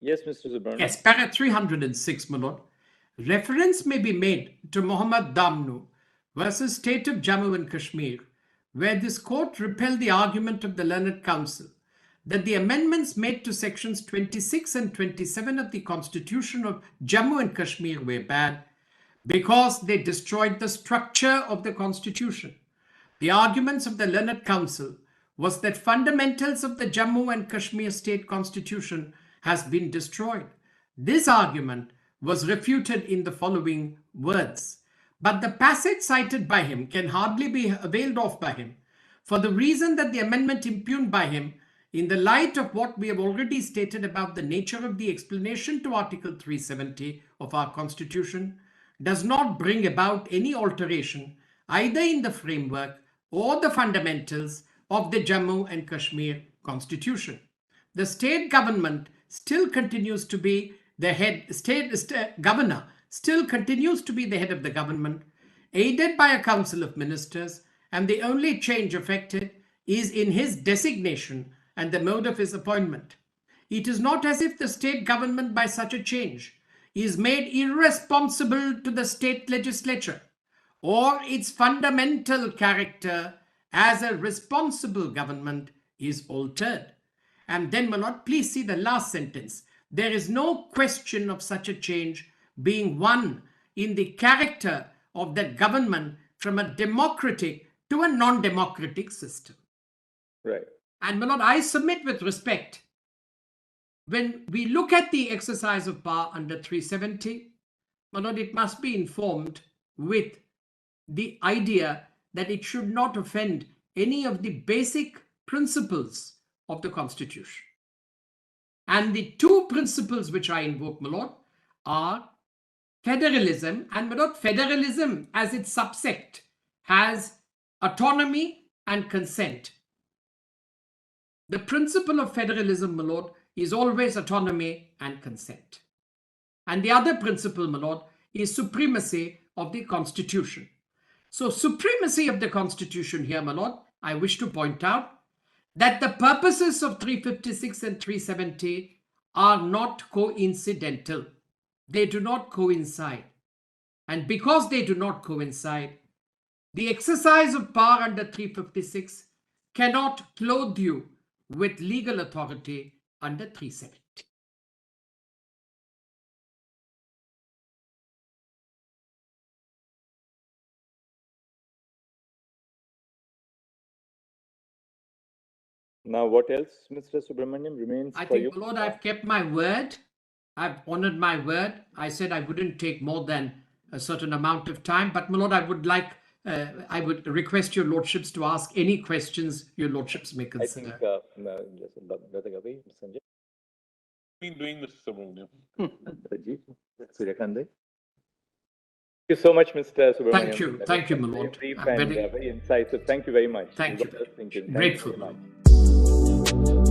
Yes, Mr. Subramanian. Yes, para 306, my lord. Reference may be made to Muhammad Damnu versus State of Jammu and Kashmir, where this court repelled the argument of the learned counsel that the amendments made to sections 26 and 27 of the Constitution of Jammu and Kashmir were bad because they destroyed the structure of the Constitution. The arguments of the learned counsel was that fundamentals of the Jammu and Kashmir state constitution has been destroyed. This argument was refuted in the following words. But the passage cited by him can hardly be availed of by him for the reason that the amendment impugned by him, in the light of what we have already stated about the nature of the explanation to Article 370 of our Constitution, does not bring about any alteration either in the framework or the fundamentals of the Jammu and Kashmir Constitution. The state government still continues to be the head, governor still continues to be the head of the government, aided by a council of ministers, and the only change affected is in his designation and the mode of his appointment. It is not as if the state government by such a change is made irresponsible to the state legislature or its fundamental character as a responsible government is altered. And then, my lord, please see the last sentence. There is no question of such a change being one in the character of that government from a democratic to a non-democratic system. Right. And my lord, I submit with respect, when we look at the exercise of power under 370, my lord, it must be informed with the idea that it should not offend any of the basic principles of the Constitution. And the two principles which I invoke, my lord, are federalism, and my lord, federalism as its subsect has autonomy and consent. The principle of federalism, my lord, is always autonomy and consent. And the other principle, my lord, is supremacy of the Constitution. So supremacy of the Constitution here, my lord, I wish to point out that the purposes of 356 and 370 are not coincidental. They do not coincide. And because they do not coincide, the exercise of power under 356 cannot clothe you with legal authority under 370. Now, what else, Mr. Subramanian, remains I for you? think, my lord, I've kept my word. I've honored my word. I said I wouldn't take more than a certain amount of time. But, my lord, I would request your lordships to ask any questions your lordships may consider. I think, Sanjay. Been doing, Mr. Subramanian. Thank you so much, Mr. Subramanian. Thank you, my lord. Very brief and very incisive. Thank you very much. Thank you. Thank you. Grateful. Thank you very much.